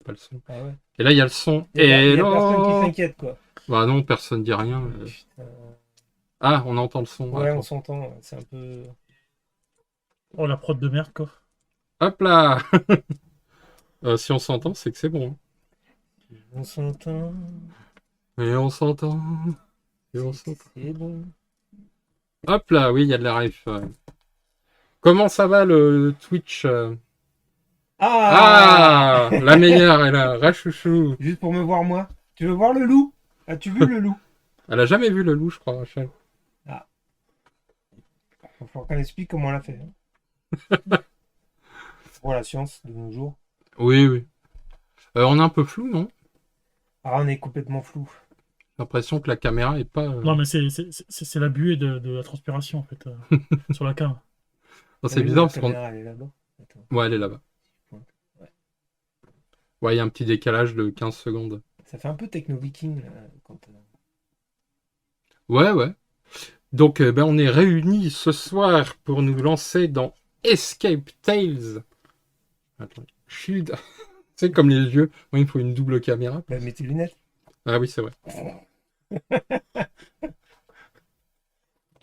pas le son. Ah ouais. Et là, il y a le son. Il y a Et personne qui s'inquiète, quoi. bah non, personne dit rien. Putain. Ah, on entend le son. Ouais, on Attends. s'entend. C'est un peu. Oh, la prod de merde, quoi. Hop là. Si on s'entend, c'est que c'est bon. On s'entend. Et on s'entend. Et on s'entend. C'est bon. Hop là, oui, il y a de la ref. Comment ça va le Twitch Ah, La meilleure est là, Rachouchou. Juste pour me voir, moi. Tu veux voir le loup? As-tu vu le loup? Elle a jamais vu le loup, je crois, Rachel. Ah. Il va falloir qu'on explique comment on l'a fait. Hein. Pour la science de nos jours. Oui, oui. On est un peu flou, non? Ah, on est complètement flou. J'ai l'impression que la caméra est pas. Non, mais c'est la buée de la transpiration, en fait, sur la cam. Oh, c'est Elle est où, bizarre la parce qu'on. caméra, elle est là-bas. Attends. Ouais, elle est là-bas. Ouais. Ouais, il y a un petit décalage de 15 secondes. Ça fait un peu techno-viking là, quand. Ouais, ouais. Donc, ben, on est réunis ce soir pour nous lancer dans Escape Tales. Attends, Shield. C'est comme les yeux. Moi, il me faut une double caméra. Bah, mets tes lunettes. Ah oui, c'est vrai.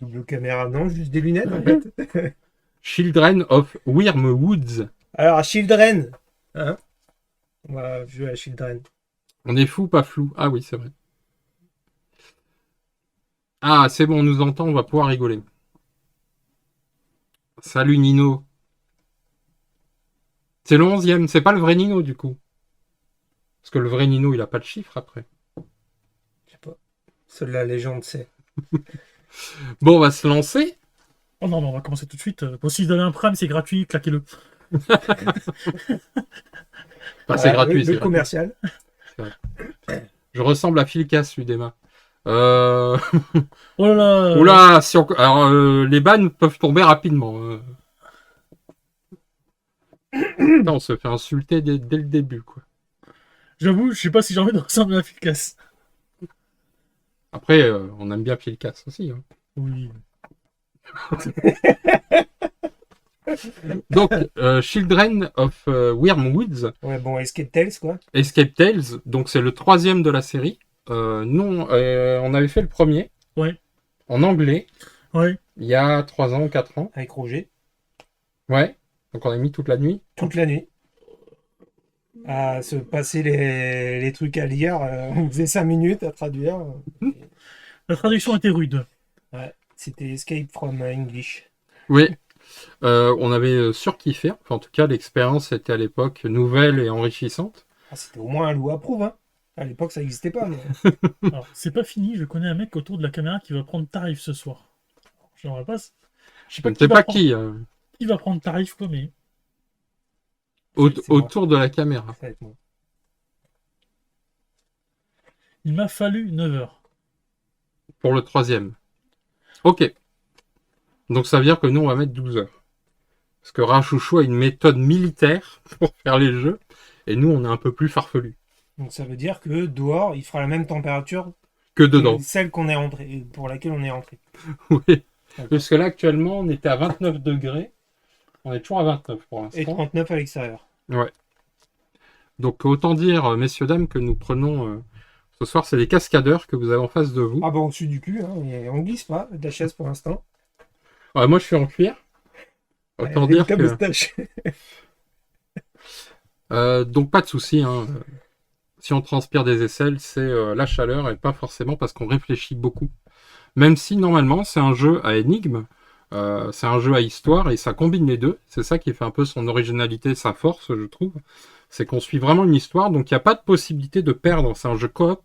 Double caméra, non, juste des lunettes en fait. Children of Wyrmwoods. Alors, Children. Hein, on va jouer à Children. On est fou, pas flou. Ah oui, c'est vrai. Ah, c'est bon, on nous entend, on va pouvoir rigoler. Salut Nino. C'est le 11e, c'est pas le vrai Nino du coup. Parce que le vrai Nino, il a pas de chiffre après. Je sais pas. Seule la légende sait. Bon, on va se lancer. Oh non, mais on va commencer tout de suite. Bon, si vous avez un Prime, c'est gratuit, claquez-le. Enfin, c'est Voilà, gratuit, le c'est gratuit. commercial. Je ressemble à Phil Cass, Udema. Euh... Oh là là. Oula, si on... Alors, les bannes peuvent tomber rapidement. Putain, on se fait insulter dès le début, quoi. J'avoue, je sais pas si j'ai envie de ressembler à Phil Cass. Après, on aime bien Phil Cass aussi. Hein. Oui. Donc, Children of Wyrmwoods, Ouais, bon, Escape Tales, quoi. Escape Tales, donc c'est le 3e de la série. Non, on avait fait le premier Ouais. en anglais Ouais. il y a 3 ans ou 4 ans. Avec Roger. Ouais, donc on a mis toute la nuit. Toute la nuit. À se passer les trucs à lire. On faisait 5 minutes à traduire. La traduction était rude. Ouais, c'était Escape from English. Oui, on avait surkiffé. Enfin, en tout cas, l'expérience était à l'époque nouvelle et enrichissante. Ah, c'était au moins un loup approuve, hein. À l'époque, ça n'existait pas. Mais... Alors, c'est pas fini, je connais un mec autour de la caméra qui va prendre tarif ce soir. J'aimerais pas. Je sais Je pas ne qui sais va pas prendre. qui, Qui va prendre tarif, quoi, mais. C'est moi. autour de la caméra. Ça va être moi. Il m'a fallu 9 heures. Pour le 3e. Ok. Donc ça veut dire que nous, on va mettre 12 heures. Parce que Rachouchou a une méthode militaire pour faire les jeux. Et nous, on est un peu plus farfelus Donc ça veut dire que dehors, il fera la même température que que dedans. celle qu'on est rentré, pour laquelle on est rentré. Oui. D'accord. Parce que là, actuellement, on était à 29 degrés. On est toujours à 29 pour Et l'instant. 39 à l'extérieur. Ouais. Donc autant dire, messieurs, dames, que nous prenons... ce soir, c'est des cascadeurs que vous avez en face de vous. Ah bah au-dessus du cul, hein, et on glisse pas de la chaise pour l'instant. Ouais, moi, je suis en cuir. Autant Elle est où dire ta que... moustache? Donc pas de souci. Hein. Si on transpire des aisselles, c'est la chaleur et pas forcément parce qu'on réfléchit beaucoup. Même si normalement c'est un jeu à énigmes, c'est un jeu à histoire et ça combine les deux. C'est ça qui fait un peu son originalité, sa force, je trouve. C'est qu'on suit vraiment une histoire, donc il n'y a pas de possibilité de perdre. C'est un jeu coop,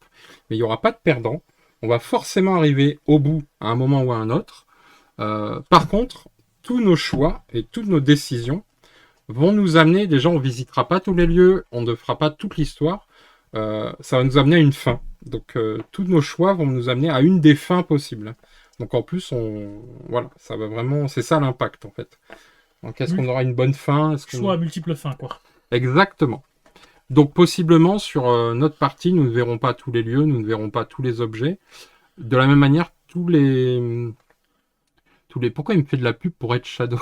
mais il n'y aura pas de perdant. On va forcément arriver au bout à un moment ou à un autre. Par contre, tous nos choix et toutes nos décisions vont nous amener, déjà on visitera pas tous les lieux, on ne fera pas toute l'histoire, ça va nous amener à une fin. Donc tous nos choix vont nous amener à une des fins possibles. Donc en plus, voilà, ça va vraiment, c'est ça l'impact en fait. Donc est-ce qu'on aura une bonne fin? Choix à multiples fins, quoi. Exactement. Donc possiblement sur notre partie, nous ne verrons pas tous les lieux, nous ne verrons pas tous les objets. De la même manière, tous les... Pourquoi il me fait de la pub pour Red Shadow?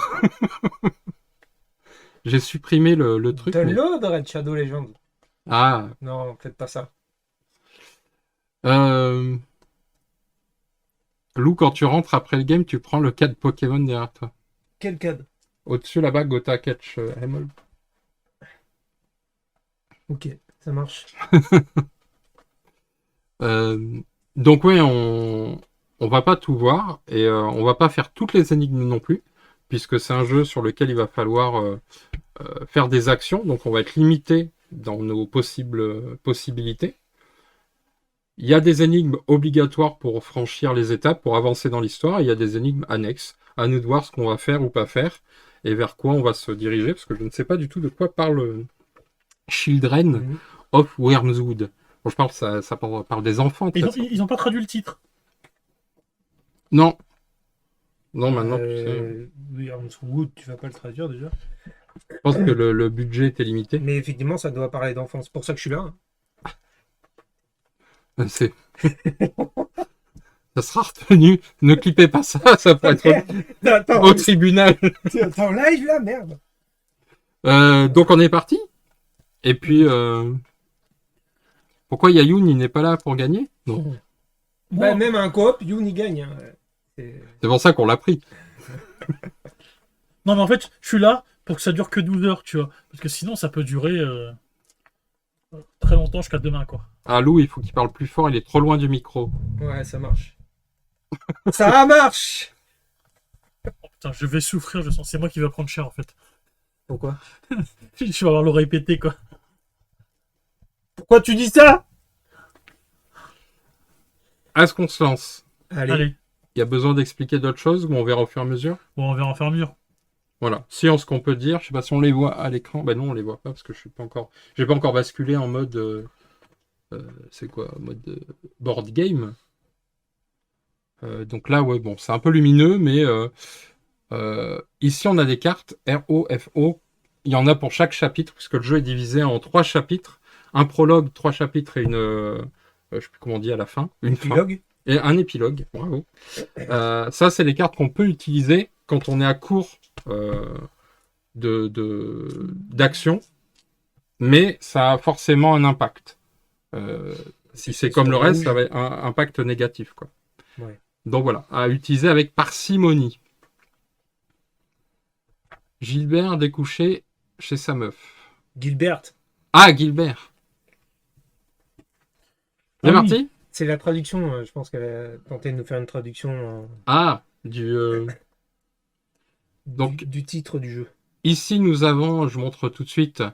J'ai supprimé le truc. Download Red Shadow Legends. Ah. Non, faites pas ça. Lou, quand tu rentres après le game, tu prends le cadre Pokémon derrière toi. Quel cadre? Au-dessus là-bas, Gotha Catch Emerald. Ok, ça marche. Donc ouais, on va pas tout voir et on va pas faire toutes les énigmes non plus, puisque c'est un jeu sur lequel il va falloir faire des actions, donc on va être limité dans nos possibilités. Il y a des énigmes obligatoires pour franchir les étapes, pour avancer dans l'histoire, et il y a des énigmes annexes. À nous de voir ce qu'on va faire ou pas faire, et vers quoi on va se diriger, parce que je ne sais pas du tout de quoi parle Children Mhm. of Wormswood. Bon, je parle, ça parle des enfants. Ils Très ont, ils ont pas traduit le titre. Non. Non, maintenant, tu sais. Oui, Wood, tu vas pas le traduire déjà. Je pense que le budget était limité. Mais effectivement, ça doit parler d'enfance. C'est pour ça que je suis là. C'est... Ça sera retenu. Ne clippez pas ça, ça pourrait être Attends, au tribunal. t'es en live là, merde. Donc on est parti. Et puis, pourquoi Yayoun, il n'est pas là pour gagner? Non. Moi, Bah, même un coop, Youn y gagne. Hein. C'est pour ça qu'on l'a pris. non, mais en fait, je suis là pour que ça dure que 12 heures, tu vois. Parce que sinon, ça peut durer très longtemps jusqu'à demain, quoi. Ah, Lou, il faut qu'il parle plus fort, il est trop loin du micro. Ouais, ça marche. Ça marche. Oh, putain, je vais souffrir, je sens. C'est moi qui va prendre cher, en fait. Pourquoi? Je vais avoir l'oreille pétée, quoi. Pourquoi tu dis ça? Est-ce qu'on se lance? Allez. Il y a besoin d'expliquer d'autres choses ou on verra au fur et à mesure? Bon, on verra en faire mieux. Voilà. Science qu'on peut dire, je sais pas si on les voit à l'écran. Ben non, on les voit pas parce que je suis pas encore. J'ai pas encore basculé en mode. C'est quoi? Mode board game. Donc là, ouais, bon, c'est un peu lumineux, mais ici on a des cartes ROFO. Il y en a pour chaque chapitre, puisque le jeu est divisé en 3 chapitres. Un prologue, 3 chapitres et une. Je sais plus comment on dit à la fin. Une fin. Épilogue. Et un épilogue, bravo. Ça, c'est les cartes qu'on peut utiliser quand on est à court d'action, mais ça a forcément un impact. Si c'est comme le reste, ça va être un impact négatif, quoi. Ouais. Donc voilà, à utiliser avec parcimonie. Gilbert découché chez sa meuf. Gilbert. Ah, Gilbert. C'est Ah oui. parti. C'est la traduction. Je pense qu'elle a tenté de nous faire une traduction Ah, Donc- du titre du jeu. Ici, nous avons, je montre tout de suite,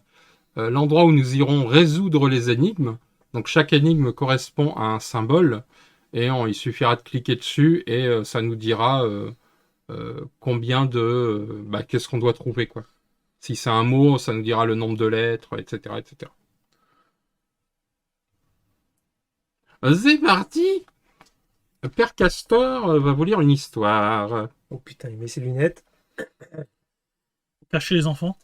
l'endroit où nous irons résoudre les énigmes. Donc chaque énigme correspond à un symbole et il suffira de cliquer dessus et ça nous dira combien de... qu'est-ce qu'on doit trouver, quoi. Si c'est un mot, ça nous dira le nombre de lettres, etc. etc. C'est parti. Père Castor va vous lire une histoire. Oh putain, il met ses lunettes. Cacher les enfants.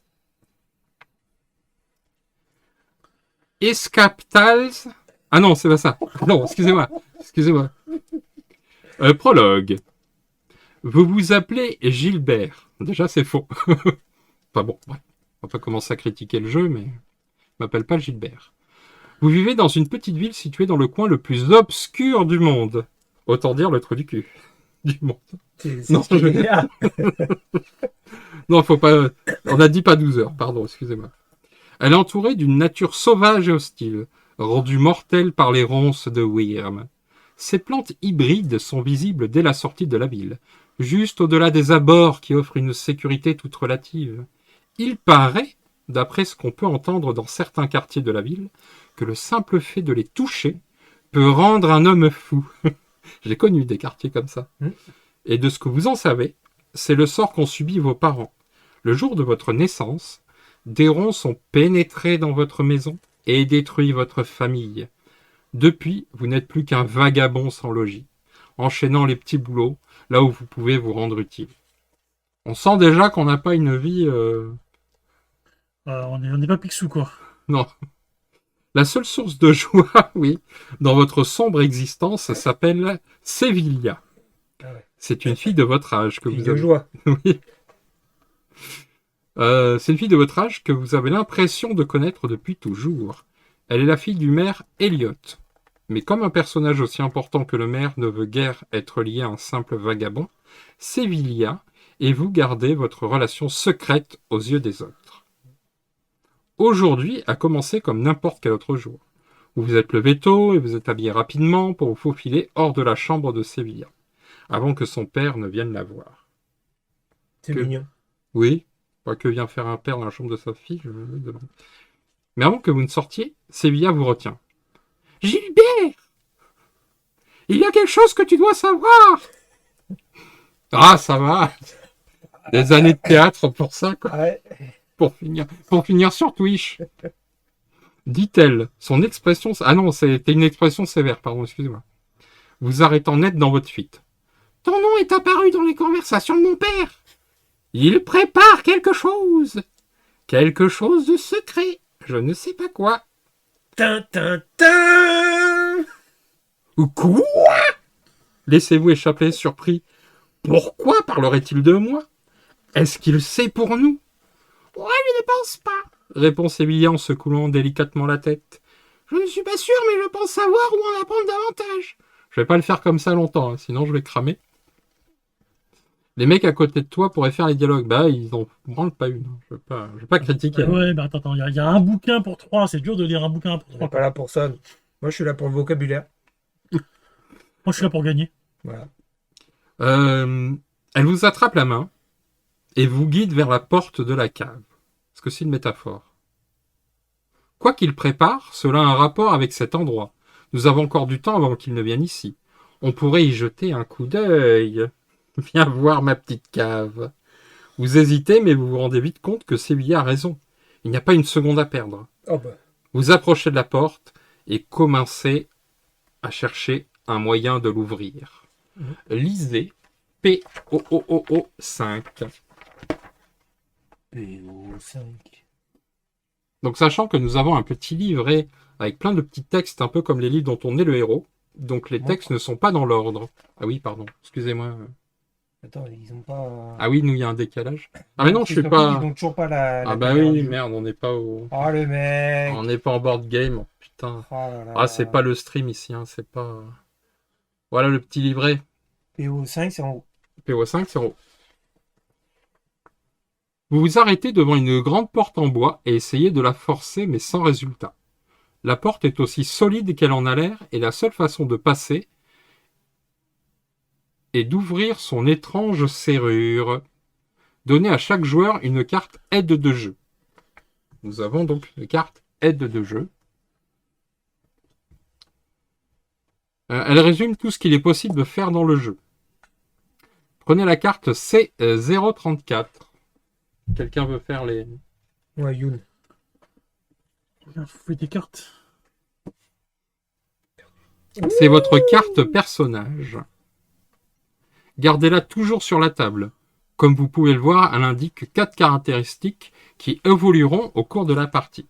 Escaptals. Ah non, c'est pas ça. Non, excusez-moi. Excusez-moi. Prologue. Vous vous appelez Gilbert. Déjà, c'est faux. Enfin bon, bref. On va pas commencer à critiquer le jeu, mais je m'appelle pas Gilbert. Vous vivez dans une petite ville située dans le coin le plus obscur du monde. Autant dire le trou du cul. Du monde. C'est Non, ce qu'il est là. Non, faut pas. On a dit pas 12 heures, pardon, excusez-moi. Elle est entourée d'une nature sauvage et hostile, rendue mortelle par les ronces de Wyrm. Ces plantes hybrides sont visibles dès la sortie de la ville, juste au-delà des abords qui offrent une sécurité toute relative. Il paraît, d'après ce qu'on peut entendre dans certains quartiers de la ville, que le simple fait de les toucher peut rendre un homme fou. J'ai connu des quartiers comme ça. Et de ce que vous en savez, c'est le sort qu'ont subi vos parents. Le jour de votre naissance, des ronces ont pénétré dans votre maison et détruit votre famille. Depuis, vous n'êtes plus qu'un vagabond sans logis, enchaînant les petits boulots là où vous pouvez vous rendre utile. On sent déjà qu'on n'a pas une vie... On n'est pas Picsou, quoi. Non. La seule source de joie, oui, dans votre sombre existence s'appelle Sevilla. Ah ouais. C'est une fille de votre âge que Fille vous de avez... joie. Oui. C'est une fille de votre âge que vous avez l'impression de connaître depuis toujours. Elle est la fille du maire Elliot. Mais comme un personnage aussi important que le maire ne veut guère être lié à un simple vagabond, Sevilla et vous gardez votre relation secrète aux yeux des autres. Aujourd'hui a commencé comme n'importe quel autre jour. Vous vous êtes levé tôt et vous êtes habillé rapidement pour vous faufiler hors de la chambre de Sevilla, avant que son père ne vienne la voir. C'est Que- mignon. Oui, pas que vient faire un père dans la chambre de sa fille, je me demande. Mais avant que vous ne sortiez, Sevilla vous retient. Gilbert, il y a quelque chose que tu dois savoir. Ah, ça va. Des années de théâtre pour ça, quoi. Ouais. Pour finir sur Twitch. Dit-elle, son expression... Ah non, c'était une expression sévère, pardon, excusez-moi. Vous arrêtant net dans votre fuite. Ton nom est apparu dans les conversations de mon père. Il prépare quelque chose. Quelque chose de secret. Je ne sais pas quoi. Tin, tin, tin. Ou quoi? Laissez-vous échapper, surpris. Pourquoi parlerait-il de moi? Est-ce qu'il sait pour nous? Ouais, je ne pense pas, répond Sévilla en secouant délicatement la tête. Je ne suis pas sûr, mais je pense savoir où en apprendre davantage. Je vais pas le faire comme ça longtemps, hein, sinon je vais cramer. Les mecs à côté de toi pourraient faire les dialogues. Bah, ils en branlent pas une. Je veux pas critiquer. Ouais, mais attends, il y a un bouquin pour 3. C'est dur de lire un bouquin pour On n'est 3. pas là pour ça. Moi, je suis là pour le vocabulaire. Moi, je suis là pour gagner. Voilà. Elle vous attrape la main et vous guide vers la porte de la cave. Est-ce que c'est une métaphore? Quoi qu'il prépare, cela a un rapport avec cet endroit. Nous avons encore du temps avant qu'il ne vienne ici. On pourrait y jeter un coup d'œil. Viens voir ma petite cave. Vous hésitez, mais vous vous rendez vite compte que Sévilla a raison. Il n'y a pas une seconde à perdre. Oh bah. Vous approchez de la porte et commencez à chercher un moyen de l'ouvrir. Lisez POOO 5. PO5. Donc, sachant que nous avons un petit livret avec plein de petits textes, un peu comme les livres dont on est le héros, donc les textes ne sont pas dans l'ordre. Ah oui, pardon, excusez-moi. Attends, ils ont pas. Ah oui, nous, il y a un décalage. Ah mais non, je C'est suis surtout qu'ils pas... ont toujours pas la Ah bah caméra oui, du jeu. merde, on n'est pas au... Oh le mec. On n'est pas en board game, oh, putain. Oh là là. Ah, c'est pas le stream ici, hein, c'est pas... Voilà le petit livret. PO5, c'est en haut. PO5, c'est en haut. Vous vous arrêtez devant une grande porte en bois et essayez de la forcer, mais sans résultat. La porte est aussi solide qu'elle en a l'air, et la seule façon de passer est d'ouvrir son étrange serrure. Donnez à chaque joueur une carte aide de jeu. Nous avons donc une carte aide de jeu. Elle résume tout ce qu'il est possible de faire dans le jeu. Prenez la carte C034. Quelqu'un veut faire les... Ouais, Youn. Regarde, vous faites des cartes. C'est votre carte personnage. Gardez-la toujours sur la table. Comme vous pouvez le voir, elle indique 4 caractéristiques qui évolueront au cours de la partie.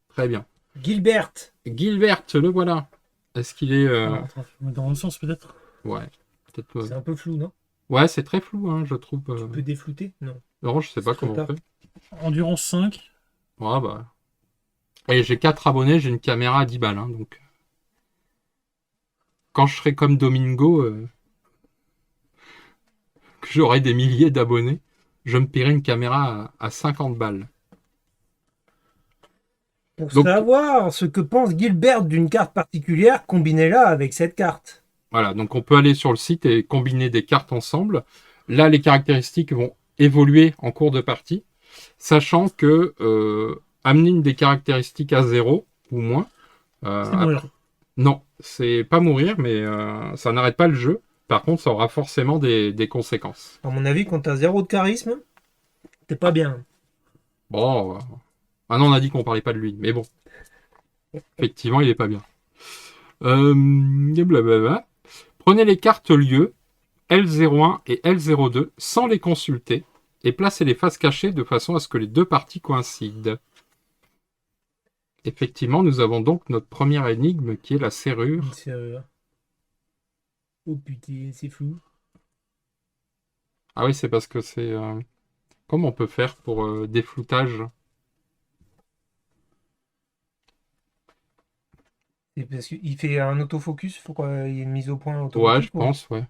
Très bien. Gilbert. Gilbert, le voilà. Est-ce qu'il est... Attends, je vais mettre dans le sens peut-être. Ouais. Peut-être, C'est un peu flou, non? ouais, c'est très flou, hein, je trouve. Tu peux déflouter? Non. Non, je sais pas c'est trop comment on tard. fait. Endurance 5. Ouais, bah... Et j'ai 4 abonnés, j'ai une caméra à 10 balles, hein, donc... Quand je serai comme Domingo, que j'aurai des milliers d'abonnés, je me paierai une caméra à 50 balles. Pour Donc- savoir ce que pense Gilbert d'une carte particulière, combinez-la avec cette carte. Voilà, donc on peut aller sur le site et combiner des cartes ensemble. Là, les caractéristiques vont évoluer en cours de partie, sachant que amener une des caractéristiques à 0 ou moins... C'est mourir. Non, c'est pas mourir, mais ça n'arrête pas le jeu. Par contre, ça aura forcément des conséquences. À mon avis, quand t'as 0 de charisme, t'es pas bien. Bon, ah non, on a dit qu'on parlait pas de lui, mais bon. Effectivement, il est pas bien. Blablabla. Prenez les cartes lieux L01 et L02 sans les consulter et placez les faces cachées de façon à ce que les deux parties coïncident. Effectivement, nous avons donc notre première énigme qui est la serrure. Une serrure. Oh putain, c'est flou. Ah oui, c'est parce que c'est... comment on peut faire pour défloutage? Et parce qu'il fait un autofocus, faut qu'il y ait une mise au point Ouais, automatique. je pense, ouais.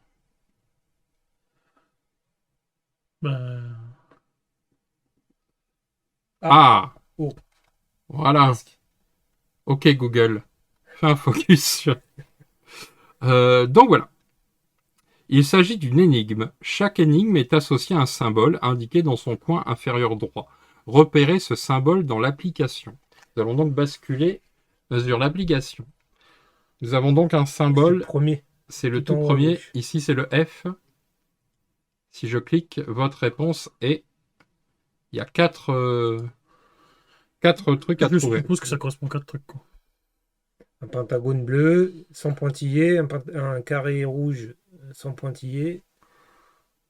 Bah, Ah, Oh, voilà. presque. Ok, Google. Fais un focus sur... donc voilà. Il s'agit d'une énigme. Chaque énigme est associée à un symbole indiqué dans son coin inférieur droit. Repérez ce symbole dans l'application. Nous allons donc basculer sur l'application. Nous avons donc un C'est le symbole, premier, c'est le tout tout en haut à premier. gauche. Ici, c'est le F. Si je clique, votre réponse est... Il y a quatre trucs à je trouver. suppose que ça correspond à 4 trucs, quoi. Un pentagone bleu sans pointillé, un carré rouge sans pointillé,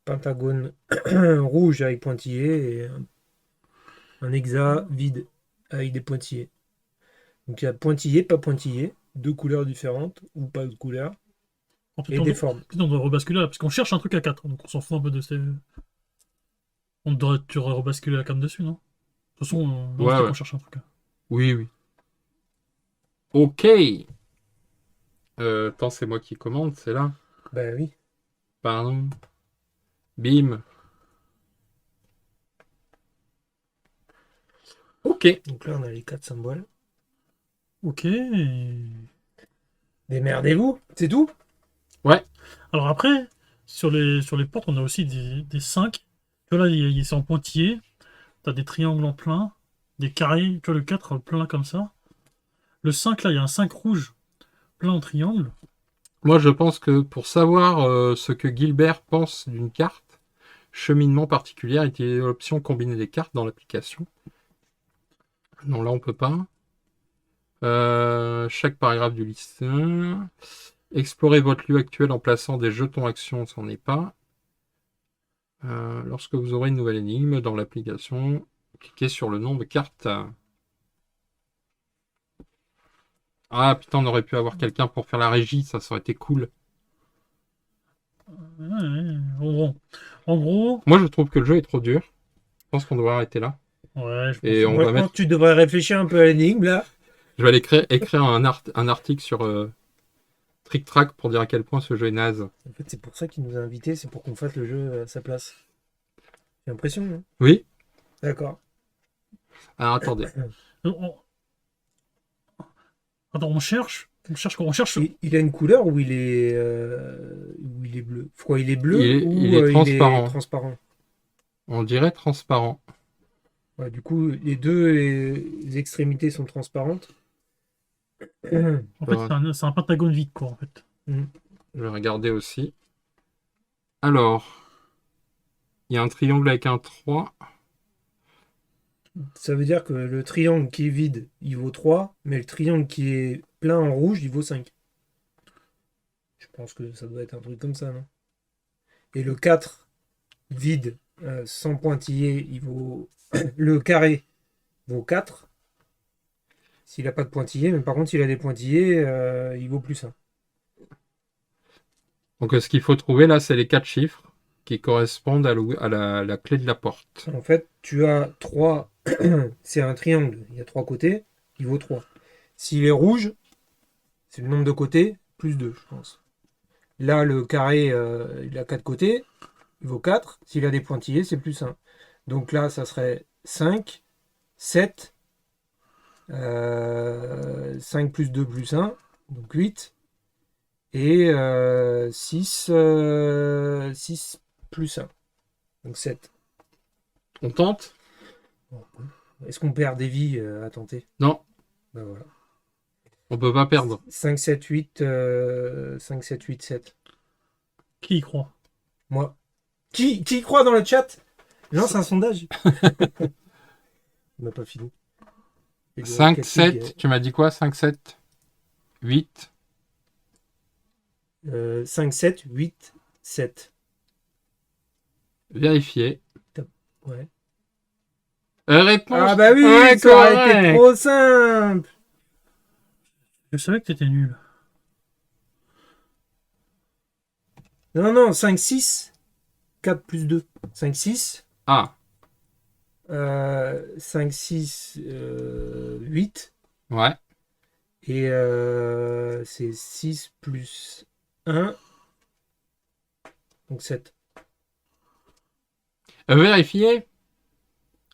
pentagone rouge avec pointillé et un hexa vide avec des pointillés. Donc il y a pointillé, pas pointillé, deux couleurs différentes ou pas de couleurs En fait, et des formes. on doit rebasculer là, parce qu'on cherche un truc à 4, donc on s'en fout un peu de ces. Tu aurais rebasculé la cam dessus, non? De toute façon, on Ouais, dit ouais. qu'on cherche un truc. Oui, oui. Ok. Attends, c'est moi qui commande, c'est là. Ben oui. Pardon. Bim. Ok. Donc là on a les quatre symboles. Ok. Démerdez-vous, c'est tout. Ouais. Alors après, sur les portes, on a aussi des 5. Tu vois là, c'est en pointillé. T'as des triangles en plein, des carrés. Tu vois le 4 plein comme ça. Le 5 là, il y a un 5 rouge plein en triangle. Moi, je pense que pour savoir ce que Gilbert pense d'une carte, cheminement particulier était l'option combiner des cartes dans l'application. Non, là, on peut pas. Chaque paragraphe du listing. Explorez votre lieu actuel en plaçant des jetons actions, c'en est pas. Lorsque vous aurez une nouvelle énigme dans l'application, cliquez sur le nom de carte. Ah putain, on aurait pu avoir quelqu'un pour faire la régie, ça aurait été cool. Ouais, ouais. Bon. En gros, Moi, je trouve que le jeu est trop dur. Je pense qu'on doit arrêter là. ouais, je pense. Et on Moi va je pense mettre. que tu devrais réfléchir un peu à l'énigme là. Je vais aller écrire un article sur Trick Track pour dire à quel point ce jeu est naze. En fait c'est pour ça qu'il nous a invités, c'est pour qu'on fasse le jeu à sa place. J'ai l'impression, hein. Oui. D'accord. Alors attendez. on- Attends, on cherche. On cherche. Il a une couleur où il est bleu. Quoi, il est bleu Il ou est il est transparent. transparent. On dirait transparent. Ouais, du coup, les deux les extrémités sont transparentes. En fait, c'est un pentagone vide, quoi, en fait. Je vais regarder aussi. Alors, il y a un triangle avec un 3. Ça veut dire que le triangle qui est vide, il vaut 3, mais le triangle qui est plein en rouge, il vaut 5. Je pense que ça doit être un truc comme ça, non? Et le 4 vide, sans pointillé, il vaut. Le carré vaut 4. S'il n'a pas de pointillé, mais par contre, s'il a des pointillés, il vaut plus 1. Donc ce qu'il faut trouver là, c'est les 4 chiffres qui correspondent à la clé de la porte. En fait, tu as 3. C'est un triangle, il y a 3 côtés, il vaut 3. S'il est rouge, c'est le nombre de côtés, plus 2, je pense. Là, le carré, il a 4 côtés, il vaut 4. S'il a des pointillés, c'est plus 1. Donc là, ça serait 5, 7, 5 plus 2 plus 1, donc 8. Et 6, 6 plus 1, donc 7. On tente? Est-ce qu'on perd des vies à tenter? Non, Ben voilà. on peut pas perdre. 5, 7, 8, 5, 7, 8, 7. Qui y croit? Moi. Qui y croit dans le chat? Lance un sondage. On n'a pas fini. Et le 5, Rocket 7, League, tu m'as dit quoi? 5, 7, 8. 5, 7, 8, 7. Vérifier. Ouais. Réponse. Ah bah oui, Ouais, ça aurait été correct. trop simple. Je savais que t'étais nul. Non, non, 5, 6. 4 plus 2. 5, 6. Ah, 5, 6, 8. ouais. Et c'est 6 plus 1, donc 7. Vérifiez.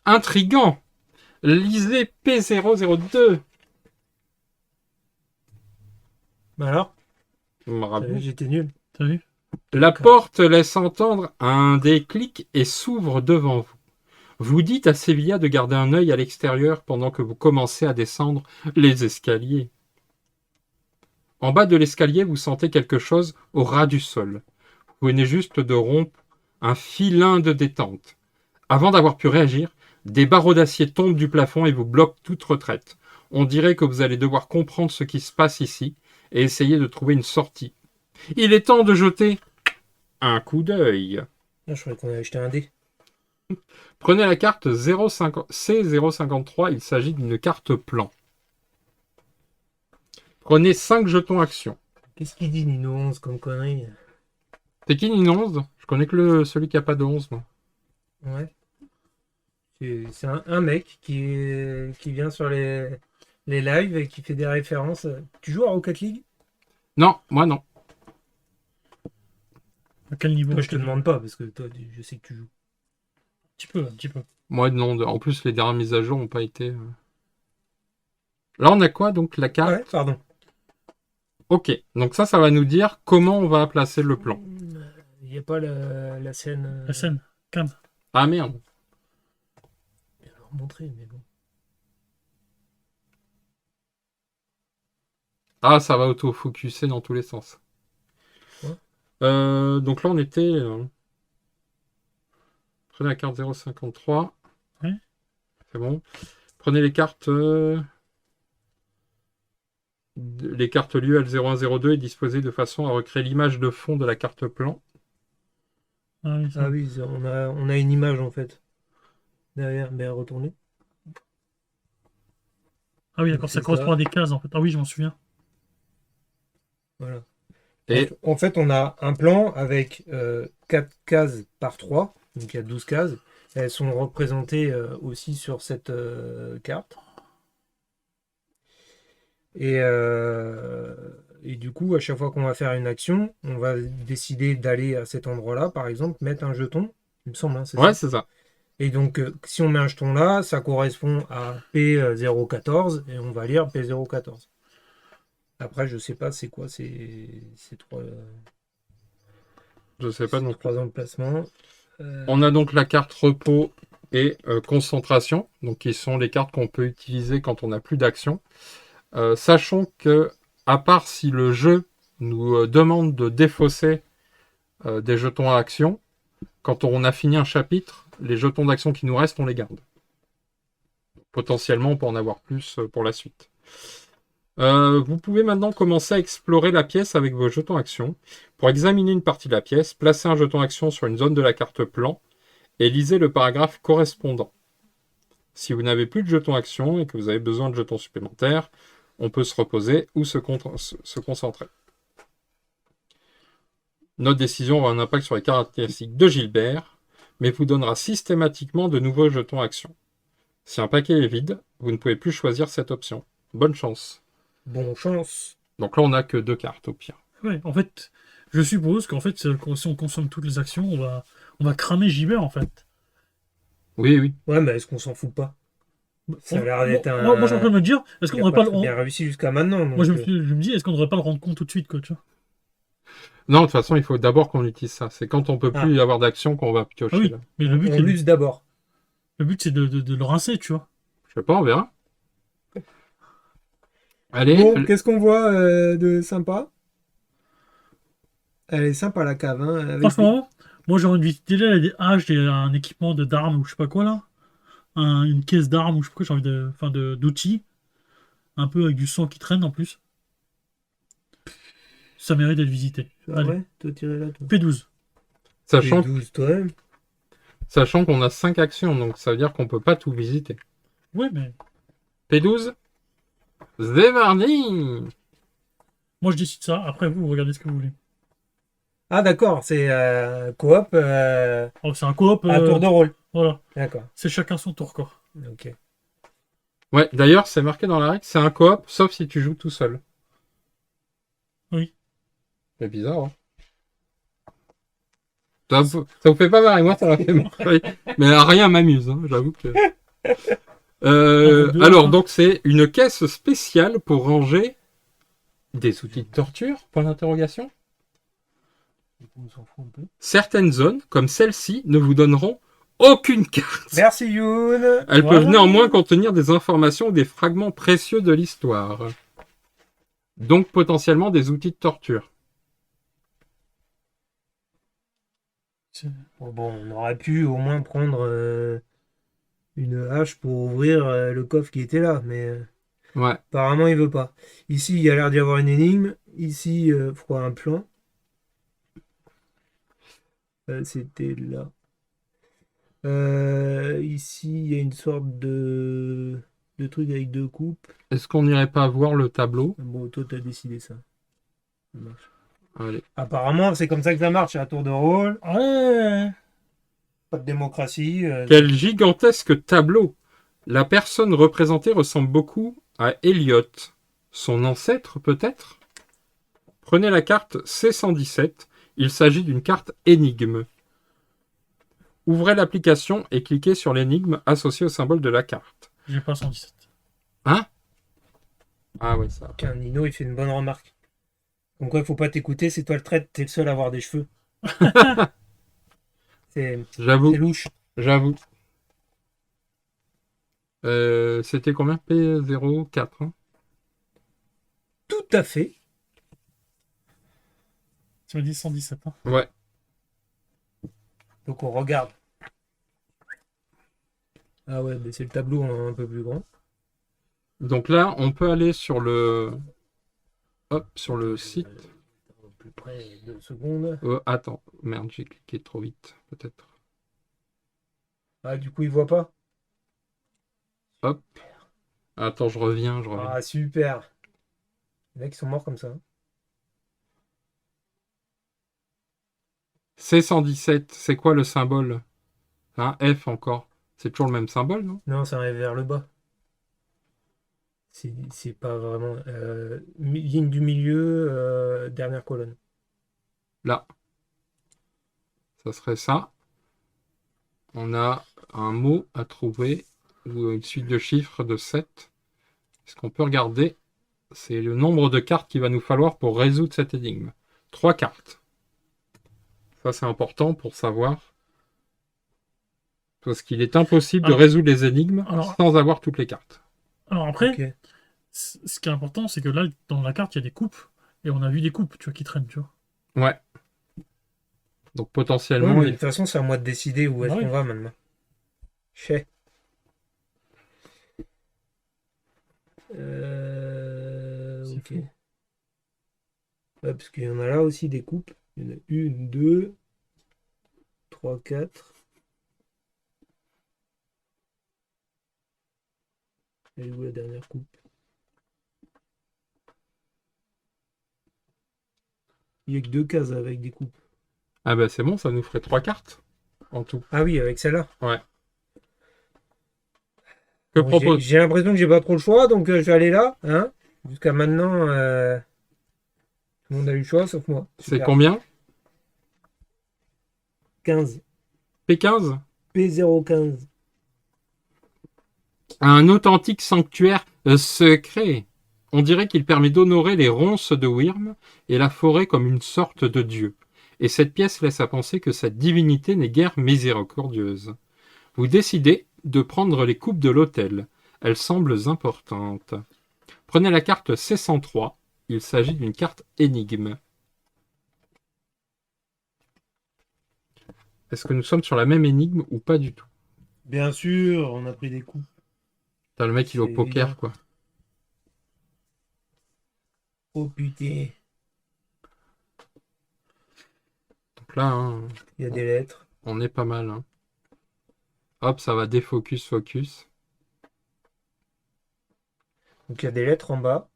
Intriguant. Lisez P002. Alors, Bravo. j'étais nul. T'as vu? La porte laisse entendre un déclic et s'ouvre devant vous. Vous dites à Sevilla de garder un œil à l'extérieur pendant que vous commencez à descendre les escaliers. En bas de l'escalier, vous sentez quelque chose au ras du sol. Vous venez juste de rompre un filin de détente. Avant d'avoir pu réagir, des barreaux d'acier tombent du plafond et vous bloquent toute retraite. On dirait que vous allez devoir comprendre ce qui se passe ici et essayer de trouver une sortie. Il est temps de jeter un coup d'œil. Ah, je croyais qu'on avait acheté un dé. Prenez la carte C053, il s'agit d'une carte plan. Prenez 5 jetons action. Qu'est-ce qu'il dit, Nino 11, comme connerie? C'est qui Nino 11? Je connais que celui qui a pas de 11, moi. Ouais. C'est un mec qui vient sur les lives et qui fait des références. Tu joues à Rocket League? Non, moi non. À quel niveau? Moi, je te demande pas, parce que toi, je sais que tu joues. Un petit peu. Moi non. En plus, les dernières mises à jour n'ont pas été... Là, on a quoi, donc, la carte? Ouais, pardon. Ok, donc ça va nous dire comment on va placer le plan. Il n'y a pas la scène. La scène. Cam. Ah merde. Je vais leur montrer, mais bon. Ah, ça va auto-focuser dans tous les sens. Ouais. Donc là, on était... Prenez la carte 053. Ouais. C'est bon. Prenez les cartes... Les cartes lieu L0102 est disposée de façon à recréer l'image de fond de la carte plan. Ah oui, ça. Ah oui, on a une image en fait. Derrière, mais retourner. Ah oui, d'accord, ça C'est correspond ça. à des cases en fait. Ah oui, je m'en souviens. Voilà. Et En fait, on a un plan avec 4 cases par 3. Donc il y a 12 cases. Elles sont représentées aussi sur cette carte. Et du coup, à chaque fois qu'on va faire une action, on va décider d'aller à cet endroit-là, par exemple, mettre un jeton. Il me semble, hein, c'est ouais, ça. c'est ça. Et donc, si on met un jeton là, ça correspond à P014 et on va lire P014. Après, je sais pas c'est quoi ces Je sais pas non plus. trois emplacements. On a donc la carte repos et concentration, donc qui sont les cartes qu'on peut utiliser quand on n'a plus d'action. Sachons que, à part si le jeu nous demande de défausser des jetons à action, quand on a fini un chapitre, les jetons d'action qui nous restent, on les garde. Potentiellement, on peut en avoir plus pour la suite. Vous pouvez maintenant commencer à explorer la pièce avec vos jetons action. Pour examiner une partie de la pièce, placez un jeton action sur une zone de la carte plan et lisez le paragraphe correspondant. Si vous n'avez plus de jetons action et que vous avez besoin de jetons supplémentaires, on peut se reposer ou se concentrer. Notre décision aura un impact sur les caractéristiques de Gilbert, mais vous donnera systématiquement de nouveaux jetons action. Si un paquet est vide, vous ne pouvez plus choisir cette option. Bonne chance. Bon chance. Donc là, on n'a que 2 cartes au pire. Ouais, en fait, je suppose qu'en fait, si on consomme toutes les actions, on va cramer JB en fait. Oui, oui. Ouais, mais est-ce qu'on s'en fout pas? Ça a l'air d'être un. Moi, je suis en train de me dire, est-ce qu'on Il a devrait pas pas très bien réussi jusqu'à maintenant. Moi, Donc, je me dis, est-ce qu'on devrait pas le rendre compte tout de suite, quoi, tu vois? Non, de toute façon, il faut d'abord qu'on utilise ça. C'est quand on peut Ah. plus y avoir d'action qu'on va piocher. Ah oui, Là. mais le but, on l'use d'abord. c'est de le rincer, tu vois. Je sais pas, on verra. Allez, Bon, qu'est-ce qu'on voit de sympa? Elle est sympa la cave, hein, avec Franchement, moi, j'ai envie de visiter là, il y a des haches, un équipement d'armes ou je sais pas quoi là. Une caisse d'armes ou je sais pas quoi, j'ai envie d'outils. Un peu avec du sang qui traîne en plus. Ça mérite d'être visité. Ah Allez, ouais, toi tiré là, toi. P12. sachant, 12 toi-même. sachant qu'on a 5 actions, donc ça veut dire qu'on peut pas tout visiter. Ouais, mais P12, c'est mardi. moi je décide ça. Après, vous regardez ce que vous voulez. Ah d'accord, c'est coop Oh, c'est un coop. à tour de rôle. Voilà. D'accord. C'est chacun son tour, quoi. Ok. Ouais, d'ailleurs, c'est marqué dans la règle, c'est un coop, sauf si tu joues tout seul. Oui. C'est bizarre, hein. Ça vous fait pas marrer, moi ça m'a fait marrer. Mais rien m'amuse, hein, j'avoue que. Deux, Alors, hein. donc, c'est une caisse spéciale pour ranger des outils de torture, point d'interrogation. On s'en fout un peu. Certaines zones, comme celle-ci, ne vous donneront aucune carte. Merci Youn. Elles Voilà. peuvent néanmoins contenir des informations ou des fragments précieux de l'histoire. Donc potentiellement des outils de torture. Bon, on aurait pu au moins prendre une hache pour ouvrir le coffre qui était là, mais Ouais. apparemment il veut pas. Ici, il y a l'air d'y avoir une énigme. Ici, il faut un plan. C'était là. Ici, il y a une sorte de truc avec deux coupes. Est-ce qu'on n'irait pas voir le tableau? Bon, toi, t'as décidé ça. Ça marche. Allez. Apparemment, c'est comme ça que ça marche, à tour de rôle. Ouais. Pas de démocratie. Quel gigantesque tableau! La personne représentée ressemble beaucoup à Elliot. Son ancêtre, peut-être? Prenez la carte C117. Il s'agit d'une carte énigme. Ouvrez l'application et cliquez sur l'énigme associée au symbole de la carte. J'ai pas 117. Hein? Ah ouais, ça. Tiens, Nino, il fait une bonne remarque. Comme quoi, il faut pas t'écouter, c'est toi le traître, t'es le seul à avoir des cheveux. C'est J'avoue, louche. j'avoue. C'était combien? P04, hein? Tout à fait. Tu m'as dit 117. Hein. Ouais. Donc on regarde. Ah ouais, mais c'est le tableau un peu plus grand. Donc là, on peut aller sur le... Hop, sur le site. À peu près 2 secondes. Attends, merde, j'ai cliqué trop vite, peut-être. Ah, du coup, il voit pas. Hop. Attends, je reviens. Ah, super. Les mecs sont morts comme ça. C117, c'est quoi le symbole? Un F encore. C'est toujours le même symbole, non? Non, ça arrive vers le bas. C'est pas vraiment. Ligne du milieu, dernière colonne. Là. Ça serait ça. On a un mot à trouver ou une suite de chiffres de 7. Ce qu'on peut regarder, c'est le nombre de cartes qu'il va nous falloir pour résoudre cette énigme. 3 cartes. Ça, c'est important pour savoir. Parce qu'il est impossible de résoudre les énigmes sans avoir toutes les cartes. Alors après, Ok. ce qui est important, c'est que là, dans la carte, il y a des coupes. Et on a vu des coupes, tu vois, qui traînent, tu vois. Ouais. Donc Ouais, potentiellement, mais de toute façon, c'est à moi de décider où est-ce Bah oui. qu'on va maintenant. Chez. C'est Ok. fou. Ouais, parce qu'il y en a là aussi des coupes. Il y en a une, deux, trois, quatre. Elle est où la dernière coupe? Il n'y a que 2 cases avec des coupes. ah bah c'est bon, ça nous ferait 3 cartes en tout. Ah oui, avec celle-là. Ouais. Que Bon, propose... j'ai l'impression que j'ai pas trop le choix, donc je vais aller là. Hein. Jusqu'à maintenant, tout le monde a eu le choix, sauf moi. C'est Super. combien? 15. P15? P015. Un authentique sanctuaire secret. On dirait qu'il permet d'honorer les ronces de Wyrm et la forêt comme une sorte de dieu. Et cette pièce laisse à penser que cette divinité n'est guère miséricordieuse. Vous décidez de prendre les coupes de l'autel. Elles semblent importantes. Prenez la carte C103. Il s'agit d'une carte énigme. Est-ce que nous sommes sur la même énigme ou pas du tout? Bien sûr, on a pris des coups. T'as le mec, il est au C'est poker, évident. quoi. Oh putain. Donc là, hein, Il y a des lettres. on est pas mal. Hein. Hop, ça va défocus, focus. Donc il y a des lettres en bas.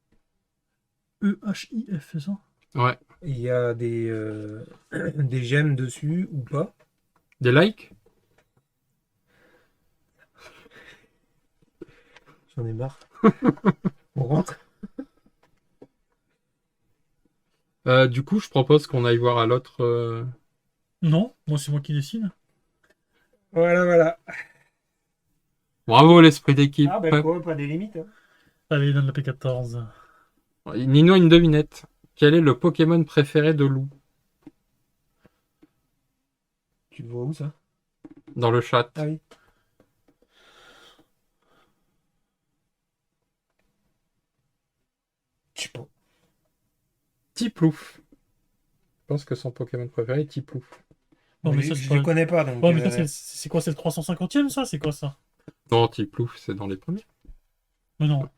EHIF, c'est ça? Ouais. Il y a des, des gemmes dessus ou pas. Des likes? J'en ai marre. On rentre. Du coup, je propose qu'on aille voir à l'autre. Non, moi c'est moi qui décide. Voilà, voilà. Bravo, l'esprit d'équipe. Ah, ben quoi, pas des limites. Hein. Allez, donne la P14. Nino, une devinette. Quel est le Pokémon préféré de Lou Tu vois où ça? dans le chat? Ah oui. Je sais pas. Tiplouf. Je pense que son Pokémon préféré est Tiplouf. Non, mais je ça, c'est je pas- les connais pas, donc. Ouais, mais ça, c'est quoi? C'est le 350e, ça? C'est quoi ça? Non, Tiplouf, c'est dans les premiers. Mais non.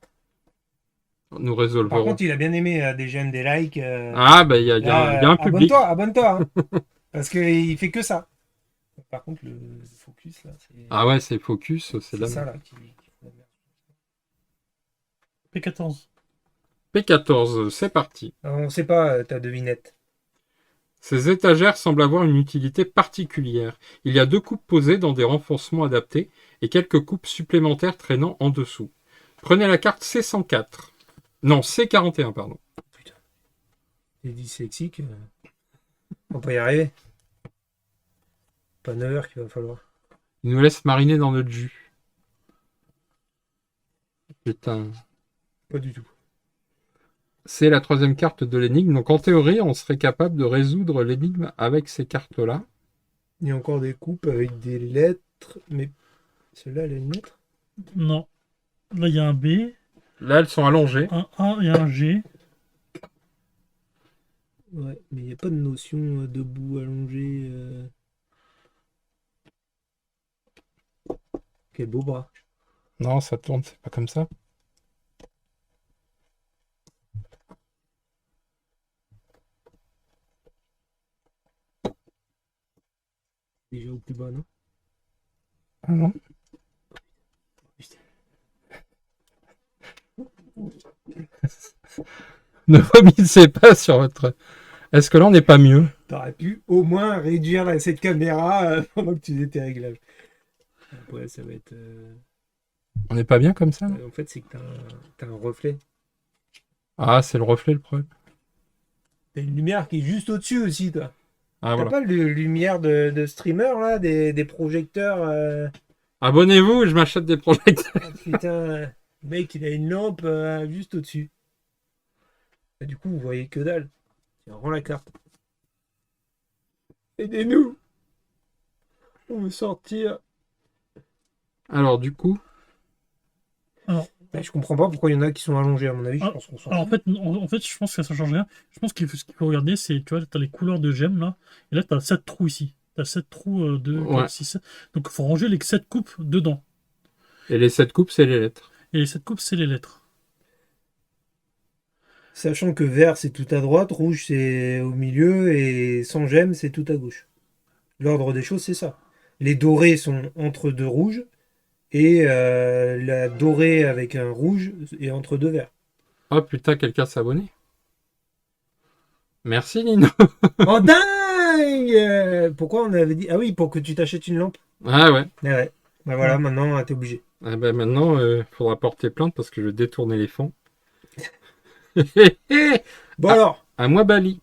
Nous Par résolverons. contre, il a bien aimé des j'aime, des likes. Ah, ben il y a Là, un public. abonne-toi. Hein. Parce qu'il fait que ça. Par contre, le focus, là, Ah ouais, c'est Focus, c'est c'est là. ça, là, qui fout la merde. P14. P14, c'est parti. Alors, on sait pas ta devinette. Ces étagères semblent avoir une utilité particulière. Il y a 2 coupes posées dans des renfoncements adaptés et quelques coupes supplémentaires traînant en dessous. Prenez la carte C104. Non, C41, pardon. Putain. T'es dyslexique. On peut y arriver. Pas 9 heures qu'il va falloir. Il nous laisse mariner dans notre jus. Putain. Pas du tout. C'est la 3e carte de l'énigme. Donc en théorie, on serait capable de résoudre l'énigme avec ces cartes-là. Il y a encore des coupes avec des lettres. Mais celle-là, elle a une lettre? Non. Là, il y a un B, Là, elles sont allongées. un A et un G. Ouais, mais il n'y a pas de notion debout, allongé. Quel beau bras. Non, ça tourne, c'est pas comme ça. Déjà au plus bas, non? Ah non. Putain. Ne vomissez pas sur votre... Est-ce que là, on n'est pas mieux? T'aurais pu au moins réduire cette caméra pendant que tu faisais tes réglages. Après, ça va être. On n'est pas bien comme ça? En fait, c'est que t'as un reflet. Ah, c'est le reflet, le problème. T'as une lumière qui est juste au-dessus aussi, toi. Ah, T'as voilà. pas de lumière de streamer, là, des projecteurs. Abonnez-vous, je m'achète des projecteurs. Ah, putain, le mec, il a une lampe juste au-dessus. Et du coup, vous voyez que dalle. Tiens, rends la carte. Aidez-nous. On veut sortir. Alors, du coup... Mais je comprends pas pourquoi il y en a qui sont allongés, à mon avis. Je Ah, pense qu'on s'en Alors, fout. en fait, je pense que ça change rien. Je pense ce qu'il faut regarder, c'est, tu vois, t'as les couleurs de gemmes là, et là, t'as 7 trous ici. T'as 7 trous, 2, Ouais. 4, 6, 7. Donc, il faut ranger les 7 coupes dedans. Et les 7 coupes, c'est les lettres. Et les 7 coupes, c'est les lettres. Sachant que vert, c'est tout à droite, rouge, c'est au milieu, et sans gemme, c'est tout à gauche. L'ordre des choses, c'est ça. Les dorés sont entre deux rouges, et la dorée avec un rouge est entre deux verts. Oh putain, quelqu'un s'est abonné. Merci, Nino. Oh dingue! Pourquoi on avait dit... Ah oui, pour que tu t'achètes une lampe. Ah ouais. Ah ouais. Bah voilà, maintenant, t'es obligé. Ah ben maintenant, faudra porter plainte parce que je vais détourner les fonds. Bon Ah. alors, À moi, Bali.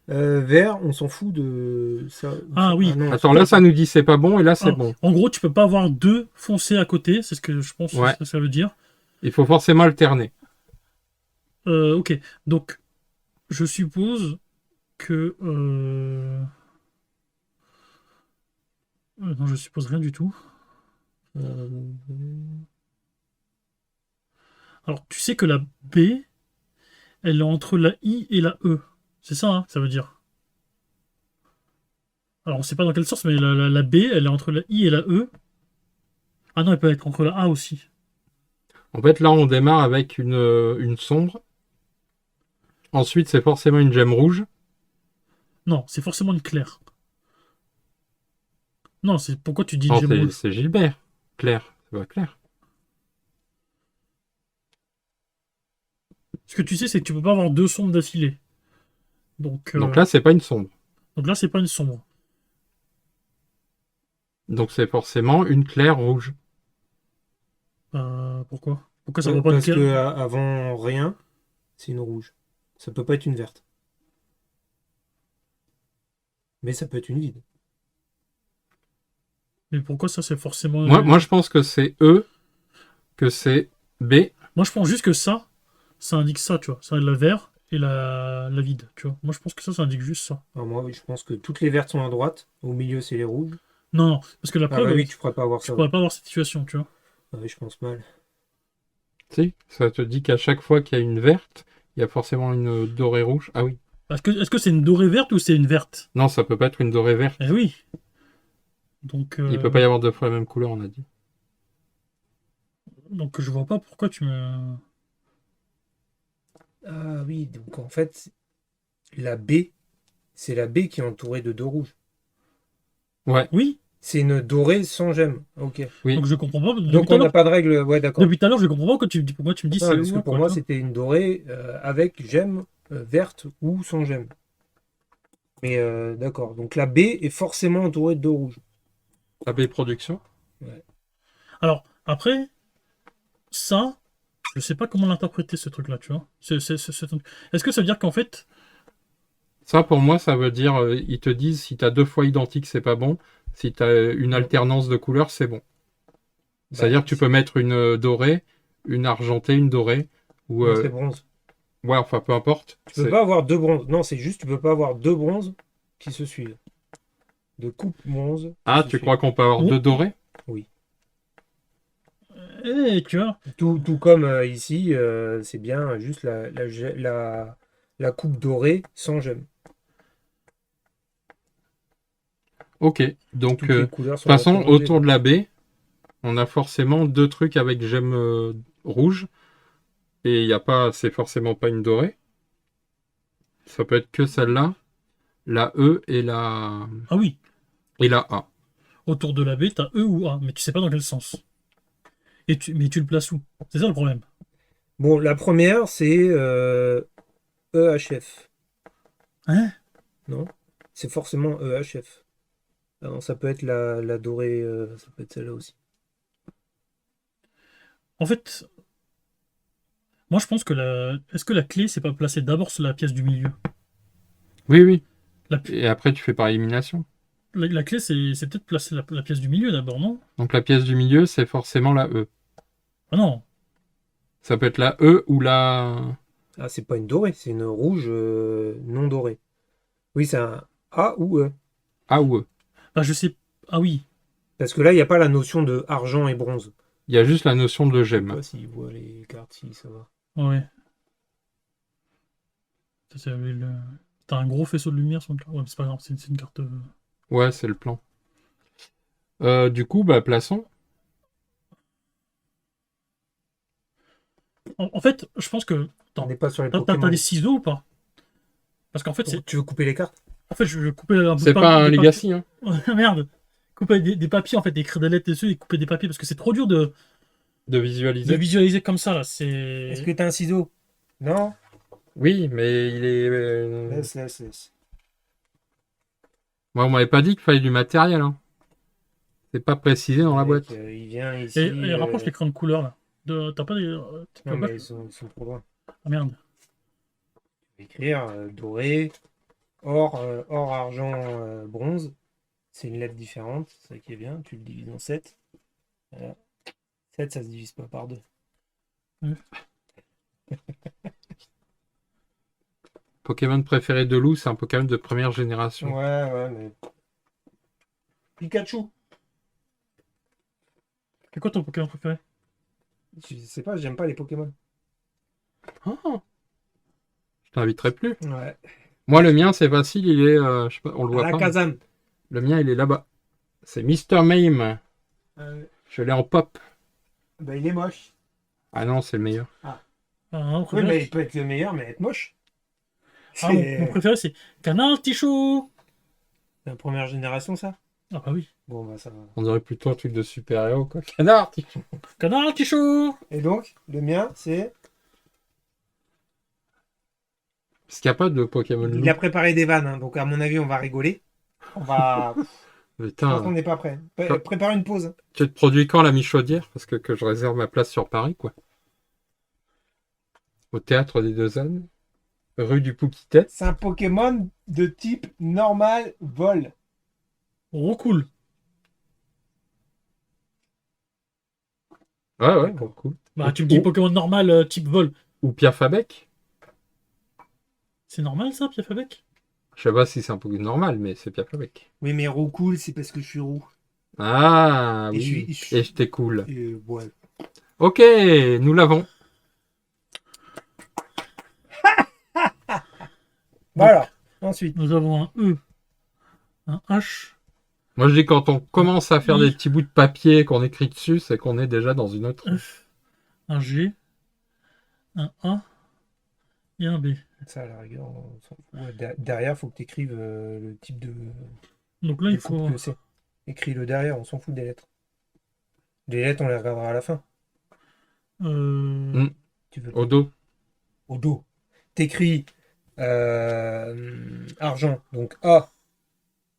vert, on s'en fout de ça. Ah oui. non, Attends, là, ça nous dit c'est pas bon et là, c'est Ah, bon. En gros, tu peux pas avoir deux foncés à côté, c'est ce que je pense Ouais. que ça veut dire. Il faut forcément alterner. Ok, donc je suppose que... non, je suppose rien du tout. Alors, tu sais que la B, elle est entre la I et la E. C'est ça, hein, que ça veut dire. Alors, on sait pas dans quel sens, mais la B, elle est entre la I et la E. Ah non, elle peut être entre la A aussi. En fait, là, on démarre avec une sombre. Ensuite, c'est forcément une gemme rouge. Non, c'est forcément une claire. Non, c'est pourquoi tu dis Non, gemme rouge. c'est Gilbert. Claire. C'est pas clair. Ce que tu sais, c'est que tu peux pas avoir deux sombres d'affilée. Donc Donc là, c'est pas une sombre. c'est pas une sombre. Donc c'est forcément une claire rouge. Pourquoi? Pourquoi ça va pas Parce être... que avant rien, c'est une rouge. Ça peut pas être une verte. Mais ça peut être une vide. Mais pourquoi ça, c'est forcément... Moi, je pense que c'est E, que c'est B. Moi, je pense juste que ça indique ça, tu vois. Ça, la vert et la vide, tu vois. Moi, je pense que ça indique juste ça. Alors moi, oui, je pense que toutes les vertes sont à droite. Au milieu, c'est les rouges. Non, non, parce que la Ah preuve, bah oui, tu pourrais pas avoir je ça. pourrais pas avoir cette situation, tu vois. Ah oui, je pense mal. Si, ça te dit qu'à chaque fois qu'il y a une verte, il y a forcément une dorée rouge. Ah oui. Est-ce que c'est une dorée verte ou c'est une verte? Non, ça peut pas être une dorée verte. Eh oui. Donc, Il peut pas y avoir deux fois la même couleur, on a dit. donc je vois pas pourquoi tu me... Ah oui, donc en fait, la B, c'est la B qui est entourée de deux rouges. Ouais, Oui, C'est une dorée sans gemme. Ok. oui. donc je comprends pas. Depuis Donc tout à on n'a l'heure, pas de règle. Ouais, d'accord. depuis tout à l'heure, je comprends pas pourquoi tu me dis Non, c'est parce où, que hein, pour quoi, moi, tu vois. c'était une dorée avec gemme verte ou sans gemme. Mais d'accord. Donc la B est forcément entourée de deux rouges. AB Production. Alors, après, ça, je sais pas comment l'interpréter, ce truc-là, tu vois. Est-ce que ça veut dire qu'en fait... Ça, pour moi, ça veut dire, ils te disent, si t'as deux fois identique, c'est pas bon. Si t'as une Non. alternance de couleurs, c'est bon. Bah, C'est-à-dire que tu peux mettre une dorée, une argentée, une dorée, ou... non, c'est bronze. ouais, enfin, peu importe. Tu peux pas avoir deux bronzes. Non, c'est juste, tu peux pas avoir deux bronzes qui se suivent. De coupe bronze. qui Ah, se tu suivent. crois qu'on peut avoir Oh. deux dorés? Tu vois. Tout comme ici, c'est bien juste la coupe dorée sans gemme. Ok. Donc, Toutes de les toute couleurs sont façon, représentées. autour de la baie, on a forcément deux trucs avec gemme rouge. Et il y a pas, c'est forcément pas une dorée. Ça peut être que celle-là, la E Ah oui, et la A. autour de la B, t'as E ou A, mais tu sais pas dans quel sens. Mais tu le places où? C'est ça le problème. Bon, la première, c'est EHF. Hein? Non? C'est forcément EHF. Ah non, ça peut être la dorée, ça peut être celle-là aussi. En fait, moi je pense que Est-ce que la clé, c'est pas placée d'abord sur la pièce du milieu? Oui, oui. La, Et après, tu fais par élimination. la clé, c'est peut-être placer la pièce du milieu d'abord, non? Donc la pièce du milieu, c'est forcément la E. Ah non. Ça peut être la E ou la... Ah, c'est pas une dorée, c'est une rouge non dorée. Oui, c'est un A ou E. A ou E. Bah je sais. Ah oui. Parce que là, il n'y a pas la notion de argent et bronze. Il y a juste la notion de Je sais gemme. pas s'ils voient les cartes, si ça va. Ouais. T'as un gros faisceau de lumière sur le carte. Ouais, mais c'est pas grave, c'est une carte. Ouais, c'est le plan. Du coup, bah, plaçons. En fait, je pense que. On Attends, n'est pas sur les t'as Pokémon. des ciseaux ou pas? Parce qu'en fait, c'est. Tu veux couper les cartes? En fait, je vais couper un bout C'est de pas un des Legacy, hein. papiers. Merde. Couper des papiers, en fait, écrire des lettres dessus et couper des papiers parce que c'est trop dur De de visualiser. visualiser comme ça, là. Est-ce que t'as un ciseau? Non? Oui, mais il est... Laisse. Moi, on m'avait pas dit qu'il fallait du matériel, hein. C'est pas précisé dans la Mec, boîte. il vient ici. Et rapproche l'écran de couleur, là. T'as pas des. Tu peux Non, pas- mais ils sont trop loin. Ah merde. Écrire doré, or, argent, bronze. C'est une lettre différente, c'est ça qui est bien. Tu le divises en 7. Voilà. 7, ça se divise pas par 2. Pokémon préféré de Lou, c'est un Pokémon de première génération. Ouais, mais. Pikachu! C'est quoi ton Pokémon préféré? Je sais pas, j'aime pas les Pokémon. Ah, je t'inviterai plus. Ouais. Moi, le mien, c'est facile, il est... je sais pas, on le voit pas. mais Alakazam. Le mien, il est là-bas. C'est Mr. Mime. Je l'ai en pop. Bah, il est moche. Ah non, c'est le meilleur. Ah, mon Oui, préféré, mais il peut être le meilleur, mais être moche. Ah, mon préféré, c'est Canard Tichou. C'est la première génération, ça? Ah bah oui. Bon, bah, ça va. On dirait plutôt un truc de super-héros, quoi. Canard! Canard Tichou. Et donc, le mien, c'est. Parce qu'il n'y a pas de Pokémon Loup. Il a préparé des vannes, hein, donc à mon avis, on va rigoler. On va. Je pense Putain, qu'on n'est pas prêt. Quand- Prépare une pause. tu te produis quand la Michaudière? Parce que je réserve ma place sur Paris, quoi. Au théâtre des Deux Ânes, rue du Pouquitet. C'est un Pokémon de type normal vol. Roucoule. Ouais, bon, cool. Bah, tu me dis Ou, Pokémon normal type vol. ou Pierre Fabec. C'est normal ça, Pierre Fabec? Je sais pas si c'est un Pokémon normal, mais c'est Pierre Fabec. Oui, mais roux cool, c'est parce que je suis roux. Ah, Et oui. je suis- Et j'étais cool. Ouais. Ok, nous l'avons. Voilà. Ensuite. Nous avons un E, un H, Moi, je dis quand on commence à faire I. des petits bouts de papier qu'on écrit dessus, c'est qu'on est déjà dans une autre. F, un G, un A et un B. Ça, à la rigueur, on s'en fout. Ouais, derrière, il faut que tu écrives le type de Donc là, il coupe faut. que c'est. Écris-le derrière, on s'en fout des lettres. Les lettres, on les regardera à la fin. Euh, Tu veux Au dos. au dos. T'écris argent, donc A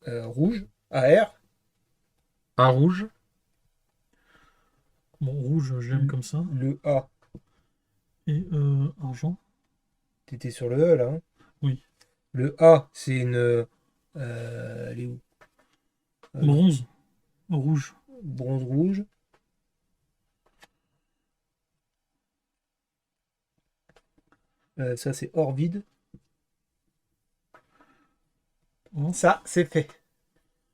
rouge, AR. A rouge. Bon, rouge, je l'aime comme ça. Le A, Et argent. t'étais sur le E là. Hein. Oui. Le A, c'est une. Elle est où Bronze. Rouge. Bronze rouge. Ça, c'est or vide. Oh. Ça, c'est fait.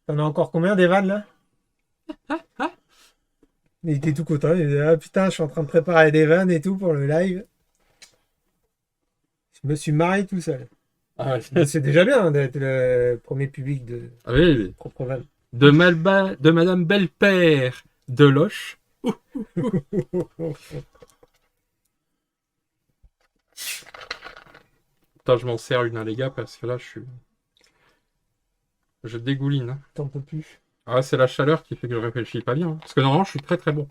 T'en as encore combien des vannes là? Il était tout content. Il disait, ah putain, je suis en train de préparer des vannes et tout pour le live. Je me suis marré tout seul. Ah, C'est déjà bien hein, d'être le premier public de oui. propre vanne. De Madame Belle-Père de Loche. Attends, je m'en sers une, hein, les gars, parce que là, je dégouline. Hein. T'en peux plus. Ah, c'est la chaleur qui fait que je réfléchis pas bien. Hein. Parce que normalement, je suis très très bon.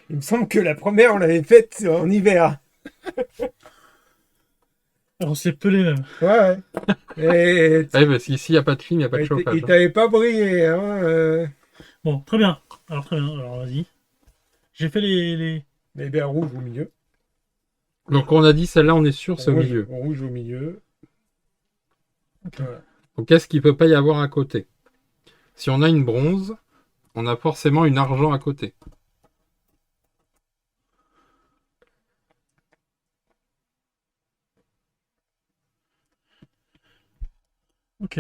Il me semble que la première, on l'avait faite en hiver. Alors, on s'est pelé même. Ouais, ouais. Et Ouais, parce qu'ici, il n'y a pas de clim, il n'y a pas de il chauffage. Hein. t'avait pas brillé. Hein. Bon, très bien. Alors, très bien. Alors, vas-y. J'ai fait les... Mais bien rouge au milieu. Donc, on a dit, celle-là, on est sûr, c'est au Rouge- milieu. Rouge au milieu. Voilà. Donc, qu'est-ce qu'il ne peut pas y avoir à côté? Si on a une bronze, on a forcément une argent à côté. Ok.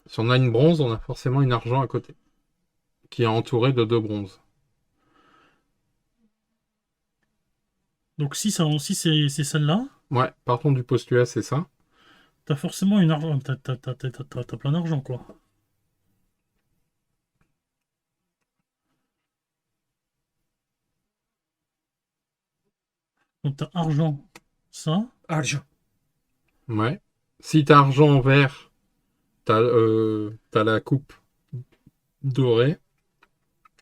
Si on a une bronze, on a forcément une argent à côté. Qui est entourée de deux bronzes. Donc, si c'est celle-là, Ouais, partons du postulat, c'est ça. t'as forcément une argent. T'as plein d'argent, quoi. Donc, t'as argent, ça. Argent. Ouais. Si t'as argent en vert, t'as la coupe dorée,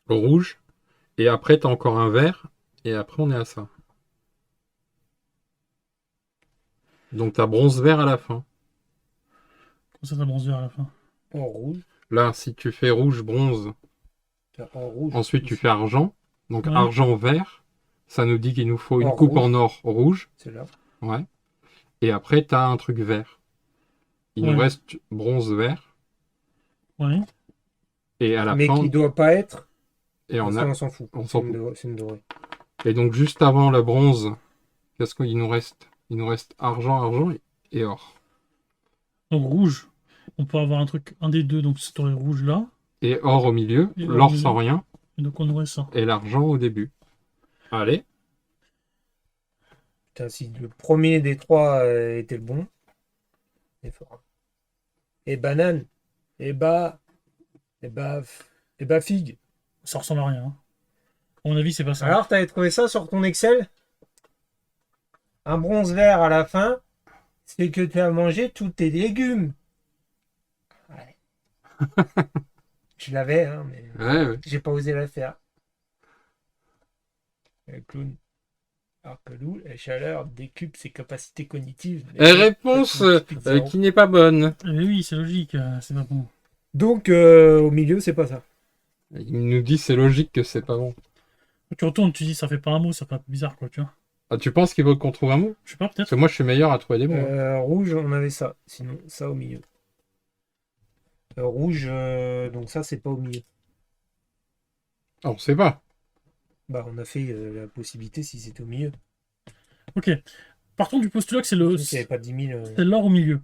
rouge, et après t'as encore un vert, et après on est à ça. Donc t'as bronze-vert à la fin. Comme ça, t'as bronze vert à la fin. En rouge. Là, si tu fais rouge-bronze, En rouge. ensuite tu fais argent, donc Ouais. argent-vert, ça nous dit qu'il nous faut une Or coupe rouge. en or rouge, C'est là. ouais. Et après t'as un truc vert. Il nous Ouais. reste bronze-vert, Ouais. et à la Mais fin, qui doit pas être. et on Ça, a, on s'en fout. on s'en fout. C'est une dorée. Et donc juste avant le bronze, qu'est-ce qu'il nous reste? Il nous reste argent et or. Donc, rouge. On peut avoir un truc, un des deux. Donc, c'est rouge là. Et or au milieu, Et or l'or au milieu. sans rien, Et donc, on aurait ça. et l'argent au début. Allez, Putain, si le premier des trois était le bon. C'est fort. Et banane. Et bah. Figue. Ça ressemble à rien. Hein. À mon avis, c'est pas ça. Alors, t'avais trouvé ça sur ton Excel? Un bronze vert à la fin, c'est que tu as mangé tous tes légumes. Ouais. Je l'avais, hein, mais ouais. j'ai pas osé la faire. Le clown. Alors que Lou, la chaleur décuple ses capacités cognitives. Et réponse qui n'est pas bonne. Mais oui, c'est logique. C'est pas bon. Donc, au milieu, c'est pas ça. Il nous dit c'est logique que c'est pas bon. Tu retournes, tu dis ça fait pas un mot, ça fait un peu bizarre, quoi, tu vois. Ah, tu penses qu'il faut qu'on trouve un mot? Je sais pas, Parce peut-être. que moi, je suis meilleur à trouver des mots. Rouge, on avait ça. Sinon, ça au milieu. Rouge, donc ça, c'est pas au milieu. Ah, on sait pas. Bah, on a fait la possibilité si c'était au milieu. Ok. Partons du postulat que c'est le, Il n'y avait pas 10 000. c'est l'or au milieu.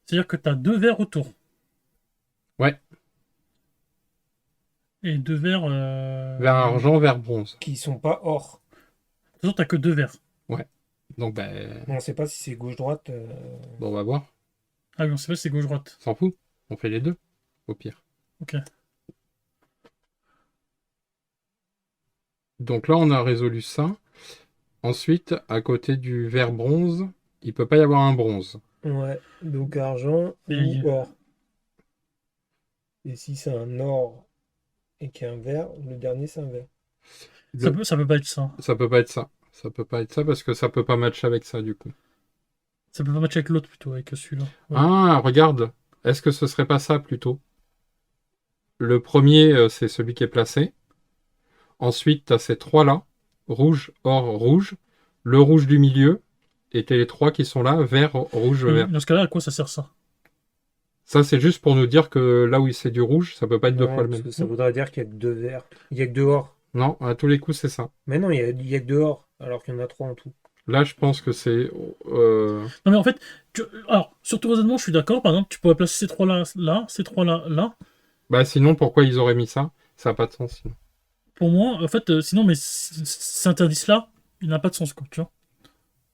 C'est-à-dire que tu as deux verres autour. Ouais. Et deux verres. Vert argent, vert bronze. Qui sont pas or. De toute façon, t'as que deux verres. Donc, ben, On sait pas si c'est gauche-droite. bon, on va voir. Ah oui, on sait pas si c'est gauche-droite. S'en fout. On fait les deux, au pire. Ok. Donc là, on a résolu ça. Ensuite, à côté du vert bronze, il peut pas y avoir un bronze. Ouais, donc argent Et- ou or. Et si c'est un or et qu'il y a un vert, le dernier c'est un vert. Ça peut pas être ça. Ça peut pas être ça. Ça peut pas être ça parce que ça peut pas matcher avec ça, du coup. Ça peut pas matcher avec l'autre plutôt, avec celui-là. Ouais. Ah, regarde. Est-ce que ce serait pas ça, plutôt? Le premier, c'est celui qui est placé. Ensuite, tu as ces trois-là. Rouge, or, rouge. Le rouge du milieu. Et t'as les trois qui sont là. Vert, rouge, vert. Dans ce cas-là, à quoi ça sert ça? Ça, c'est juste pour nous dire que là où c'est du rouge, ça peut pas être deux Non, fois le parce même. que ça voudrait dire qu'il y a que deux verts. Il y a que deux or. Non, à tous les coups, c'est ça. Mais non, il y a que deux or, alors qu'il y en a trois en tout. Là, je pense que c'est... Non mais en fait, alors, sur tout raisonnement, je suis d'accord. Par exemple, tu pourrais placer ces trois-là, là, ces trois-là, là. Bah sinon, pourquoi ils auraient mis ça? Ça n'a pas de sens, sinon. Pour moi, en fait, sinon, mais cet indice-là, il n'a pas de sens, quoi, tu vois.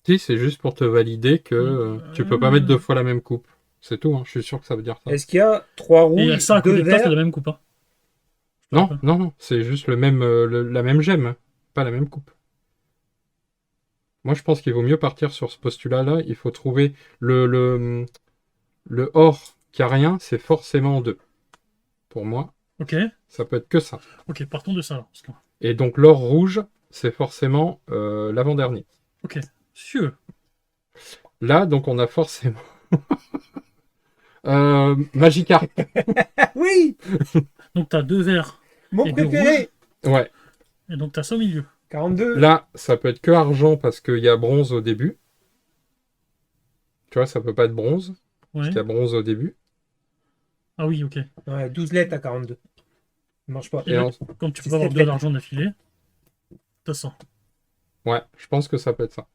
Si, c'est juste pour te valider que tu peux pas mettre deux fois la même coupe. C'est tout, hein. Je suis sûr que ça veut dire ça. Est-ce qu'il y a trois Et rouges, ça, à côté deux de ça, c'est verts? la même coupe, hein. Je te Non, rappelle. non, non, c'est juste le même, la même gemme, pas la même coupe. Moi, je pense qu'il vaut mieux partir sur ce postulat-là. Il faut trouver le or qui a rien, c'est forcément deux. Pour moi, Ok, ça peut être que ça. ok, partons de ça, alors. Parce que... Et donc, l'or rouge, c'est forcément l'avant-dernier. Ok, sûr. Là, donc, on a forcément Magikarp. Ah oui! Donc, t'as deux verts, Mon Et deux préféré! Ouais. et donc t'as ça au milieu. 42. Là, ça peut être que argent parce qu'il y a bronze au début. Tu vois, ça peut pas être bronze Ouais. parce qu'il y a bronze au début. Ah oui, ok. Ouais, 12 lettres à 42. Ça marche pas. Et Et là, en- comme tu peux C'est pas avoir cette deux lettre. d'argent d'affilée, t'as ça. Ouais, je pense que ça peut être ça.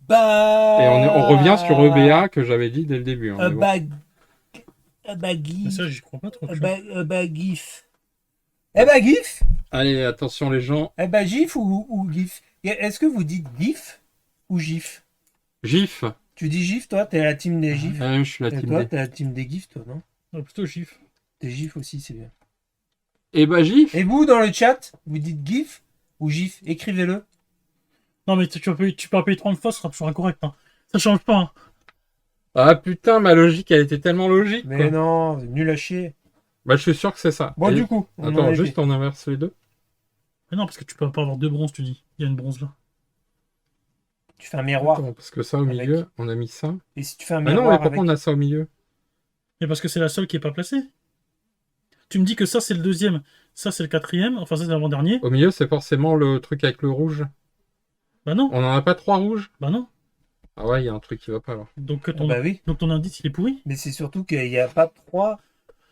Bah. Et on revient sur EBA que j'avais dit dès le début. Hein, mais bon. Mais GIF. ça, j'y crois pas trop. tu vois. GIF. Eh bah, GIF? Allez, attention les gens. Eh bah, GIF ou GIF? Est-ce que vous dites GIF ou GIF? GIF. Tu dis GIF, toi? T'es la team des GIF? Ah, je suis la Et team toi, D. t'es la team des GIF, toi, non? Ah, plutôt GIF. Des GIF aussi, c'est bien. Et bah GIF. Et vous, dans le chat, vous dites GIF ou GIF? Écrivez-le. Non, mais tu peux appeler 30 fois, ce sera toujours incorrect. Hein. Ça change pas. Hein. Ah putain, ma logique, elle était tellement logique. Mais Quoi. non, nul à chier. Bah je suis sûr que c'est ça. Bon, Et- du coup, on en Attends, est juste on inverse les deux. Mais non, parce que tu peux pas avoir deux bronzes, tu dis. Il y a une bronze là. Tu fais un miroir. Attends, parce que ça au Avec- milieu, on a mis ça. Et si tu fais un Ah miroir non, mais pourquoi avec... on a ça au milieu? Mais parce que c'est la seule qui est pas placée. Tu me dis que ça c'est le deuxième, ça c'est le quatrième, enfin ça c'est l'avant-dernier. Au milieu, c'est forcément le truc avec le rouge. Bah non, On en a pas trois rouges? bah non. Ah ouais, il y a un truc qui va pas alors. Donc Ah ton, bah oui, donc ton indice il est pourri. mais c'est surtout qu'il n'y a pas trois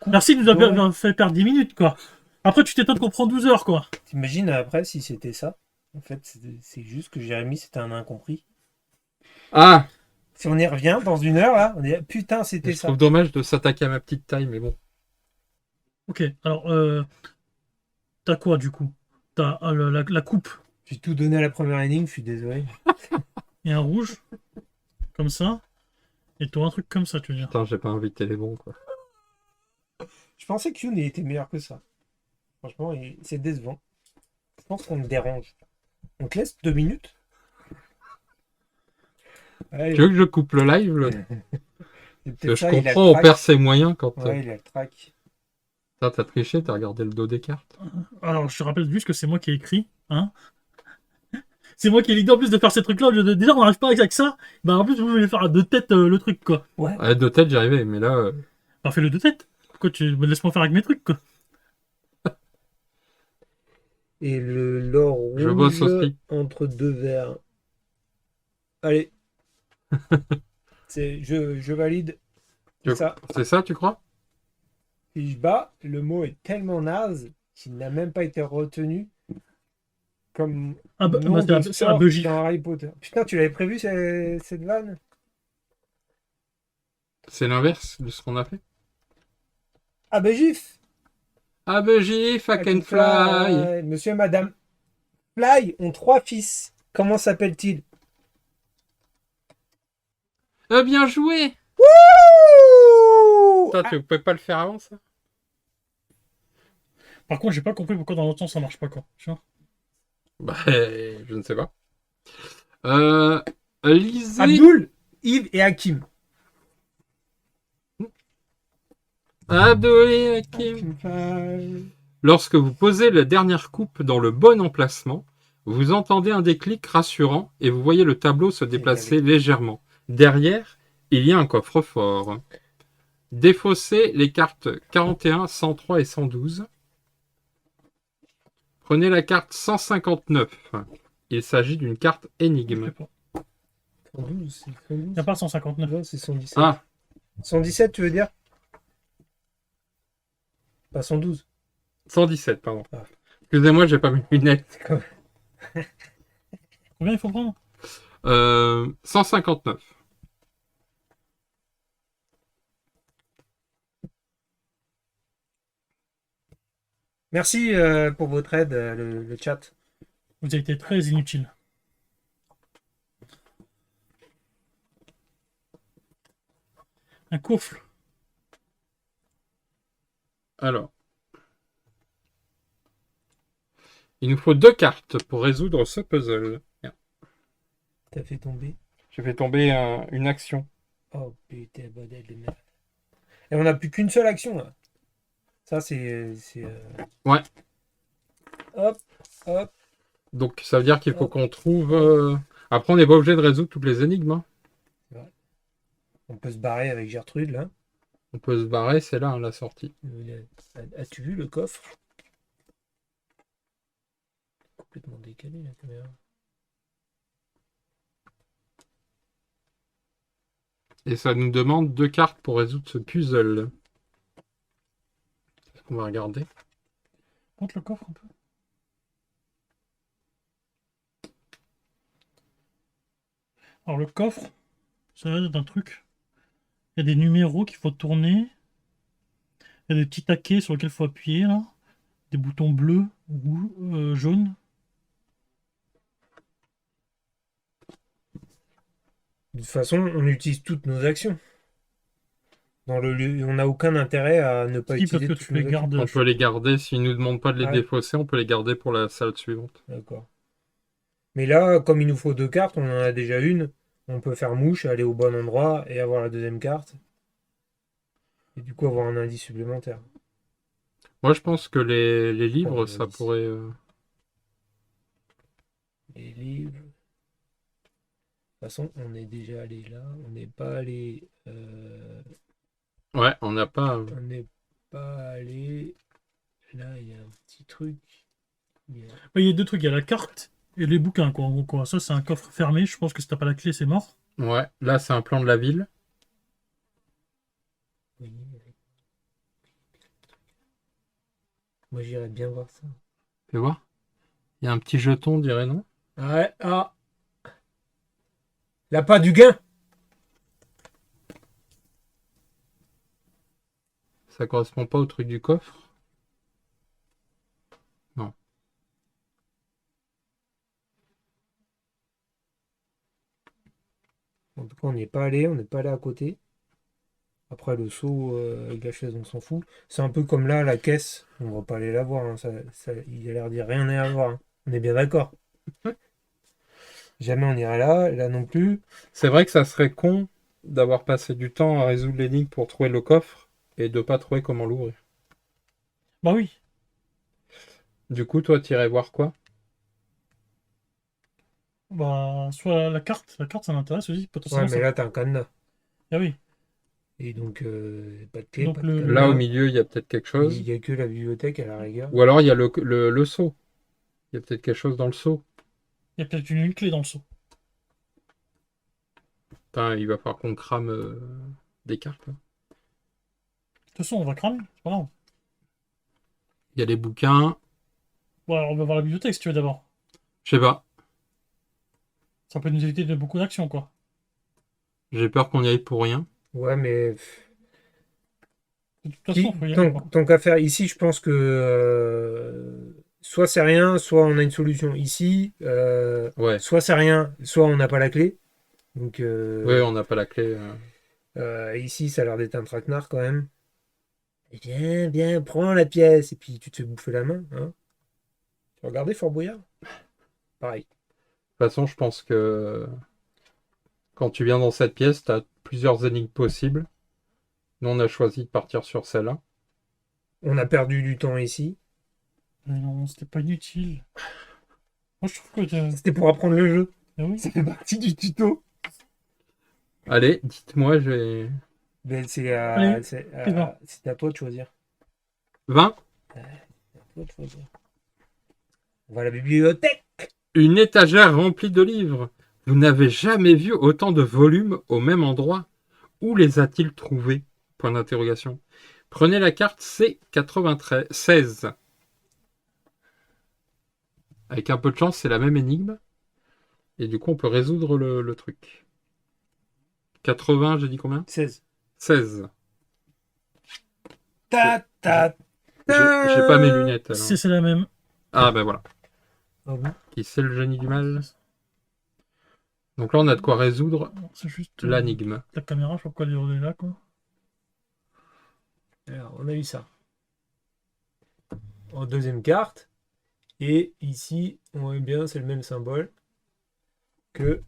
coupes. Merci de nous dorées. avoir fait perdre 10 minutes quoi. Après tu t'étonnes qu'on prend 12 heures quoi. T'imagines après si c'était ça? En fait, c'est juste que Jérémy, c'était un incompris. Ah! Si on y revient dans une heure, là, on est putain, c'était Je ça. trouve dommage de s'attaquer à ma petite taille, mais bon. Ok, alors t'as quoi du coup? T'as la coupe J'ai tout donné à la première énigme, je suis désolé. et un rouge, comme ça. Et toi un truc comme ça tu veux dire. Putain, j'ai pas invité les bons, quoi. Je pensais que Youn était meilleur que ça. Franchement, c'est décevant. Je pense qu'on me dérange. On te laisse 2 minutes? Allez, Tu veux que je coupe le live c'est Parce que peut-être je ça, il a le comprends, on trac. perd ses moyens quand... Ouais, il a le track. T'as triché, t'as regardé le dos des cartes. Alors je te rappelle juste que c'est moi qui ai écrit, hein. C'est moi qui ai l'idée en plus de faire ces trucs-là. Déjà, on n'arrive pas avec ça. Bah, en plus, vous voulez faire à deux têtes le truc, quoi. Ouais. À deux têtes, j'y arrivais, mais là, Bah, fais-le deux têtes. Pourquoi tu me laisses-moi faire avec mes trucs, quoi. Et le l'or rouge je bosse aussi. entre deux verres. Allez. Je valide. C'est ça. C'est ça, tu crois? Si je bats, le mot est tellement naze qu'il n'a même pas été retenu comme Ah, bah, nom bah, de c'est sort Abegif. dans Harry Potter. Putain, tu l'avais prévu cette vanne? C'est l'inverse de ce qu'on a fait. Abegif! Abegif, I can fly. Monsieur et Madame Fly ont 3 fils. Comment s'appelle-t-il? Bien joué! Wouh! Toi, tu pouvais pas le faire avant, ça? Par contre, j'ai pas compris pourquoi dans l'autre sens ça marche pas, quoi. Tu vois. Bah, je ne sais pas. Euh, lisez... Abdul, Yves et Hakim. Abdul et Hakim. Lorsque vous posez la dernière coupe dans le bon emplacement, vous entendez un déclic rassurant et vous voyez le tableau se déplacer légèrement. Derrière, il y a un coffre-fort. Défaussez les cartes 41, 103 et 112. Prenez la carte 159. Il s'agit d'une carte Je énigme. sais pas. 112, c'est Il 112. n'y a pas 159. Non, c'est 117. Ah, 117, tu veux dire? Pas 112. 117, pardon. Ah. Excusez-moi, j'ai pas mes lunettes. Combien il faut prendre? 159. Merci pour votre aide, le chat. Vous avez été très inutile. Un coffre. Alors. Il nous faut 2 cartes pour résoudre ce puzzle. Merde. T'as fait tomber. J'ai fait tomber une action. Oh putain, bordel de merde. Et on n'a plus qu'une seule action là. Ça c'est. Ouais. Hop, hop. Donc ça veut dire qu'il faut qu'on trouve... Après, on n'est pas obligé de résoudre toutes les énigmes. Hein. On peut se barrer avec Gertrude là. On peut se barrer, c'est là, hein, la sortie. As-tu vu le coffre? Complètement décalé la caméra. Et ça nous demande 2 cartes pour résoudre ce puzzle. On va regarder. Montre le coffre un peu. Alors le coffre, ça va être un truc. Il y a des numéros qu'il faut tourner. Il y a des petits taquets sur lesquels il faut appuyer là. Des boutons bleus ou jaunes. De toute façon, on utilise toutes nos actions. Dans le lieu, on n'a aucun intérêt à ne pas Si, parce utiliser que toutes tu les nos actions. gardes. On peut les garder, s'ils nous demandent pas de les Ouais. défausser, on peut les garder pour la salle suivante. D'accord. Mais là, comme il nous faut 2 cartes, on en a déjà une. On peut faire mouche, aller au bon endroit et avoir la deuxième carte. Et du coup avoir un indice supplémentaire. Moi, je pense que les livres, Oh, ça indice. pourrait... Les livres. De toute façon, on est déjà allé là. On n'est pas allé. Ouais, on n'a pas... On n'est pas allé. Là, il y a un petit truc. Il y a- Il y a deux trucs, il y a la carte et les bouquins, quoi. En gros, quoi. Ça, c'est un coffre fermé. Je pense que si t'as pas la clé, c'est mort. Ouais, là, c'est un plan de la ville. Oui, avec- Moi, j'irais bien voir ça. Fais voir. Il y a un petit jeton, on dirait, non? Ouais, ah. L'appât du gain. Ça correspond pas au truc du coffre. En tout cas, on n'y est pas allé. On n'est pas allé à côté. Après, le seau avec la chaise, on s'en fout. C'est un peu comme là, la caisse. On va pas aller la voir. Hein. Il a l'air d'y rien à voir. Hein. On est bien d'accord. Jamais on ira là. Là non plus. C'est vrai que ça serait con d'avoir passé du temps à résoudre l'énigme pour trouver le coffre et de pas trouver comment l'ouvrir. Bah oui. Du coup, toi, t'irais voir quoi? Bah, soit la carte ça m'intéresse aussi, Ouais, potentiellement. mais là, t'as un cadenas. Ah oui. Et donc, pas de clé, Donc pas de le- cadenas. Là, au milieu, il y a peut-être quelque chose. Il n'y a que la bibliothèque à la rigueur. Ou alors, il y a le seau. Il y a peut-être quelque chose dans le seau. Il y a peut-être une clé dans le seau. Putain, il va falloir qu'on crame des cartes, hein. De toute façon, on va cramer, c'est pas grave. Il y a les bouquins. Bon, alors on va voir la bibliothèque si tu veux d'abord. Je sais pas. Ça peut nous éviter de beaucoup d'actions, quoi. J'ai peur qu'on y aille pour rien. Ouais, mais De toute façon, faut y aller, tant, quoi. tant qu'à faire ici, je pense que soit c'est rien, soit on a une solution. Ici, Ouais. soit c'est rien, soit on n'a pas la clé. Donc Ouais, on n'a pas la clé. ici, ça a l'air d'être un traquenard quand même. Viens, viens, prends la pièce. Et puis tu te fais bouffer la main. Hein. Tu as regardé Fort Boyard? Pareil. De toute façon, je pense que quand tu viens dans cette pièce, tu as plusieurs énigmes possibles. Nous, on a choisi de partir sur celle-là. On a perdu du temps ici. Mais non, c'était pas inutile. Moi, je trouve que... C'était pour apprendre le jeu. Ah oui. Ça fait partie du tuto. Allez, dites-moi, j'ai Ben, Allez, c'est bon. c'est à toi de choisir. 20. C'est à toi de choisir. On va à la bibliothèque. Une étagère remplie de livres. Vous n'avez jamais vu autant de volumes au même endroit. Où les a-t-il trouvés? Point d'interrogation. Prenez la carte C96. Avec un peu de chance, c'est la même énigme. Et du coup, on peut résoudre le truc. 80, j'ai dit combien? 16. 16. Ta ta J'ai pas mes lunettes. Alors. C'est la même. Ah, ben voilà. Ah bon. Qui c'est le génie du mal? Donc là, on a de quoi résoudre C'est juste l'énigme. la caméra, je sais pas pourquoi elle est là, quoi. Alors, on a eu ça. En deuxième carte. Et ici, on voit bien, c'est le même symbole que.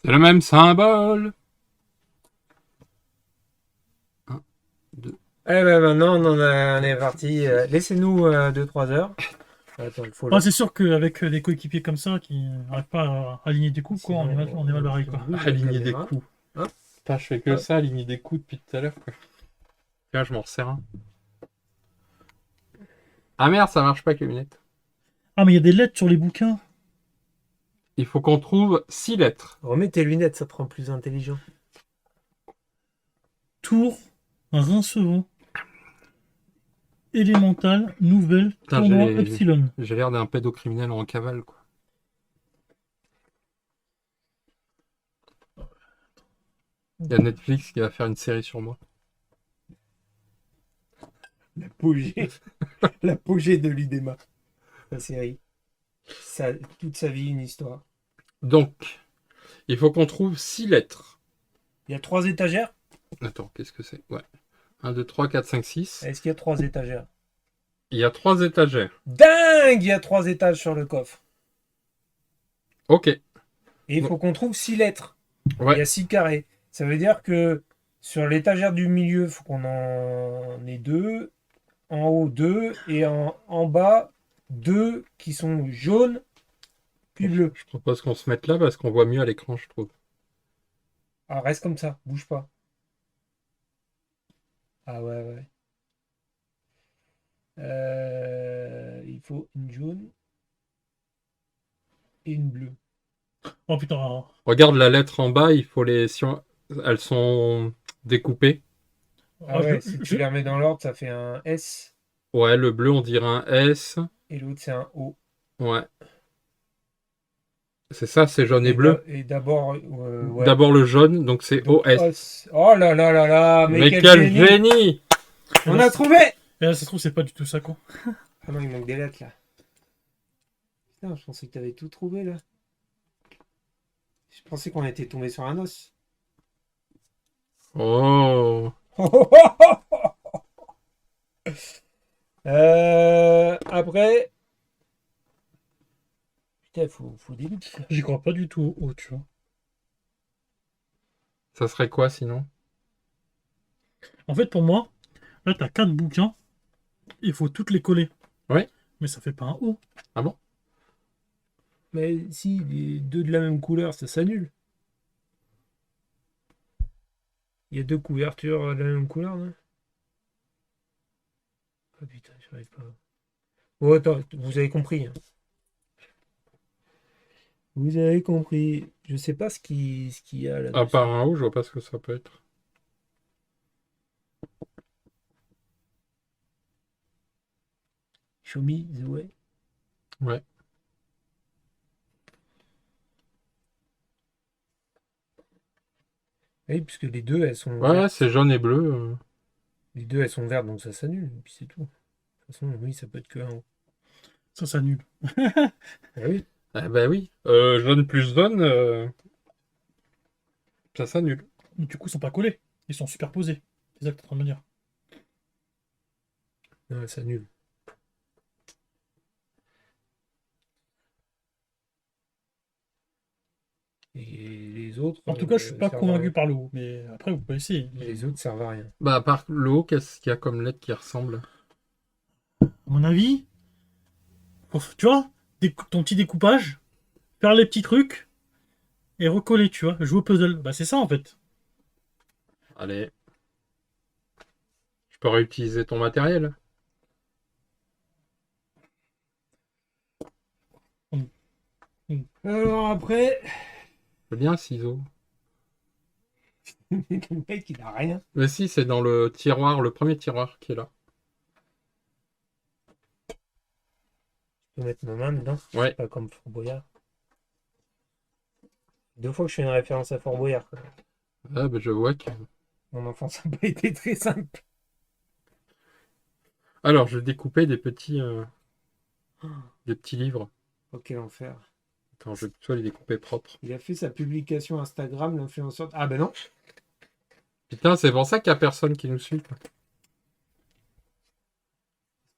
C'est le même symbole. 1, 2. Eh ben maintenant, on est parti. Laissez-nous 2-3 heures. Attends, il faut Ah, c'est sûr qu'avec des coéquipiers comme ça qui n'arrivent pas à aligner des coups, quoi, on est mal barré, quoi. Aligner des coups. Hein? Putain, je fais que ça, aligner des coups depuis tout à l'heure, quoi. Tiens, je m'en resserre un. Ah merde, ça marche pas avec les lunettes. Ah, mais il y a des lettres sur les bouquins. Il faut qu'on trouve 6 lettres. Remets tes lunettes, ça te rend plus intelligent. Tour, rincevant, élémental, nouvelle, Putain, tournoi, j'ai- epsilon. J'ai l'air d'un pédocriminel en cavale, quoi. Il y a Netflix qui va faire une série sur moi. L'apogée. L'apogée de l'UDEMA. La série. Ça, toute sa vie, une histoire. Donc, il faut qu'on trouve 6 lettres. Il y a 3 étagères. Attends, qu'est-ce que c'est? Ouais. 1, 2, 3, 4, 5, 6. Est-ce qu'il y a 3 étagères? Il y a 3 étagères. Dingue! Il y a 3 étages sur le coffre. Ok. Et il faut qu'on trouve 6 lettres. Il y Ouais. a 6 carrés. Ça veut dire que sur l'étagère du milieu, il faut qu'on en ait 2. En haut, 2. Et en bas, 2 qui sont jaunes, puis bleus. Je propose qu'on se mette là parce qu'on voit mieux à l'écran, je trouve. Ah, reste comme ça, bouge pas. Ah ouais, ouais. Il faut une jaune et une bleue. Oh putain, alors. Regarde la lettre en bas, il faut les. Si elles sont découpées. Ah ouais, si tu les remets dans l'ordre, ça fait un S Ouais, le bleu, on dirait un S. et l'autre, c'est un O. Ouais. C'est ça, c'est jaune et bleu. Et d'abord, ouais. D'abord le jaune, donc c'est Donc, OS. Oh là là là là, Mais quel génie! On a trouvé! Et là, ça se trouve, c'est pas du tout ça, quoi. Ah non, il manque des lettres là. Putain, je pensais que t'avais tout trouvé là. Je pensais qu'on était tombé sur un os. Oh! Après. Putain, faut des luttes. J'y crois pas du tout au haut, tu vois. Ça serait quoi sinon? En fait, pour moi, là, t'as 4 bouquins. Il faut toutes les coller. Ouais. Mais ça fait pas un O. Ah bon? Mais si, les deux de la même couleur, ça s'annule. Il y a deux couvertures de la même couleur, non? Ah putain, j'arrive pas. Oh, attends, vous avez compris, hein. Vous avez compris. Je sais pas ce qu'il y a là. À part un haut, je vois pas ce que ça peut être. Show me the way. Ouais. Oui, puisque les deux, elles sont Ouais, vertes. c'est jaune et bleu. Les deux, elles sont vertes, donc ça s'annule. Et puis c'est tout. De toute façon, oui, ça peut être que un haut. Ça s'annule. Ah oui. Ah bah oui. Jaune plus jaune, ça s'annule. Du coup, ils sont pas collés. Ils sont superposés. C'est ça que tu es en train de me dire. Non, elles s'annulent. Et les autres. En tout cas, je suis pas servent à convaincu rien. par le haut. Mais après, vous pouvez essayer. Et les autres servent à rien. Bah, à part le haut, qu'est-ce qu'il y a comme lettre qui ressemble? À mon avis, tu vois, ton petit découpage, faire les petits trucs et recoller, tu vois, jouer au puzzle. Bah, c'est ça en fait. Allez. Je peux réutiliser ton matériel. Alors après, C'est bien, ciseaux. le mec, il a rien. Mais si, c'est dans le tiroir, le premier tiroir qui est là. Je peux mettre ma main dedans. Ouais. Pas comme Fort Boyard. Deux fois que je fais une référence à Fort Boyard, quoi. Ah, bah, je vois que... Mon enfance n'a pas été très simple. Alors, je vais découper des petits livres. Oh, quel enfer. Attends, je vais plutôt les découper propres. Il a fait sa publication Instagram, l'influenceur. Ah ben non. Putain, c'est pour ça qu'il y a personne qui nous suit, quoi.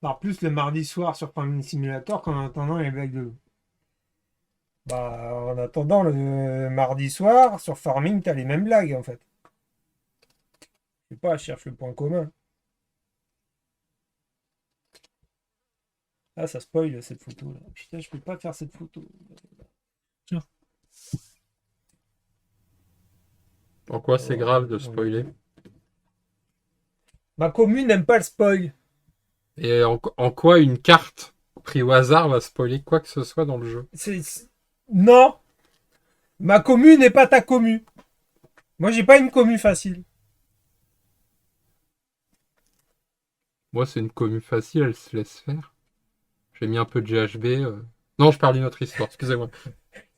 Par plus le mardi soir sur Farming Simulator qu'en attendant les blagues de loup. Bah, en attendant le mardi soir, sur Farming, t'as les mêmes blagues en fait. Je sais pas, je cherche le point commun. Ah, ça spoil cette photo là. Putain, je peux pas faire cette photo. En quoi c'est grave de spoiler? Ma commune n'aime pas le spoil. Et en quoi une carte prise au hasard va spoiler quoi que ce soit dans le jeu? Non. Ma commune n'est pas ta commu. Moi, j'ai pas une commu facile. Moi, c'est une commune facile, elle se laisse faire. J'ai mis un peu de GHB. Non, je parle d'une autre histoire, excusez-moi.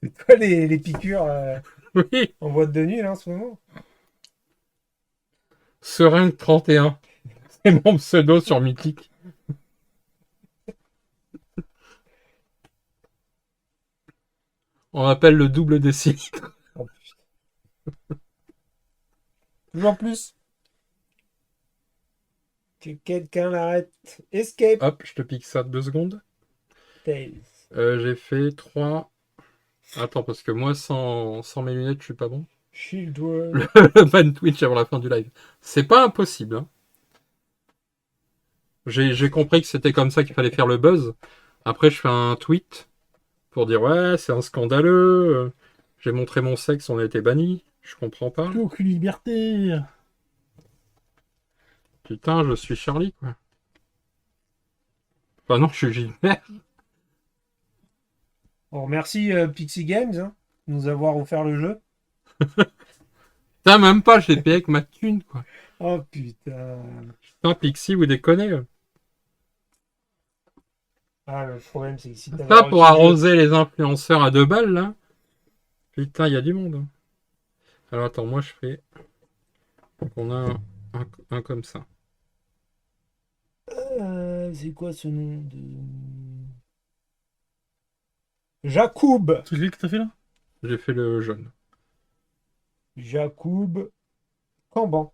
C'est toi les piqûres Oui, en boîte de nuit là en ce moment. Seringue 31. C'est mon pseudo sur Mythique. On appelle le double décilitre. Oh, putain. Toujours plus. Que quelqu'un l'arrête. Escape. Hop, je te pique ça 2 secondes. Tails. J'ai fait 3. Attends, parce que moi, sans mes lunettes, je suis pas bon. Children. Le ban Twitch avant la fin du live. C'est pas impossible, hein. J'ai compris que c'était comme ça qu'il fallait faire le buzz. Après, je fais un tweet pour dire ouais, c'est un scandaleux. J'ai montré mon sexe, on a été banni. Je comprends pas. Plus aucune liberté. Putain, je suis Charlie, quoi. Enfin, non, je suis Gilbert. On remercie Pixie Games hein, de nous avoir offert le jeu. Putain, même pas, je l'ai payé avec ma thune, quoi. Oh putain. Putain, Pixie, vous déconnez. Ah, le problème, c'est que si t'avais Ça, reçu pour le jeu- arroser les influenceurs à 2 balles, là. Putain, il y a du monde, hein. Alors, attends, moi, je fais... Donc, on a un comme ça. c'est quoi ce nom de. Jacoub. C'est lui que t'as fait là? J'ai fait le jaune. Jacoub Camban.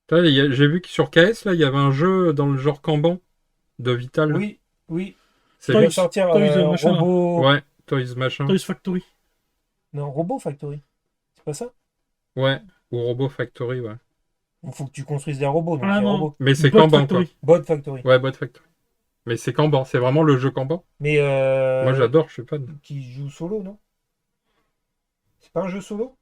Putain, j'ai vu que sur KS, là, il y avait un jeu dans le genre Kanban de Vital. Oui, oui. C'est Il Toys. va sortir Machin, là. Robot. Ouais, Toys machin. Toys Factory. Non, Robot Factory. C'est pas ça? Ouais, ou Robot Factory, ouais. Il faut que tu construises des robots. Donc Ah il y a non. Robot. Mais c'est Bot Kanban, Factory. quoi. Bot Factory. Ouais, Bot Factory. Mais c'est Kanban, c'est vraiment le jeu Kanban. Mais Moi j'adore, je suis fan. qui joue solo, non? C'est pas un jeu solo?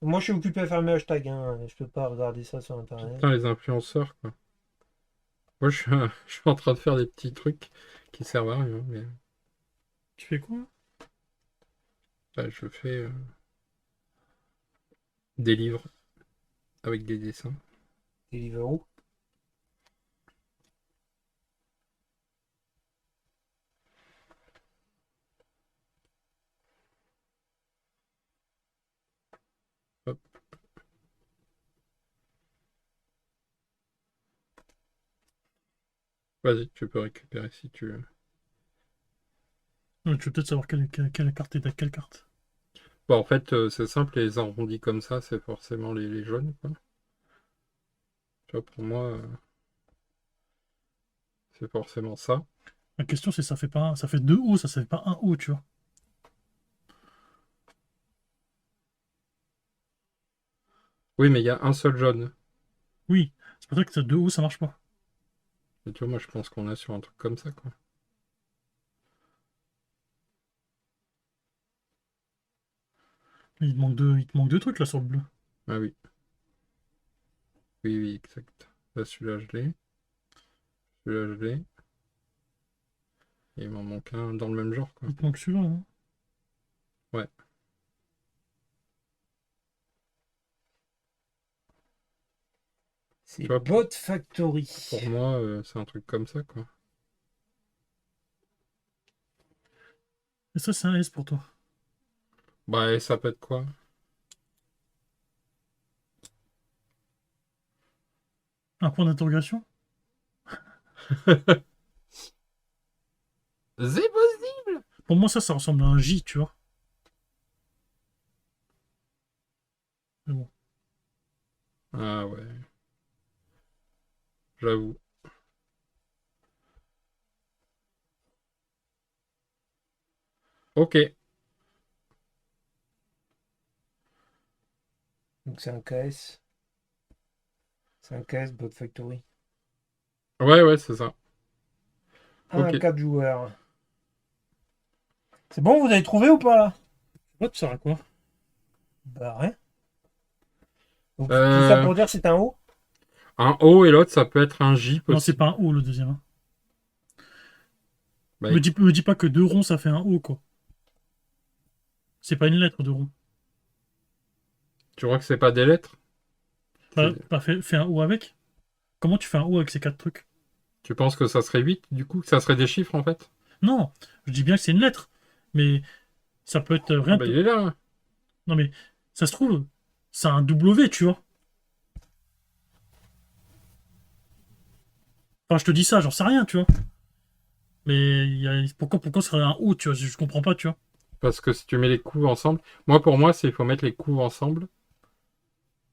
Moi, je suis occupé à faire mes hashtags, hein. Je peux pas regarder ça sur Internet. Putain, les influenceurs, quoi. Moi je suis en train de faire des petits trucs qui servent à rien, mais Tu fais quoi? bah, je fais des livres avec des dessins. Deliveroo. Hop. Vas-y, tu peux récupérer si tu veux. Tu veux peut-être savoir quelle carte est à quelle carte. Bon, en fait, c'est simple, les arrondis comme ça, c'est forcément les jaunes, quoi. Tu vois, pour moi, c'est forcément ça. La question c'est ça fait pas ça fait deux hauts, ça fait pas un haut, tu vois. Oui, mais il y a un seul jaune. Oui, c'est pour ça que ça deux hauts ça marche pas. Et tu vois, moi, je pense qu'on est sur un truc comme ça, quoi. Il te manque deux trucs là sur le bleu. Ah oui, oui, oui, exact. Là, celui-là, je l'ai. Celui-là, je l'ai. Et il m'en manque un dans le même genre, quoi. Il te manque celui-là, hein. Ouais. C'est Tu vois, Bot Factory. pour moi, c'est un truc comme ça, quoi. Et ça c'est un S pour toi. Bah, et ça peut être quoi? Un point d'interrogation? C'est possible! Pour moi ça ressemble à un J, tu vois. Mais bon. Ah ouais, j'avoue. Ok. Donc c'est un KS. C'est un KS Bot Factory. Ouais, ouais, c'est ça. Un Ok. 4 joueurs. C'est bon, vous avez trouvé ou pas là? Ouais, tu sers à quoi? Bah rien. Donc tout ça Euh, pour dire que c'est un haut? un O et l'autre, ça peut être un J Non, c'est possible. pas un O le deuxième, hein. Bah, Me dis pas que deux ronds ça fait un O, quoi. C'est pas une lettre de rond. tu crois que c'est pas des lettres? C'est- Fais un O avec. Comment tu fais un O avec ces quatre trucs? Tu penses que ça serait 8 du coup? Que ça serait des chiffres, en fait? Non, je dis bien que c'est une lettre. Mais ça peut être Ah rien. bah, il est là, hein. Non, mais ça se trouve, c'est un W, tu vois. Enfin, je te dis ça, j'en sais rien, tu vois. Mais pourquoi ce serait un O, tu vois, je comprends pas, tu vois. Parce que si tu mets les coups ensemble... Moi, pour moi, c'est il faut mettre les coups ensemble.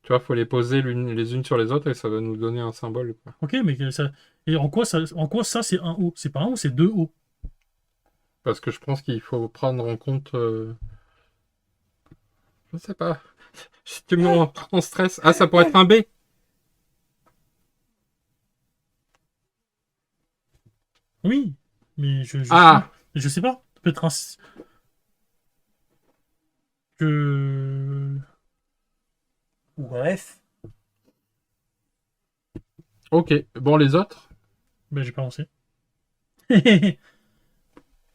Tu vois, faut les poser les unes sur les autres et ça va nous donner un symbole, quoi. Ok, mais ça. Et en quoi ça c'est un O? C'est pas un O, c'est deux O. Parce que je pense qu'il faut prendre en compte... Je sais pas. Si tu me mets en stress... Ah, ça pourrait être un B. Oui, mais Ah! je sais pas. Peut-être un. Que. Ou un F? Ok. Bon, les autres? Ben, j'ai pas lancé.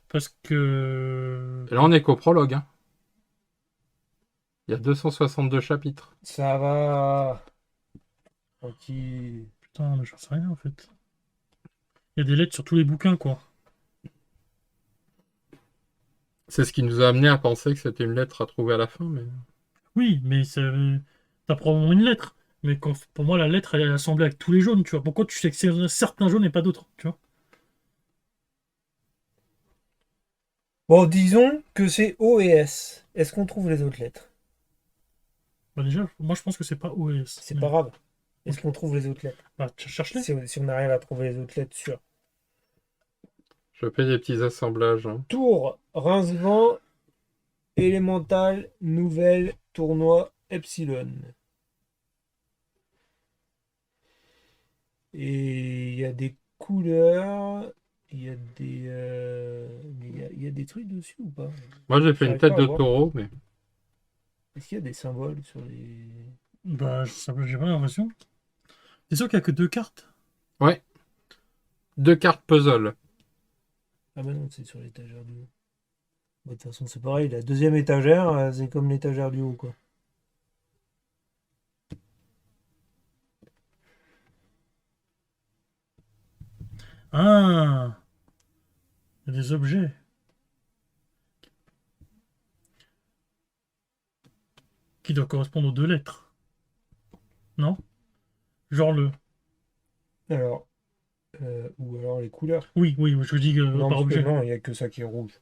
Parce que. Et là, on est qu'au prologue, hein. Il y a 262 chapitres. Ça va. Tranquille. Putain, mais j'en sais rien en fait. Il y a des lettres sur tous les bouquins, quoi. C'est ce qui nous a amené à penser que c'était une lettre à trouver à la fin, mais... Oui, mais t'as probablement une lettre. Mais pour moi, la lettre, elle est assemblée avec tous les jaunes, tu vois. Pourquoi tu sais que c'est certains jaunes et pas d'autres, tu vois? Bon, disons que c'est O et S. Est-ce qu'on trouve les autres lettres? Bah déjà, moi je pense que c'est pas OS. C'est Mais... pas grave. Est-ce Ok. qu'on trouve les autres lettres? Bah, cherche-les. Si on arrive à trouver les autres lettres, sûr. Je fais des petits assemblages, hein. Tour, Rincevent, Élémental, Nouvelle, Tournoi, Epsilon. Et il y a des couleurs. Il y a des. Mais il y a des trucs dessus ou pas? Moi, j'ai fait une J'arrive tête pas à de voir. taureau, mais Est-ce qu'il y a des symboles sur les. Bah, j'ai pas l'impression. C'est sûr qu'il y a que 2 cartes. ouais, 2 cartes puzzle. Ah bah non, c'est sur l'étagère du haut. Bah, de toute façon, c'est pareil. La deuxième étagère, c'est comme l'étagère du haut, quoi. Ah, il y a des objets. Qui doivent correspondre aux 2 lettres. Non? Genre le. Alors, ou alors les couleurs. Oui, oui, je dis Non, par parce que objet. non, il n'y a que ça qui est rouge.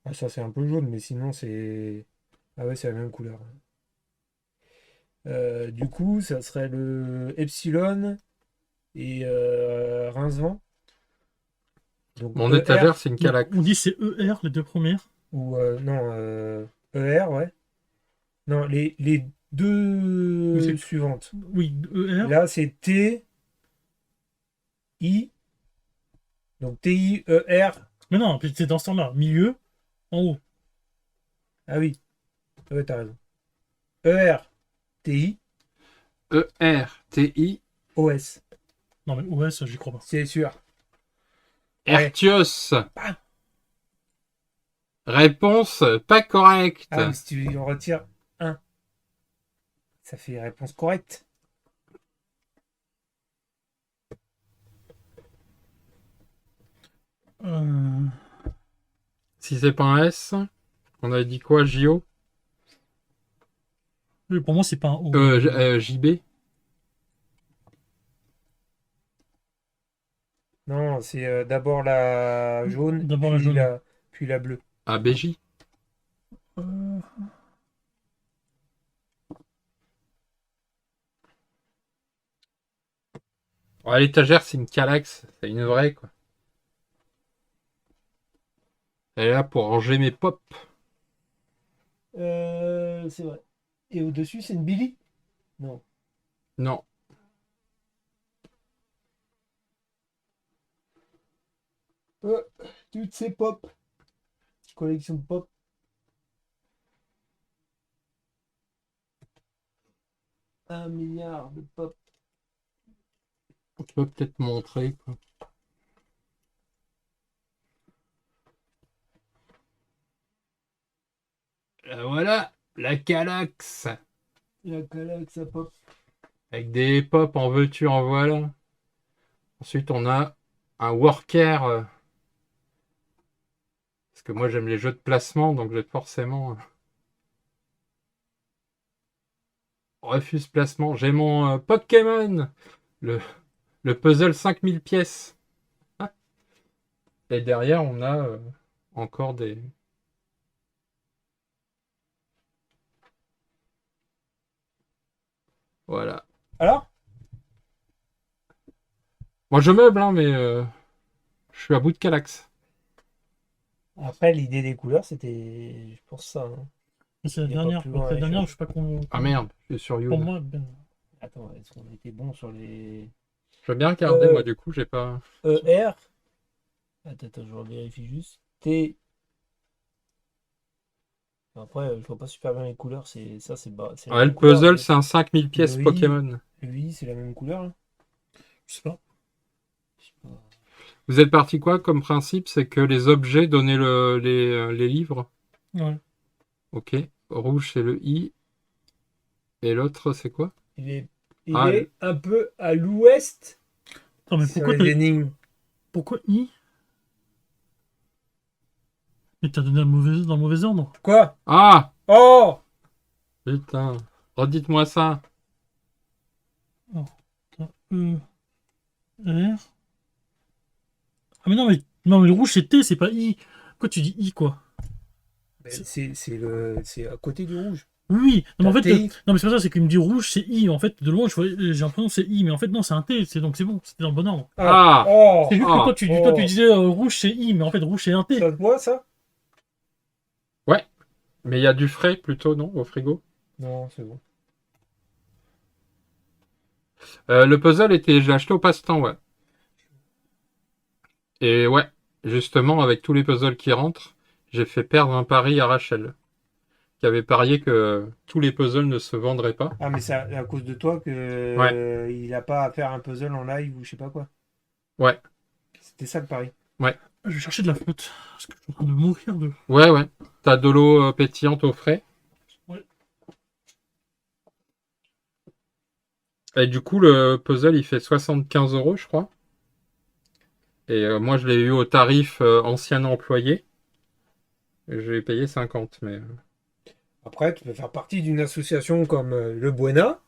Ah, ça, c'est un peu jaune, mais sinon, c'est. Ah ouais, c'est la même couleur. Du coup, ça serait le Epsilon et Rincevent. Donc Mon ER étagère, c'est une Non, calax. on dit c'est ER, les 2 premières. ou non, ER, ouais. Non, les Mais deux suivantes. Oui, ER. Là, c'est T, I. Donc T, I, E, R. Mais non, c'est dans ce temps-là. Milieu, en haut. Ah oui, ouais, t'as raison. E, R, T, I, E-R-T-I. O, S. Non, mais OS, j'y crois pas. C'est sûr. Ouais. Ertios. Ah, Réponse pas correcte. ah, mais si tu en retires un, ça fait réponse correcte. Euh, Si c'est pas un S, on avait dit quoi, JO? oui, pour moi, c'est pas un O. JB? Non, c'est d'abord la jaune, D'abord la jaune. puis la bleue. ABJ? Euh, Ouais, l'étagère, c'est une calax. C'est une vraie, quoi. Elle est là pour ranger mes pop. C'est vrai. Et au-dessus, c'est une Billy? Non. Non. Toutes ces pop. Collection de pop. Un milliard de pop. Je peux peut-être montrer, quoi. Voilà, la calax. La Calax à pop. Avec des pop en veux-tu, en voilà. Ensuite, on a un worker. Parce que moi, j'aime les jeux de placement, donc j'ai forcément refuse placement. J'ai mon Pokémon, le, le puzzle 5000 pièces. Ah. Et derrière, on a encore des. Voilà. Alors? Moi, je meuble, hein, mais je suis à bout de calax. Après, l'idée des couleurs, c'était, je pense, ça, hein. c'est la Il n'y a pas dernière. plus Quoi. loin à C'est la aller dernière, je chercher. sais pas qu'on. Ah merde, je suis sur Pour Yoon. moi, ben, Attends, est-ce qu'on était bon sur les. Je veux bien regarder, moi, du coup, j'ai pas. ER. Attends, je vérifie juste. T. Après, je vois pas super bien les couleurs. C'est ça, c'est bas. C'est la Ouais, le même couleur. puzzle, c'est un 5000 pièces Le I, Pokémon. le I, c'est la même couleur, hein. je sais pas. Je sais pas. Vous êtes parti quoi comme principe? C'est que les objets donnaient les livres. Ouais. Ok. Rouge, c'est le I. Et l'autre, c'est quoi? Il est, il Ah, est un peu à l'ouest Attends, mais sur pourquoi les énigmes. pourquoi I? Mais t'as donné dans le mauvais ordre. Quoi? ah Oh! putain. Redites-moi ça. Alors, t'as E, R. Ah, mais non, mais le rouge, c'est T, c'est pas I. Pourquoi tu dis I, quoi? Ben, c'est à côté du rouge. Oui, oui. Non, mais en T'as fait, TI. non, mais c'est pas ça, c'est qu'il me dit rouge, c'est I. En fait, de loin, j'ai l'impression que c'est I, mais en fait, non, c'est un T, donc c'est bon, c'était dans le bon ordre. Ah. Oh! C'est juste que Ah. toi, tu disais rouge, c'est I, mais en fait, rouge, c'est un T. Ça se voit, ça? Ouais. Mais il y a du frais plutôt, non? Au frigo? Non, c'est bon. Le puzzle je l'ai acheté au passe-temps, ouais. Et ouais, justement, avec tous les puzzles qui rentrent, j'ai fait perdre un pari à Rachel, qui avait parié que tous les puzzles ne se vendraient pas. Ah, mais c'est à cause de toi que Ouais, il a pas à faire un puzzle en live ou je sais pas quoi. ouais, C'était ça le pari. ouais. Je vais chercher de la flotte. Parce que je suis en train de mourir de. Ouais, ouais. T'as de l'eau pétillante au frais. Ouais. Et du coup, le puzzle, il fait 75 €, je crois. Et moi, je l'ai eu au tarif ancien employé. Et je l'ai payé 50, mais... Après, tu peux faire partie d'une association comme le Buena.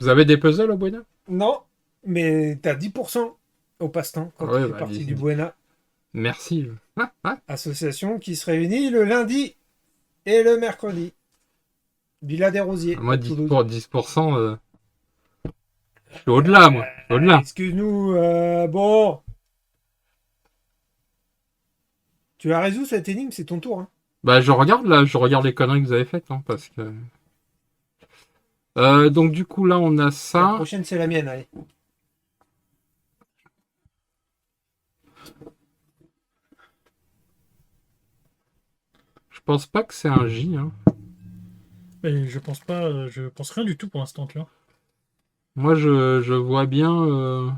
Vous avez des puzzles au Buena? Non, mais t'as 10% au passe-temps quand tu Ouais, fais bah, partie du Buena. merci. Ah, ah. Association qui se réunit le lundi et le mercredi. Villa des Rosiers Moi, à 10 Toulouse. pour 10%, je suis au-delà, moi. Je suis au-delà. Excuse-nous, bon. Tu as résolu cette énigme, c'est ton tour. Hein. Bah, je regarde, là, je regarde les conneries que vous avez faites, hein, parce que... donc, du coup, là, on a La ça. prochaine, c'est la mienne, allez. Je pense pas que c'est un J, hein. Mais je pense pas. Je pense rien du tout pour l'instant, tu vois. Moi, je vois bien...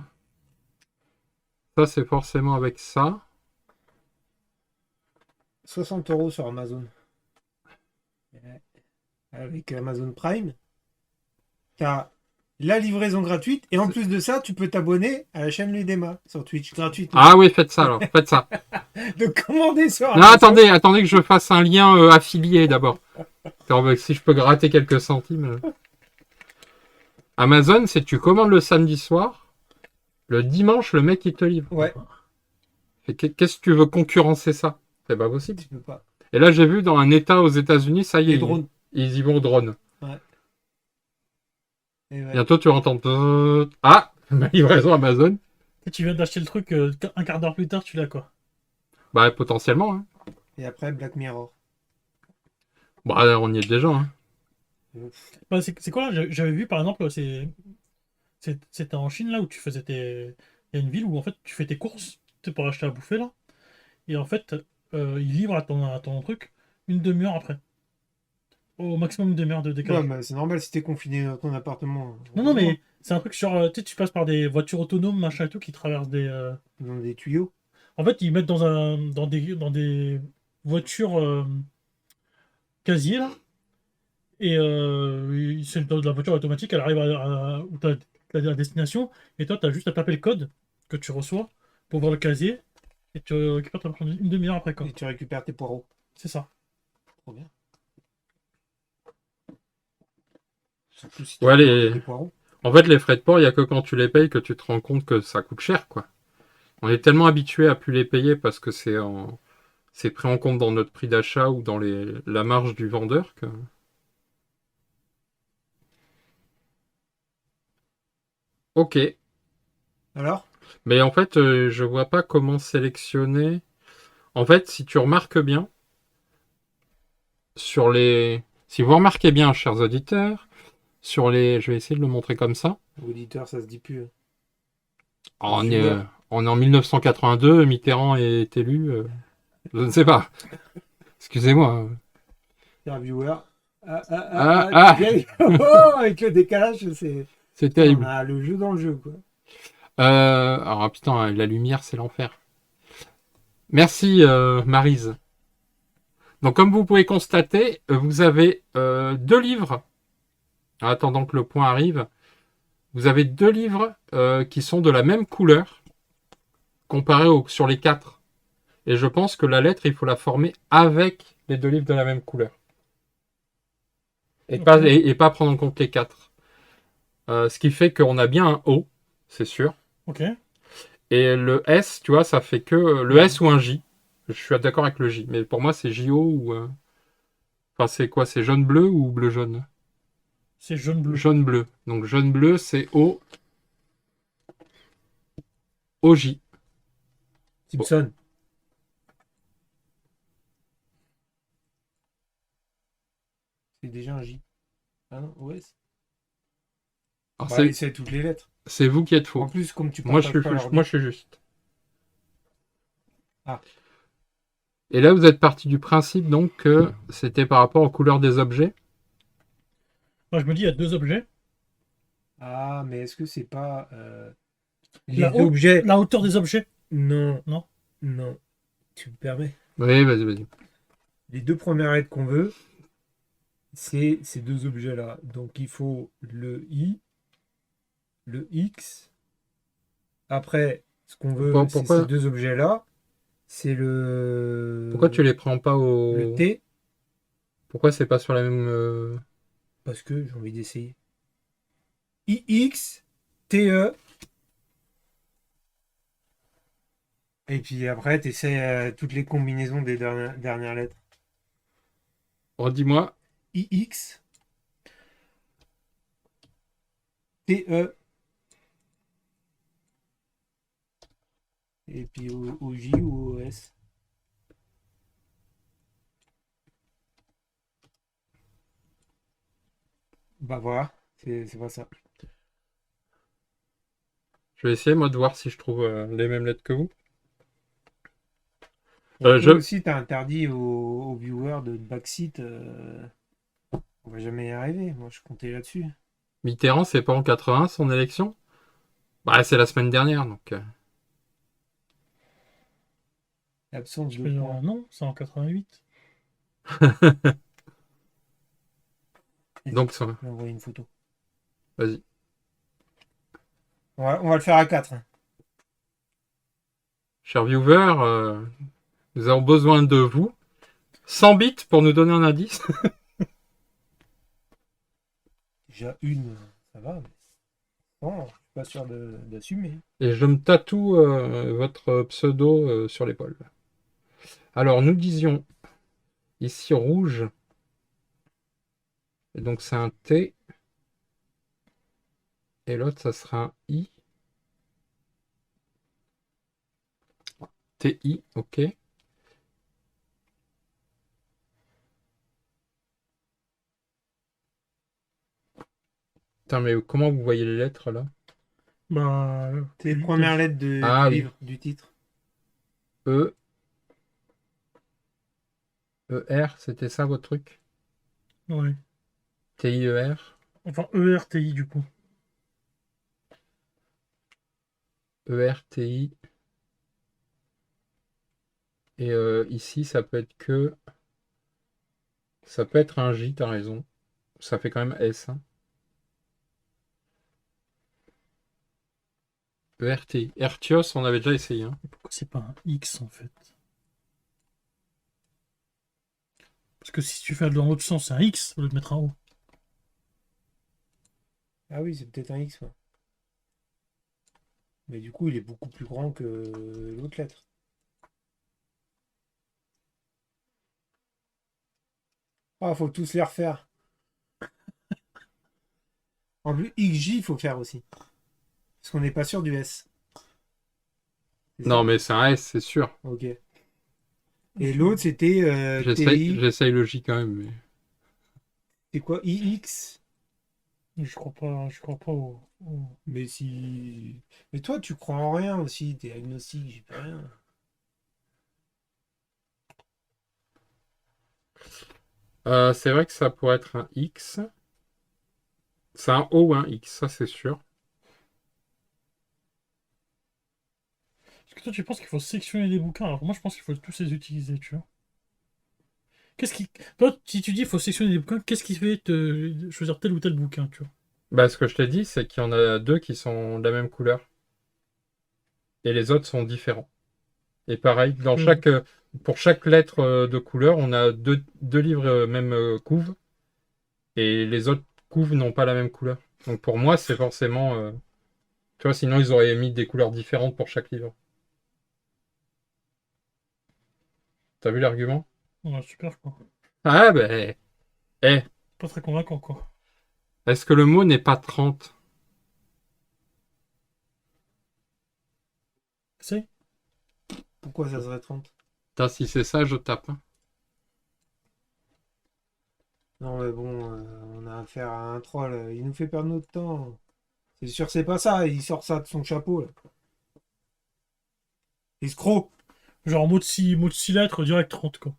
ça, c'est forcément avec ça. 60 € sur Amazon. Avec Amazon Prime, t'as la livraison gratuite et en plus de ça, tu peux t'abonner à la chaîne Ludema sur Twitch gratuitement. Ah oui, faites ça, alors. Faites ça. De commander sur Non, Amazon. attendez que je fasse un lien affilié, d'abord. Alors, si je peux gratter quelques centimes. Amazon, c'est tu commandes le samedi soir. Le dimanche, le mec, il te livre. Ouais, Et qu'est-ce que tu veux concurrencer ça? C'est pas possible. tu peux pas. Et là, j'ai vu dans un état aux États-Unis, ça y est, Les drones. ils y vont au drone. Ouais. Et ouais. Bientôt, tu vas entendre. Ah, ma livraison Amazon. Et tu viens d'acheter le truc, un quart d'heure plus tard, tu l'as quoi. Bah, potentiellement. Hein. Et après, Black Mirror. Bah, on y est déjà. Hein. Bah, c'est quoi là? J'avais vu par exemple, c'était en Chine là où tu faisais il y a une ville où en fait tu fais tes courses pour acheter à bouffer là. Et en fait, ils livrent à ton truc une demi-heure après. Au maximum une demi-heure de Ouais, décalage. mais c'est normal si t'es confiné dans ton appartement. Non, non, mais c'est un truc sur. Tu sais, tu passes par des voitures autonomes, machin et tout, qui traversent des. Dans des tuyaux. En fait, ils mettent dans des voitures casiers là. Et c'est dans la voiture automatique, elle arrive où t'as la destination. Et toi, t'as juste à taper le code que tu reçois pour voir le casier. Et tu récupères ta marchandise une demi-heure après, quoi. Et tu récupères tes poireaux. C'est ça. Trop bien. Surtout si tu Ouais, veux manger des poireaux. en fait, les frais de port, il n'y a que quand tu les payes que tu te rends compte que ça coûte cher, quoi. On est tellement habitué à plus les payer parce que c'est pris en compte dans notre prix d'achat ou dans la marge du vendeur que... Ok. Alors? Mais en fait, je vois pas comment sélectionner. En fait, si tu remarques bien, sur les... Si vous remarquez bien, chers auditeurs, sur les... Je vais essayer de le montrer comme ça. Auditeur, ça se dit plus. On est, Viewer. on est en 1982, Mitterrand est élu. Je ne sais pas. Excusez-moi. Interviewer. Ah, ah, Ah, ah, ah, ah, vieille. Oh, avec le décalage, c'est. c'est Putain, on terrible. a le jeu dans le jeu, quoi. Alors, putain, la lumière, c'est l'enfer. Merci, Maryse. Donc, comme vous pouvez constater, vous avez deux livres. En attendant que le point arrive, vous avez deux livres qui sont de la même couleur comparé sur les quatre. Et je pense que la lettre, il faut la former avec les deux livres de la même couleur. Et, Ok. pas prendre en compte les quatre. Ce qui fait qu'on a bien un O, c'est sûr. Ok. Et le S, tu vois, ça fait que le S ou un J. Je suis d'accord avec le J. Mais pour moi, c'est JO ou... Enfin, c'est quoi? C'est jaune-bleu ou bleu-jaune? C'est jaune-bleu. Jaune-bleu. Donc jaune-bleu, c'est O, OJ. Simpson. C'est déjà un J. Ah non, OS. Alors, Bah, essaie toutes les lettres. c'est vous qui êtes En faux. plus, comme tu Moi, partages pas l'ordi. moi, je suis juste. Ah. Et là, vous êtes parti du principe donc que c'était par rapport aux couleurs des objets. Moi, je me dis, il y a deux objets. Ah, mais est-ce que c'est pas les La, haute- objets? la hauteur des objets. Non, Non. non. Tu me permets? Oui, vas-y, vas-y. Les deux premières lettres qu'on veut, c'est ces deux objets-là. Donc il faut le I, le X. Après, ce qu'on veut, c'est Pourquoi, ces deux objets-là. C'est le. pourquoi tu les prends pas Le au... T, Pourquoi c'est pas sur la même... parce que j'ai envie d'essayer. IX, TE. Et puis après, tu essaies toutes les combinaisons des dernières lettres. Redis-moi. IX, TE. Et puis au J ou au S. Bah voilà, c'est pas ça. Je vais essayer, moi, de voir si je trouve les mêmes lettres que vous. Toi Je... aussi, t'as interdit aux viewers de backseat. On va jamais y arriver. Moi, je comptais là-dessus. Mitterrand, c'est pas en 80 son élection? Bah, c'est la semaine dernière, donc... L'absence Je de peux dire, points. non, c'est en 88. Donc, ça... Je vais envoyer une photo. vas-y. On va le faire à 4. Chers viewers, nous avons besoin de vous. 100 bits pour nous donner un indice. Déjà une, ça va. Mais... bon, je suis pas sûr d'assumer. Et je me tatoue votre pseudo sur l'épaule. Alors, nous disions ici rouge. Et donc, c'est un T. Et l'autre, ça sera un I. TI, ok. Putain, mais comment vous voyez les lettres là? Bah, C'est les premières lettres Ah du oui. livre, du titre. E. ER, c'était ça votre truc? ouais. TIER. Enfin, ERTI du coup. ERTI. Et ici, ça peut être que. Ça peut être un J, t'as raison. Ça fait quand même S. Hein. ERTI. Ertios, on avait déjà essayé. Hein. Pourquoi c'est pas un X en fait? Parce que si tu fais dans l'autre sens, c'est un X au lieu de mettre un O. Ah oui, c'est peut-être un X. Ouais. Mais du coup, il est beaucoup plus grand que l'autre lettre. Ah, faut tous les refaire. En plus, XJ, il faut faire aussi. Parce qu'on n'est pas sûr du S. C'est Non, ça? mais c'est un S, c'est sûr. Ok. Et l'autre, c'était TI. J'essaye le J quand même. Mais... C'est quoi? IX? Je crois pas Mais si. Mais toi, tu crois en rien aussi. T'es agnostique, j'y peux rien. C'est vrai que ça pourrait être un X. C'est un O ou un X, ça c'est sûr. Est-ce que toi tu penses qu'il faut sectionner des bouquins? Alors moi je pense qu'il faut tous les utiliser, tu vois. Qu'est-ce qui. Toi, si tu dis qu'il faut sectionner des bouquins, qu'est-ce qui fait te choisir tel ou tel bouquin, tu vois? Bah, ce que je t'ai dit, c'est qu'il y en a deux qui sont de la même couleur. Et les autres sont différents. Et pareil, dans chaque, pour chaque lettre de couleur, on a deux livres même couve. Et les autres couves n'ont pas la même couleur. Donc pour moi, c'est forcément... tu vois, sinon ils auraient mis des couleurs différentes pour chaque livre. T'as vu l'argument? Ouais, super quoi. Ah ben... Eh, Pas très convaincant quoi. est-ce que le mot n'est pas 30? C'est? Pourquoi ça serait 30? Putain, si c'est ça, je tape. Hein. Non, mais bon, on a affaire à un troll. Il nous fait perdre notre temps. C'est sûr, c'est pas ça. Il sort ça de son chapeau, là. Escroc. Genre mot de 6 lettres, direct 30, quoi.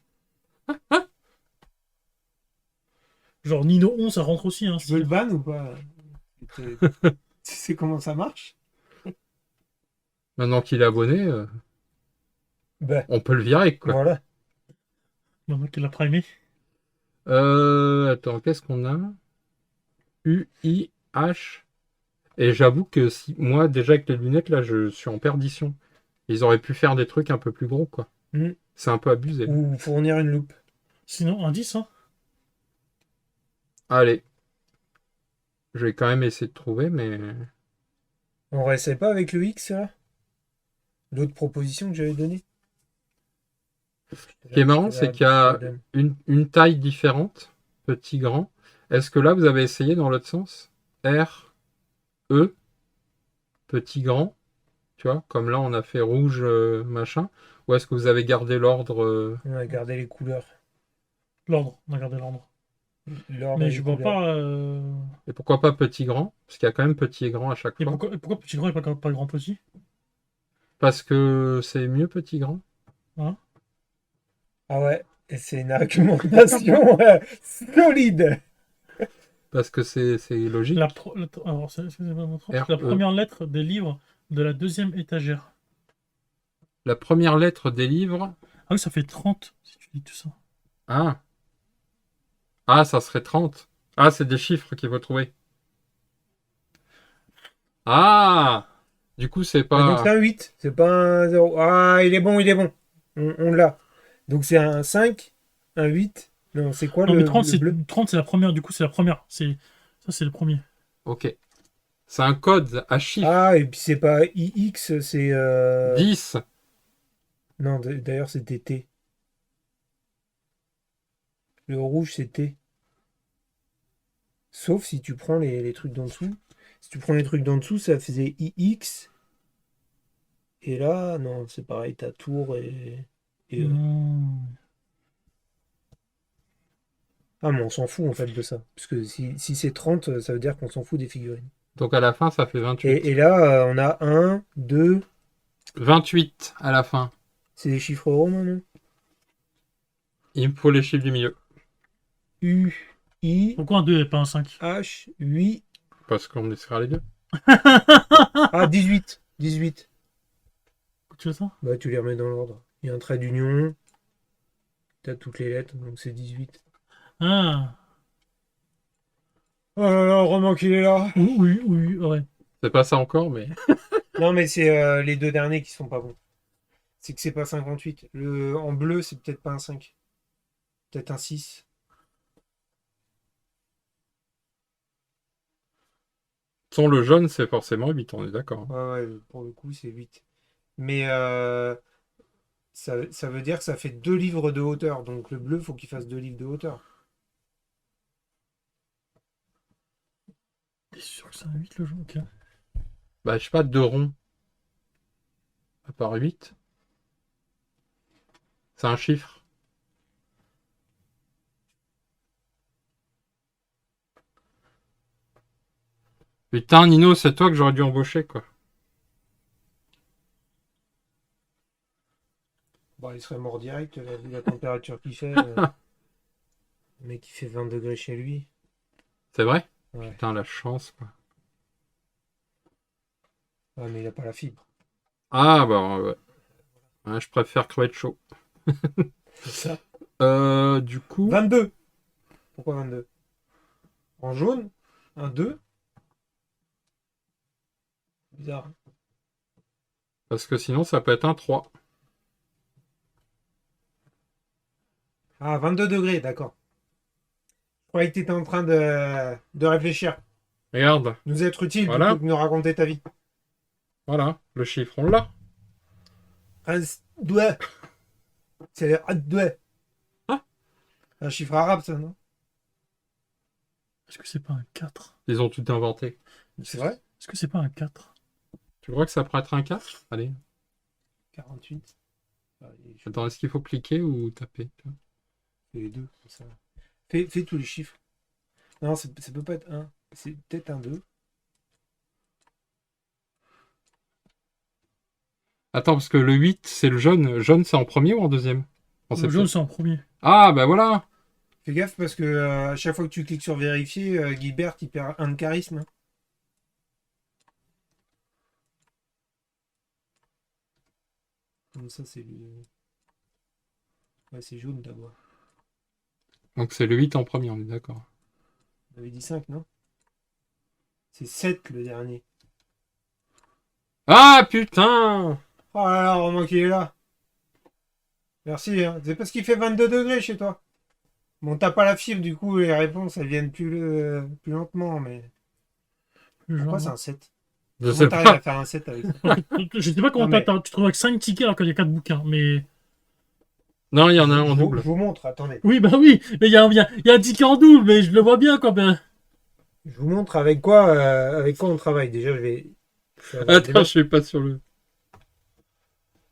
Genre Nino 11, ça rentre aussi, hein. Tu veux le ban ou pas? Tu sais comment ça marche? Maintenant qu'il est abonné, Ben, on peut le virer, quoi. voilà. Le mec qui l'a primé. Attends, qu'est-ce qu'on a? U-I-H. Et j'avoue que si moi, déjà avec les lunettes, là, je suis en perdition. Ils auraient pu faire des trucs un peu plus gros, quoi. Hmm. C'est un peu abusé. Ou fournir une loupe. Sinon, un 10, hein. Allez. Je vais quand même essayer de trouver, mais... On réessaye pas avec le X, là? L'autre proposition que j'avais donnée. Ce qui est marrant, c'est qu'il y a une taille différente, petit, grand. Est-ce que là, vous avez essayé dans l'autre sens? R, E, petit, grand, tu vois, comme là, on a fait rouge, machin. Ou est-ce que vous avez gardé l'ordre On a gardé les couleurs. L'ordre, on a gardé l'ordre. L'ordre Mais et je les vois couleurs. pas. Et pourquoi pas petit, grand? Parce qu'il y a quand même petit et grand à chaque Et fois. pourquoi petit grand et pas grand petit? Parce que c'est mieux petit, grand. Hein? Ah ouais, et c'est une argumentation solide. Parce que c'est logique. Alors, R, la E. première lettre des livres de la deuxième étagère. La première lettre des livres. Ah oui, ça fait 30 si tu dis tout ça. Ah. Ah, ça serait 30. Ah, c'est des chiffres qu'il faut trouver. Ah! Du coup, c'est Ah, donc c'est pas... un 8, c'est pas un 0. Ah, il est bon, il est bon. On l'a. Donc c'est un 5, un 8. Non, c'est quoi Non, mais le bleu? 30 c'est la première, du coup, c'est la première. Ça, c'est le premier. Ok. C'est un code à chiffres. Ah, et puis c'est pas IX, c'est... 10. Non, d'ailleurs c'était T. Le rouge c'est T. Sauf si tu prends les trucs d'en dessous. Si tu prends les trucs d'en dessous, ça faisait IX. Et là, non, c'est pareil, t'as tour et E. Hmm. Ah, mais on s'en fout en fait de ça. Parce que si c'est 30, ça veut dire qu'on s'en fout des figurines. Donc à la fin, ça fait 28. Et là, on a un, 2. 28 à la fin. C'est des chiffres romains, non? Il me faut les chiffres du milieu. U, I, Pourquoi un 2 et pas un 5? H, 8. Parce qu'on essaiera les deux. Ah, 18. 18. Tu veux ça? Bah, tu les remets dans l'ordre. Il y a un trait d'union. T'as toutes les lettres, donc c'est 18. Ah. Oh là là, heureusement qu'il est là. Oui, oui, oui, ouais. C'est pas ça encore, mais... Non, mais c'est les deux derniers qui sont pas bons. C'est que c'est pas 58. En bleu, c'est peut-être pas un 5. Peut-être un 6. Sans le jaune, c'est forcément 8, on est d'accord. Ouais, ouais, pour le coup, c'est 8. Mais ça veut dire que ça fait 2 livres de hauteur. Donc le bleu, faut qu'il fasse 2 livres de hauteur. T'es sûr que c'est un 8 le jeu? Ok. Bah, je sais pas, 2 ronds. À part 8. C'est un chiffre. Putain, Nino, c'est toi que j'aurais dû embaucher, quoi. Bon, il serait mort direct, là, vu la température qu'il fait. Le mec, il fait 20 degrés chez lui. C'est vrai? Ouais. Putain, la chance, quoi. Ah, mais il a pas la fibre. Ah, bah, ouais. Ouais, je préfère crever de chaud. C'est ça. Du coup... 22. Pourquoi 22? En jaune? Un 2? Bizarre. Parce que sinon, ça peut être un 3. Ah, 22 degrés, d'accord. Je croyais que tu étais en train de réfléchir. Regarde. Nous être utile Voilà. plutôt que de nous raconter ta vie. Voilà. Le chiffre, on l'a. Un doigt. C'est un doigt. Ah. Un chiffre arabe, ça, non? Est-ce que c'est pas un 4? Ils ont tout inventé. C'est vrai? Est-ce que c'est pas un 4? Tu crois que ça pourrait être un 4? Allez. 48. Allez, je Attends, est-ce qu'il faut cliquer ou taper? fais les deux. Comme ça. Fais tous les chiffres. Non, ça peut pas être un. C'est peut-être un 2. Attends, parce que le 8, c'est le jaune. Jaune, c'est en premier ou en deuxième? Le jaune, c'est en premier. Ah, bah voilà. Fais gaffe parce que à chaque fois que tu cliques sur vérifier, Guibert il perd 1 de charisme. Hein. Comme ça, c'est le. Ouais, c'est jaune d'abord. Donc c'est le 8 en premier, on est d'accord. On avait dit 5, non? C'est 7 le dernier. Ah, putain! Oh là là, Romain qui est là. Merci, hein. C'est parce qu'il fait 22 degrés chez toi. Bon, t'as pas la fibre, du coup, les réponses, elles viennent plus lentement, mais. Pourquoi c'est un 7? Je Comment sais t'arrives pas. à faire un 7 avec ça? Je sais pas comment Non, mais- tu trouves avec 5 tickets alors qu'il y a 4 bouquins, mais... Non, il y en a un en Je double. vous montre, attendez. Oui, bah oui, mais il y a un ticket en double, mais je le vois bien, quoi. Ben... Je vous montre avec quoi on travaille. Déjà, je vais avoir des Attends, notes. je suis pas sur le...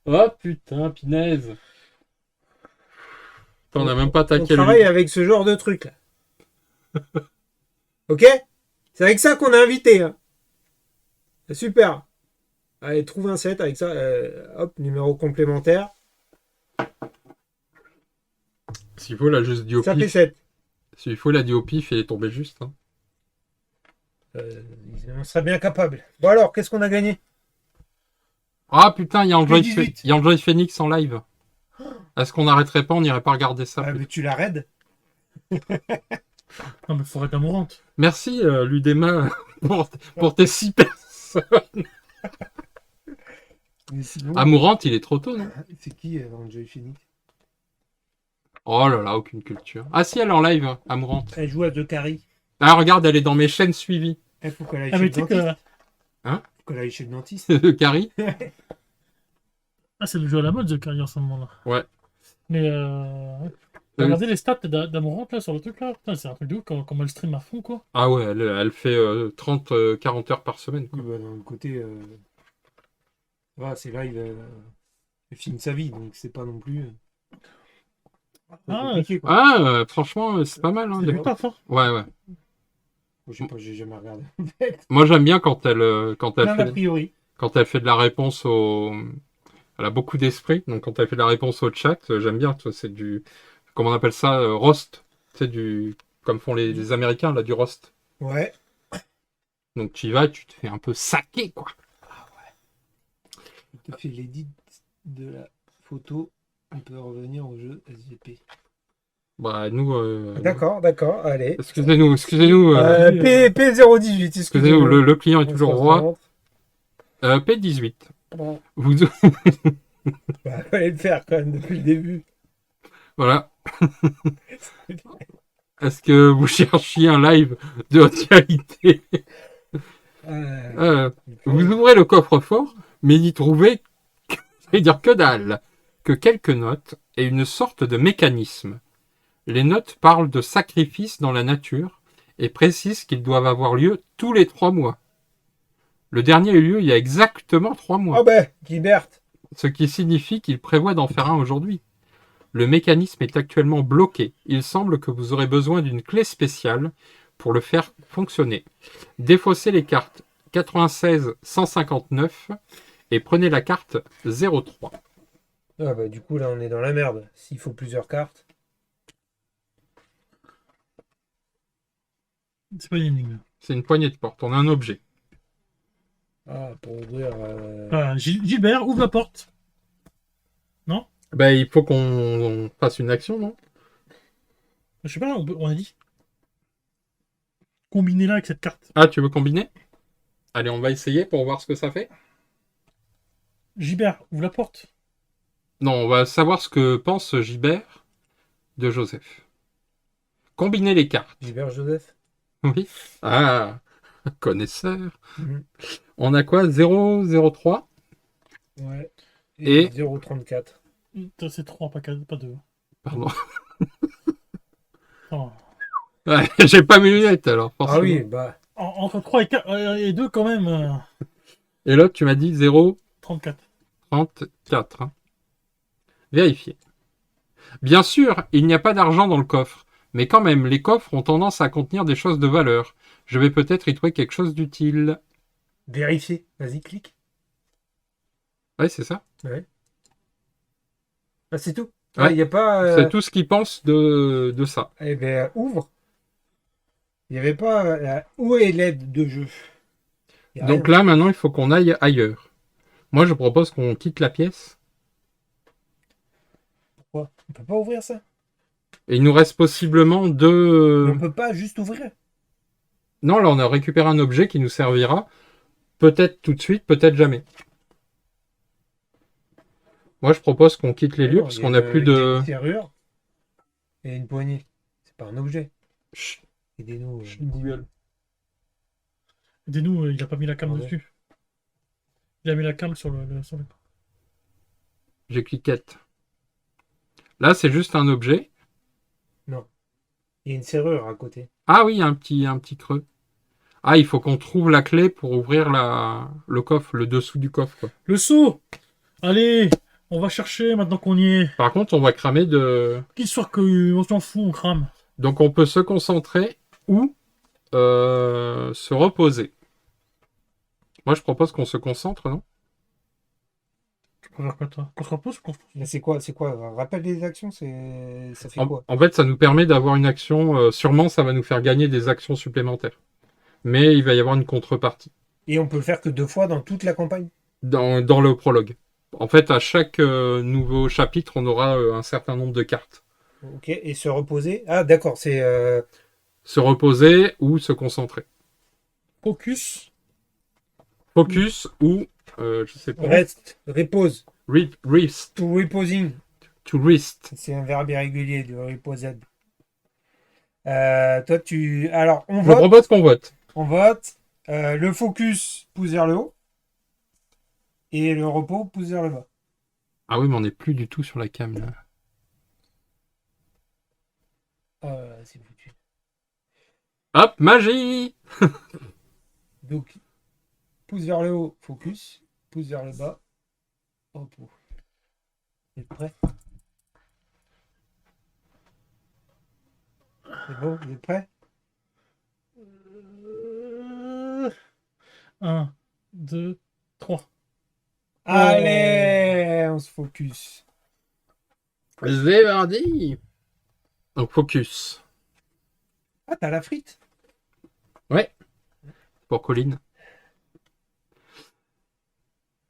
Oh, putain, pinaise. Attends, on n'a même pas On attaqué le... travaille avec ce genre de truc, là. Ok? C'est avec ça qu'on a invité. Hein. Super. Allez, trouve un 7 avec ça. Hop, numéro complémentaire. S'il faut, là, juste dit au Ça fait pif. 7. S'il faut, la dit au pif et est tombée juste. Hein. On serait bien capable. Bon alors, qu'est-ce qu'on a gagné? Ah, putain, il y a Enjoy, P18. il y a Enjoy Phoenix en live. Est-ce qu'on n'arrêterait pas? On n'irait pas regarder ça. Ah, mais tu la raides? Non, mais Forêt d'Amourante. Merci, Ludema, pour tes 6 personnes. Mais sinon, Amourante, il est trop tôt, non? c'est qui Enjoy Phoenix? Oh là là, aucune culture. Ah si, elle est en live, Amourante. Elle joue à deux carry. Ah, regarde, elle est dans mes chaînes suivies. Il faut qu'elle aille Ah, chez mais le tu sais dentiste. que... Faut qu'elle aille chez le dentiste. Carrie. Ah, c'est le jeu à la mode, The Carrier, en ce moment-là. Ouais. Mais regardez les stats d'Amourante, là, sur le truc, là. Putain, c'est un truc de ouf, comme elle stream à fond, quoi. Ah ouais, elle fait 30, 40 heures par semaine. Quoi. Oui, bah, d'un côté, voilà, c'est live. Elle filme sa vie, donc c'est pas non plus. Ah, compliqué, quoi. Ah, franchement, c'est pas mal. Hein, C'est des- du taf, hein. Ouais, ouais. Moi, je sais pas, j'ai jamais regardé. Moi, j'aime bien quand elle Plein d'a fait, priori. quand elle fait de la réponse au... Elle a beaucoup d'esprit, donc quand elle fait de la réponse au chat, j'aime bien. Tu vois, c'est du... Comment on appelle ça? Roast. C'est du... Comme font les Américains, là, du roast. Ouais. Donc tu y vas, tu te fais un peu saquer, quoi. Il te fait l'édit de la photo. On peut revenir au jeu SVP. Bah, nous... D'accord, allez. Excusez-nous. P018, Excusez-nous, le client est On toujours se roi. concentre. P18. Bon, Vous... bah, fallait le faire quand même depuis le début. Voilà. Est-ce que vous cherchiez un live de haute qualité? Vous ouvrez le coffre-fort, mais y trouvez, j'allais dire que dalle, que quelques notes et une sorte de mécanisme. Les notes parlent de sacrifices dans la nature et précisent qu'ils doivent avoir lieu tous les 3 mois. Le dernier a eu lieu il y a exactement 3 mois, Oh ben, Guibert. ce qui signifie qu'il prévoit d'en faire un aujourd'hui. Le mécanisme est actuellement bloqué. Il semble que vous aurez besoin d'une clé spéciale pour le faire fonctionner. Défaussez les cartes 96-159 et prenez la carte 03. Ah bah du coup là on est dans la merde. S'il faut plusieurs cartes. C'est pas une énigme. C'est une poignée de porte. On a un objet. Ah, pour ouvrir. Gilbert, ouvre la porte. Non? Ben, il faut qu'on fasse une action, non? Je sais pas, on a dit. Combinez-la avec cette carte. Ah, tu veux combiner? Allez, on va essayer pour voir ce que ça fait. Gilbert, ouvre la porte. Non, on va savoir ce que pense Gilbert de Joseph. Combinez les cartes. Gilbert Joseph. Oui. Ah, connaisseur. Mhm. On a quoi? 003? Ouais. Et- 034. C'est 3, pas 4, pas 2. Pardon. Oh. Ouais, j'ai pas mes lunettes alors, forcément. Ah oui, bah. Entre 3 et 4, et 2 quand même. Et l'autre, tu m'as dit 34. 034. Hein. Vérifiez. Bien sûr, il n'y a pas d'argent dans le coffre. Mais quand même, les coffres ont tendance à contenir des choses de valeur. Je vais peut-être y trouver quelque chose d'utile. Vérifier. Vas-y, clique. Ouais, c'est ça. Ah, c'est tout. Ouais. Il n'y a pas. C'est tout ce qu'ils pensent de ça. Eh ben, ouvre. Il n'y avait pas. Où est l'aide de jeu? Il y a Donc rien. là, maintenant, il faut qu'on aille ailleurs. Moi, je propose qu'on quitte la pièce. Pourquoi? On peut pas ouvrir ça. Et il nous reste possiblement Mais deux... on peut pas juste ouvrir. Non, là, on a récupéré un objet qui nous servira peut-être tout de suite, peut-être jamais. Moi, je propose qu'on quitte les lieux parce qu'on n'a plus Il y a de... une serrure et une poignée. C'est pas un objet. Chut, Aidez-nous. Google. Dis-nous, il a pas mis la cam Ouais. dessus. Il a mis la cam sur sur le... J'ai cliquette. Là, c'est juste un objet. Non. Il y a une serrure à côté. Ah oui, il y a un petit creux. Ah, il faut qu'on trouve la clé pour ouvrir le coffre, le dessous du coffre, quoi. Le seau! Allez! On va chercher maintenant qu'on y est. Par contre, on va cramer de... Histoire qu'on s'en fout, on crame. Donc, on peut se concentrer ou se reposer. Moi, je propose qu'on se concentre, non? Tu préfères quoi, toi? Qu'on se repose ou qu'on se... Mais c'est quoi? C'est quoi? Rappel des actions, ça fait quoi? En fait, ça nous permet d'avoir une action. Sûrement, ça va nous faire gagner des actions supplémentaires. Mais il va y avoir une contrepartie Et on peut le faire que 2 fois dans toute la campagne. dans le prologue. En fait, à chaque nouveau chapitre, on aura un certain nombre de cartes. Ok. Et se reposer. Ah, d'accord. C'est. Se reposer ou se concentrer. Focus. Focus ou, je sais pas, Reste. Repose. rest. To reposing. To rest. C'est un verbe irrégulier de reposer. Toi, tu. Alors, on Je vote. propose qu'on vote. On vote. Le focus pousse vers le haut. Et le repos pousse vers le bas. Ah oui, mais on n'est plus du tout sur la cam, là. C'est foutu. Hop, magie! Donc, pousse vers le haut, focus. Pousse vers le bas, repos. Vous êtes prêts? C'est bon, vous êtes prêts? 1, 2, 3. Allez, on se focus. C'est mardi! Donc, focus. Ah, t'as la frite? Ouais, pour Colline.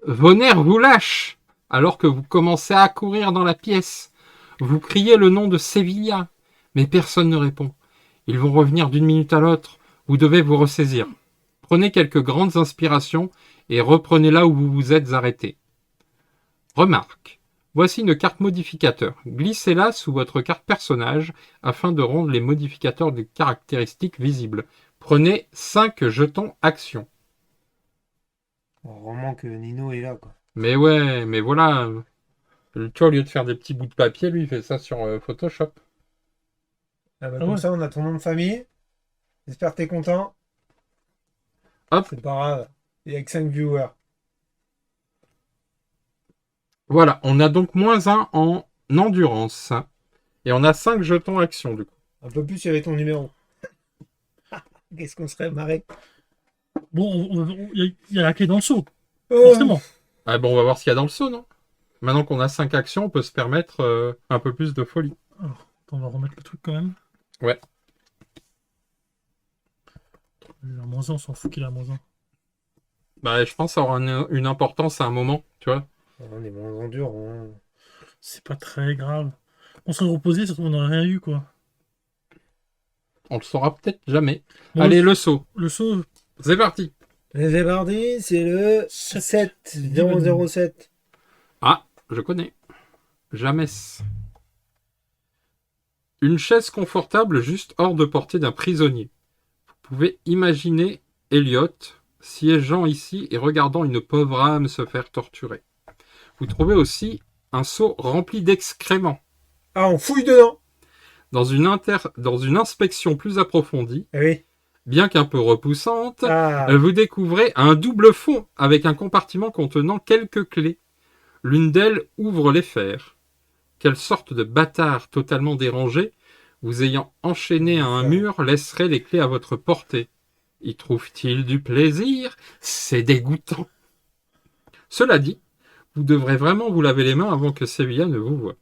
Vos nerfs vous lâchent alors que vous commencez à courir dans la pièce. Vous criez le nom de Sevilla, mais personne ne répond. Ils vont revenir d'une minute à l'autre. Vous devez vous ressaisir. Prenez quelques grandes inspirations et reprenez là où vous vous êtes arrêté. Remarque. Voici une carte modificateur. Glissez-la sous votre carte personnage afin de rendre les modificateurs de caractéristiques visibles. Prenez 5 jetons action. Vraiment que Nino est là, quoi. Mais ouais, mais voilà. Tu vois, au lieu de faire des petits bouts de papier, lui, il fait ça sur Photoshop. Ah bah, Ah comme ouais. ça, on a ton nom de famille. J'espère que t'es content. Hop. C'est pas grave. Il y a que 5 viewers. Voilà, on a donc -1 en endurance. Et on a 5 jetons action, du coup. Un peu plus, il y avait ton numéro. Qu'est-ce qu'on serait marré. Bon, il y a la clé dans le seau, Oh. forcément. Ah bon, on va voir ce qu'il y a dans le seau, non? Maintenant qu'on a 5 actions, on peut se permettre un peu plus de folie. Alors, attends, on va remettre le truc quand même. Ouais. Il a -1, on s'en fout qu'il a -1. Bah, je pense que ça aura une importance à un moment, tu vois. On est moins endurant. C'est pas très grave. On serait reposé, surtout on n'aurait rien eu, quoi. On le saura peut-être jamais. Bon, Allez, le saut. le seau, C'est parti. Les Ébardi, c'est le 7007. Ah, je connais. Jamais. Une chaise confortable juste hors de portée d'un prisonnier. Vous pouvez imaginer Elliot siégeant ici et regardant une pauvre âme se faire torturer. Vous trouvez aussi un seau rempli d'excréments. Ah, on fouille dedans. Dans une inspection plus approfondie, Ah oui. bien qu'un peu repoussante, Ah, vous découvrez un double fond avec un compartiment contenant quelques clés. L'une d'elles ouvre les fers. Quelle sorte de bâtard totalement dérangé, vous ayant enchaîné à un mur, laisserait les clés à votre portée. Y trouve-t-il du plaisir? C'est dégoûtant. Cela dit, Vous devrez vraiment vous laver les mains avant que Sevilla ne vous voie.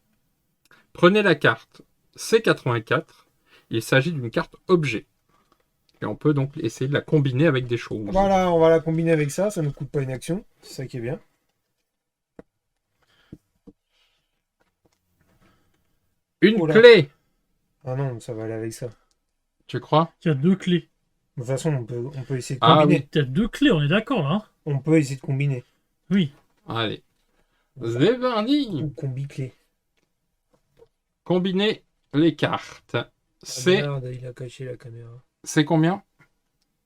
Prenez la carte C84. Il s'agit d'une carte objet. Et on peut donc essayer de la combiner avec des choses. Voilà, on va la combiner avec ça ne coûte pas une action. C'est ça qui est bien. Une Oh là. clé, Ah non, ça va aller avec ça. tu crois? Il y a 2 clés. De toute façon, on peut essayer de Ah combiner. Il y a 2 clés, on est d'accord là, hein? On peut essayer de combiner. Oui. Allez. C'est parti. Ou combi-clé. Combiner les cartes. Ah C'est merde, il a caché la caméra. combien?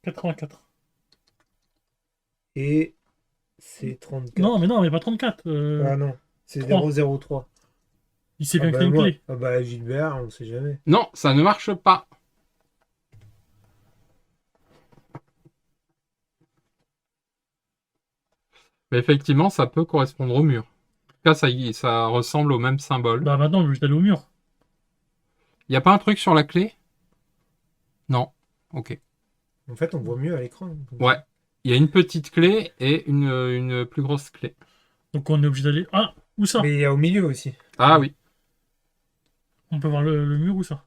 84. Et c'est 34. Non, mais pas 34. Ah non, c'est 3. 003. Il sait Ah bien bah, créer une moi. clé. Ah bah Gilbert, on sait jamais. Non, ça ne marche pas. Mais effectivement, ça peut correspondre au mur. En tout cas, ça ressemble au même symbole. Bah maintenant, on est juste aller au mur. Il n'y a pas un truc sur la clé? Non. Ok. En fait, on voit mieux à l'écran. Ouais. Il y a une petite clé et une plus grosse clé. Donc on est obligé d'aller. Ah, où ça? Mais il y a au milieu aussi. Ah oui. On peut voir le mur, où ça?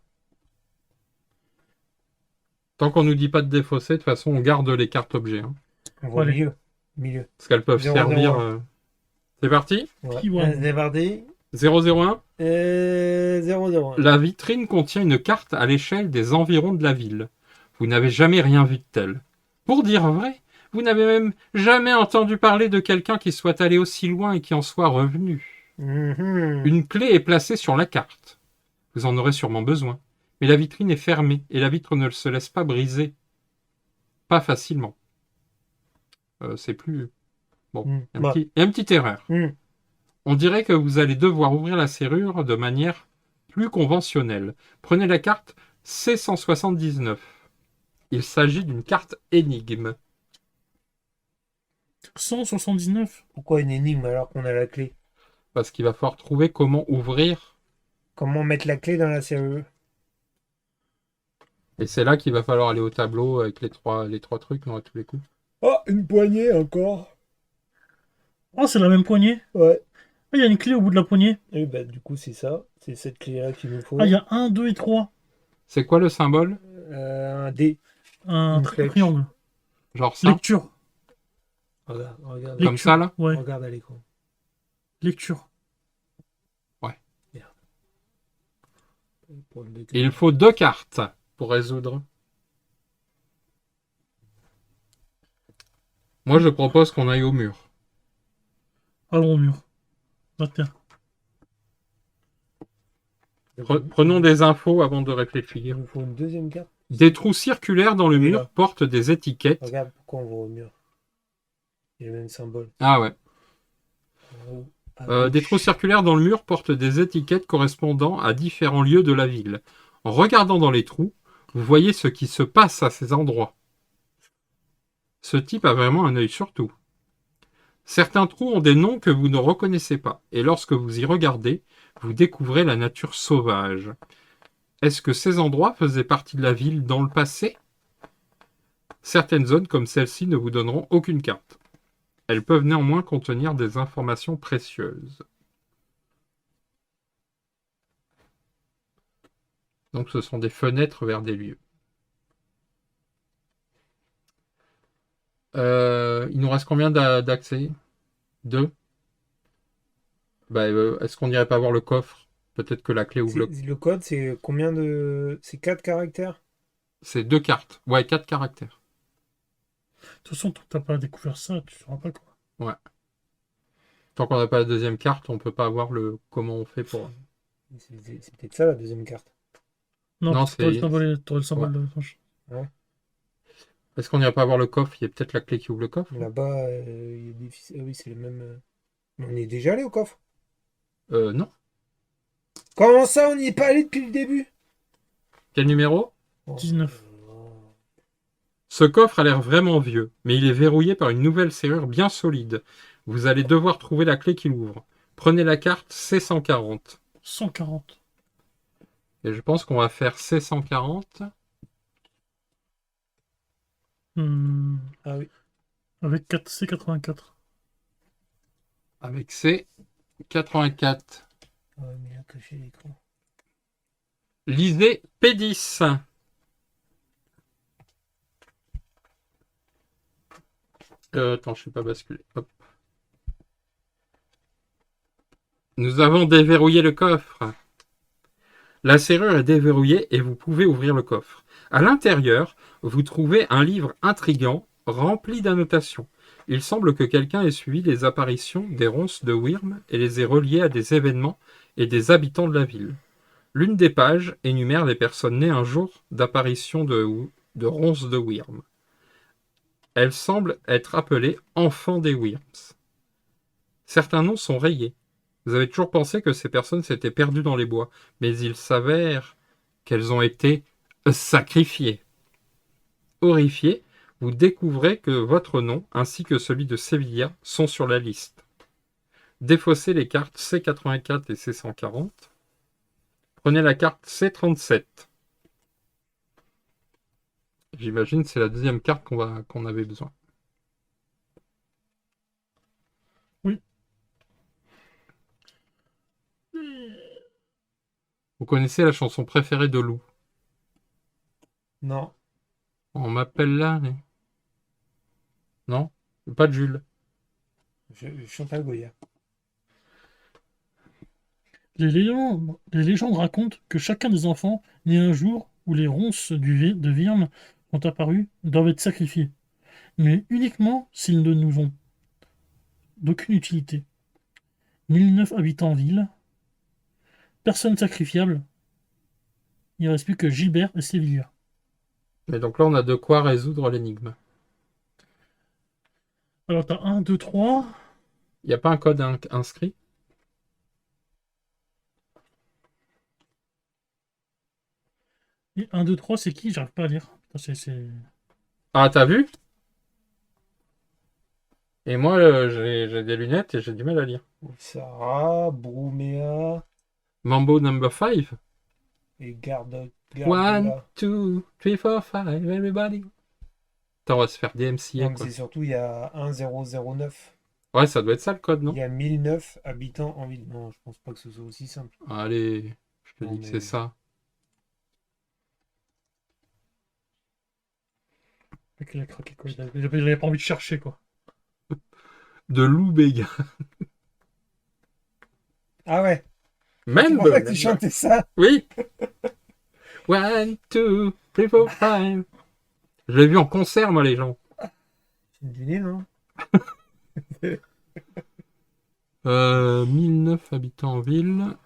Tant qu'on nous dit pas de défausser, de toute façon, on garde les cartes objets. Hein, On voit au Allez. milieu. Milieu. parce qu'elles peuvent 001. servir. C'est parti? Ouais. T1. Débardé. 001. 001. La vitrine contient une carte à l'échelle des environs de la ville. Vous n'avez jamais rien vu de tel. Pour dire vrai, vous n'avez même jamais entendu parler de quelqu'un qui soit allé aussi loin et qui en soit revenu. Mhm. Une clé est placée sur la carte. Vous en aurez sûrement besoin. Mais la vitrine est fermée et la vitre ne se laisse pas briser. Pas facilement. C'est plus... Bon, il y a une petite erreur. Mhm. On dirait que vous allez devoir ouvrir la serrure de manière plus conventionnelle. Prenez la carte C179. Il s'agit d'une carte énigme. 179. Pourquoi une énigme alors qu'on a la clé? Parce qu'il va falloir trouver comment ouvrir. Comment mettre la clé dans la serrure? Et c'est là qu'il va falloir aller au tableau avec les trois trucs, non, à tous les coups. Oh, une poignée encore. Oh, c'est la même poignée. Ouais. Ah, il y a une clé au bout de la poignée. Et bah du coup c'est ça. C'est cette clé-là qu'il nous faut. Ah, il y a 1, 2 et 3. C'est quoi le symbole? Un D. Un Une flèche. triangle. Genre ça? Lecture. Regarde. Comme ça, là? Ouais. Regarde à l'écran. Lecture. Il faut 2 cartes pour résoudre. Moi, je propose qu'on aille au mur. Allons au mur. Là, tiens. Prenons des infos avant de Il réfléchir. nous faut une deuxième carte. Des trous circulaires dans le Oui, mur là. portent des étiquettes. Regarde pourquoi on voit au mur. Il y a le même symbole. Ah ouais. En haut, à Des gauche. trous circulaires dans le mur portent des étiquettes correspondant à différents lieux de la ville. En regardant dans les trous, vous voyez ce qui se passe à ces endroits. Ce type a vraiment un œil sur tout. Certains trous ont des noms que vous ne reconnaissez pas, et lorsque vous y regardez, vous découvrez la nature sauvage. Est-ce que ces endroits faisaient partie de la ville dans le passé? Certaines zones comme celle-ci ne vous donneront aucune carte. Elles peuvent néanmoins contenir des informations précieuses. Donc ce sont des fenêtres vers des lieux. Il nous reste combien d'accès? 2. Est-ce qu'on n'irait pas voir le coffre? Peut-être que la clé ouvre le... Le code, c'est combien de. C'est 4 caractères? C'est 2 cartes. Ouais, 4 caractères. De toute façon, tant que t'as pas découvert ça, tu sauras pas quoi. Ouais. Tant qu'on n'a pas la deuxième carte, on peut pas voir comment on fait pour... C'est peut-être ça la deuxième carte. Non, Non, parce que t'aurais c'est... le symbole de tranche. Est-ce qu'on n'irait pas voir le coffre? Il y a peut-être la clé qui ouvre le coffre. Là-bas, il y a des. Ah oui, c'est le même. Mais on est déjà allé au coffre. Non. Comment ça, on n'y est pas allé depuis le début? Quel numéro? 19. Ce coffre a l'air vraiment vieux, mais il est verrouillé par une nouvelle serrure bien solide. Vous allez devoir trouver la clé qui l'ouvre. Prenez la carte C140. 140. Et je pense qu'on va faire C140. Hmm, Ah oui. avec 4C84. avec ses 84. Ah ouais, mais il a caché l'écran. Lisez P10. Attends, je ne suis pas basculé. Hop. Nous avons déverrouillé le coffre. La serrure est déverrouillée et vous pouvez ouvrir le coffre. À l'intérieur, vous trouvez un livre intriguant rempli d'annotations. Il semble que quelqu'un ait suivi les apparitions des ronces de Wyrm et les ait reliées à des événements et des habitants de la ville. L'une des pages énumère les personnes nées un jour d'apparition de ronces de Wyrm. Elles semblent être appelées enfants des Wyrms. Certains noms sont rayés. Vous avez toujours pensé que ces personnes s'étaient perdues dans les bois, mais il s'avère qu'elles ont été sacrifiées. Horrifié, vous découvrez que votre nom, ainsi que celui de Sevilla, sont sur la liste. Défaussez les cartes C84 et C140. Prenez la carte C37. J'imagine que c'est la deuxième carte qu'on avait besoin. Oui. Vous connaissez la chanson préférée de Lou? Non. On m'appelle là, mais... Non? Pas de Jules. Je chante à Goya. Les légendes racontent que chacun des enfants nés un jour où les ronces de Wyrm sont apparues doivent être sacrifiés, mais uniquement s'ils ne nous ont d'aucune utilité. 1009 habitants en ville, personne sacrifiable, il ne reste plus que Gilbert et Sévilla. Mais donc là, on a de quoi résoudre l'énigme. Alors t'as 1, 2, 3. Il n'y a pas un code inscrit? Et 1, 2, 3, c'est qui? J'arrive pas à lire. Putain, Ah, t'as vu? Et moi, j'ai des lunettes et j'ai du mal à lire. Sarah, Brumea Mambo number 5. et Garde, 1, Gardola. 2, 3, 4, 5, everybody. Attends, on va se faire DMCA, Non, mais quoi. c'est surtout, il y a 1009. Ouais, ça doit être ça le code, Il non? y a 1009 habitants en ville. Non, je pense pas que ce soit aussi simple. Allez, je te Non, dis que c'est mais ça. il a craqué, quoi. Il avait pas envie de chercher, quoi. De Lou Béga. Ah ouais, c'est Même, pour ça que tu chantais ça. oui. 1, 2, 3, 4, 5. Je l'ai vu en concert, moi, les gens. C'est une dîner, non? 1009 habitants en ville.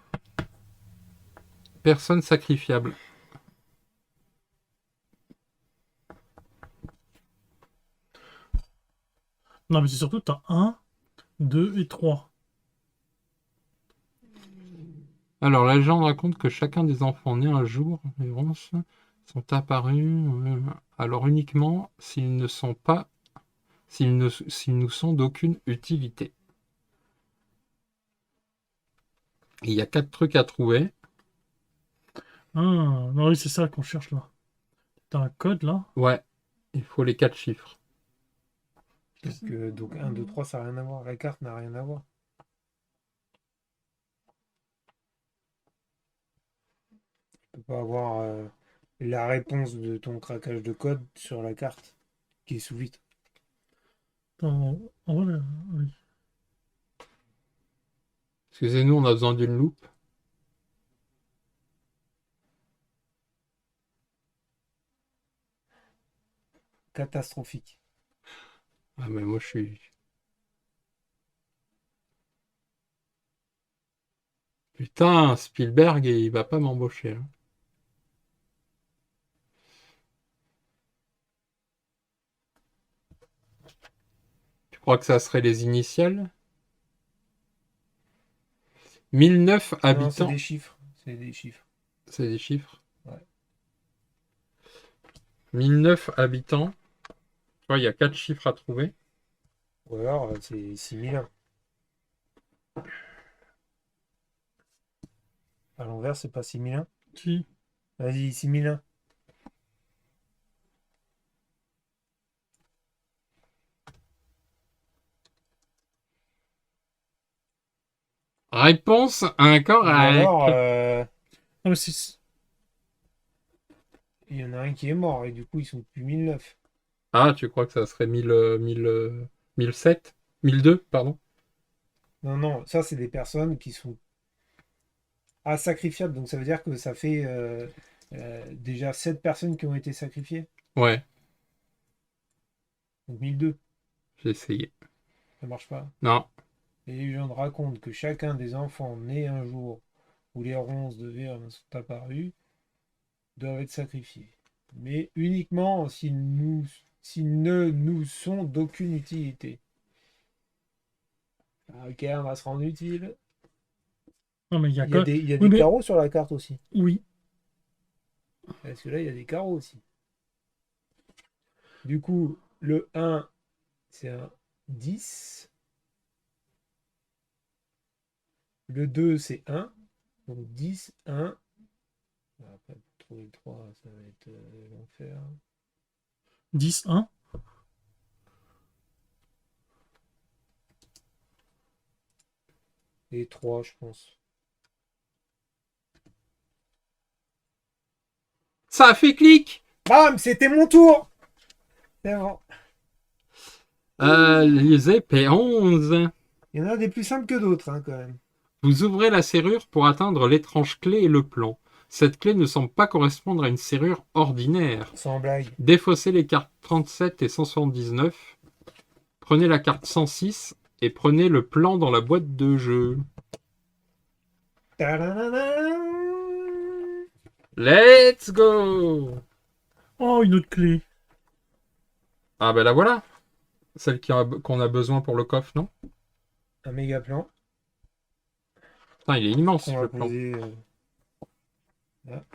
Personne sacrifiable. Non, mais c'est surtout, t'as 1, 2 et 3. Alors, la légende raconte que chacun des enfants nés un jour, les ronces, sont apparus, alors uniquement s'ils ne sont pas, s'ils nous sont d'aucune utilité. Il y a 4 trucs à trouver. Ah, non, oui, c'est ça qu'on cherche, là. T'as un code, là. Ouais, il faut les 4 chiffres. Donc 1, 2, 3, ça n'a rien à voir. La carte n'a rien à voir. Tu peux pas avoir la réponse de ton craquage de code sur la carte qui est sous vitre. En vrai, oui. Excusez-nous, on a besoin d'une loupe. Catastrophique. Ah, mais moi, je suis... Putain, Spielberg, il va pas m'embaucher, hein. Tu crois que ça serait les initiales? 1009 Non, c'est habitants. des chiffres. C'est des chiffres. C'est des chiffres. Ouais. 1009 habitants. Tu vois, il y a 4 chiffres à trouver. Ou alors, c'est 6001. À l'envers, c'est pas 6001. Si. Vas-y, 6001. Réponse Ou incorrecte. alors, Non, mais c'est- il y en a un qui est mort et du coup, ils sont plus 1009. Ah, tu crois que ça serait 1007 1002, pardon. Non, non, ça, c'est des personnes qui sont sacrifiables. Donc, ça veut dire que ça fait déjà 7 personnes qui ont été sacrifiées. Ouais, Donc, 1002, j'ai essayé. ça marche pas. Non. Les légendes racontent que chacun des enfants nés un jour où les ronces de verre sont apparues doivent être sacrifiés. Mais uniquement s'ils ne nous sont d'aucune utilité. Ah, ok, on va se rendre utile. Non, mais il y a Il y a que... des, il y a Oui, des mais... carreaux sur la carte aussi. Oui. Parce que là, il y a des carreaux aussi. Du coup, le 1, c'est un 10. Le 2, c'est 1. Donc 10, 1. Après, pour trouver le 3, ça va être l'enfer. 10-1. Et 3, je pense. Ça a fait clic. Bam, c'était mon tour! C'est bon. Lisez P11. Il y en a des plus simples que d'autres, hein, quand même. Vous ouvrez la serrure pour atteindre l'étrange clé et le plan. Cette clé ne semble pas correspondre à une serrure ordinaire. Sans blague. Défaussez les cartes 37 et 179. Prenez la carte 106 et prenez le plan dans la boîte de jeu. Tadadadam. Let's go! Oh, une autre clé. Ah ben la voilà. Celle qu'on a besoin pour le coffre, non? Un méga plan Putain, il est immense qu'on va le plan. poser là.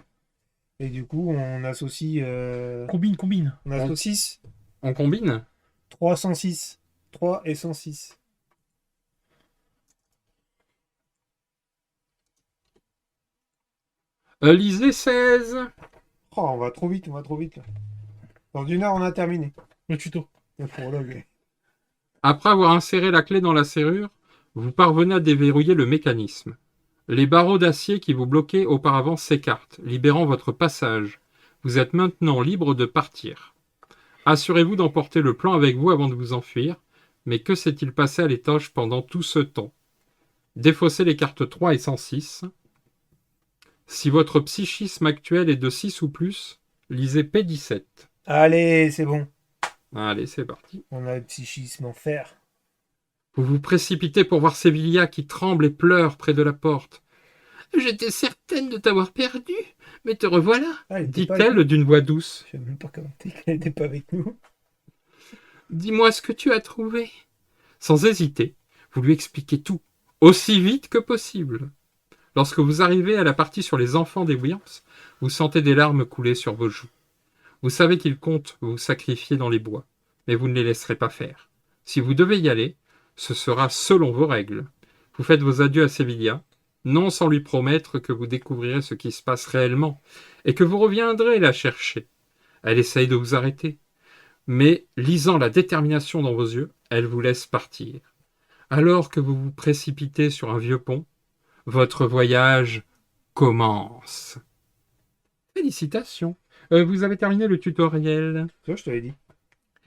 Et du coup, on associe, Combine. on associe On combine? 306. 3 et 106. Lisez 16. Oh, on va trop vite, là. Dans 1 heure, on a terminé. Le tuto. Le prologue. Après avoir inséré la clé dans la serrure, vous parvenez à déverrouiller le mécanisme. Les barreaux d'acier qui vous bloquaient auparavant s'écartent, libérant votre passage. Vous êtes maintenant libre de partir. Assurez-vous d'emporter le plan avec vous avant de vous enfuir. Mais que s'est-il passé à l'étage pendant tout ce temps? Défaussez les cartes 3 et 106. Si votre psychisme actuel est de 6 ou plus, lisez P17. Allez, c'est bon. Allez, c'est parti. On a le psychisme en fer. Vous vous précipitez pour voir Sévilia qui tremble et pleure près de la porte. J'étais certaine de t'avoir perdu, mais te revoilà, Ah, elle était pas avec dit-elle nous. d'une voix douce. Je sais même pas commenter qu'elle n'était pas avec nous. Dis-moi ce que tu as trouvé. Sans hésiter, vous lui expliquez tout, aussi vite que possible. Lorsque vous arrivez à la partie sur les enfants des Williams, vous sentez des larmes couler sur vos joues. Vous savez qu'ils comptent vous sacrifier dans les bois, mais vous ne les laisserez pas faire. Si vous devez y aller, ce sera selon vos règles. Vous faites vos adieux à Sévilia, non sans lui promettre que vous découvrirez ce qui se passe réellement, et que vous reviendrez la chercher. Elle essaye de vous arrêter, mais lisant la détermination dans vos yeux, elle vous laisse partir. Alors que vous vous précipitez sur un vieux pont, votre voyage commence. Félicitations. Vous avez terminé le tutoriel. Ça, je te l'ai dit.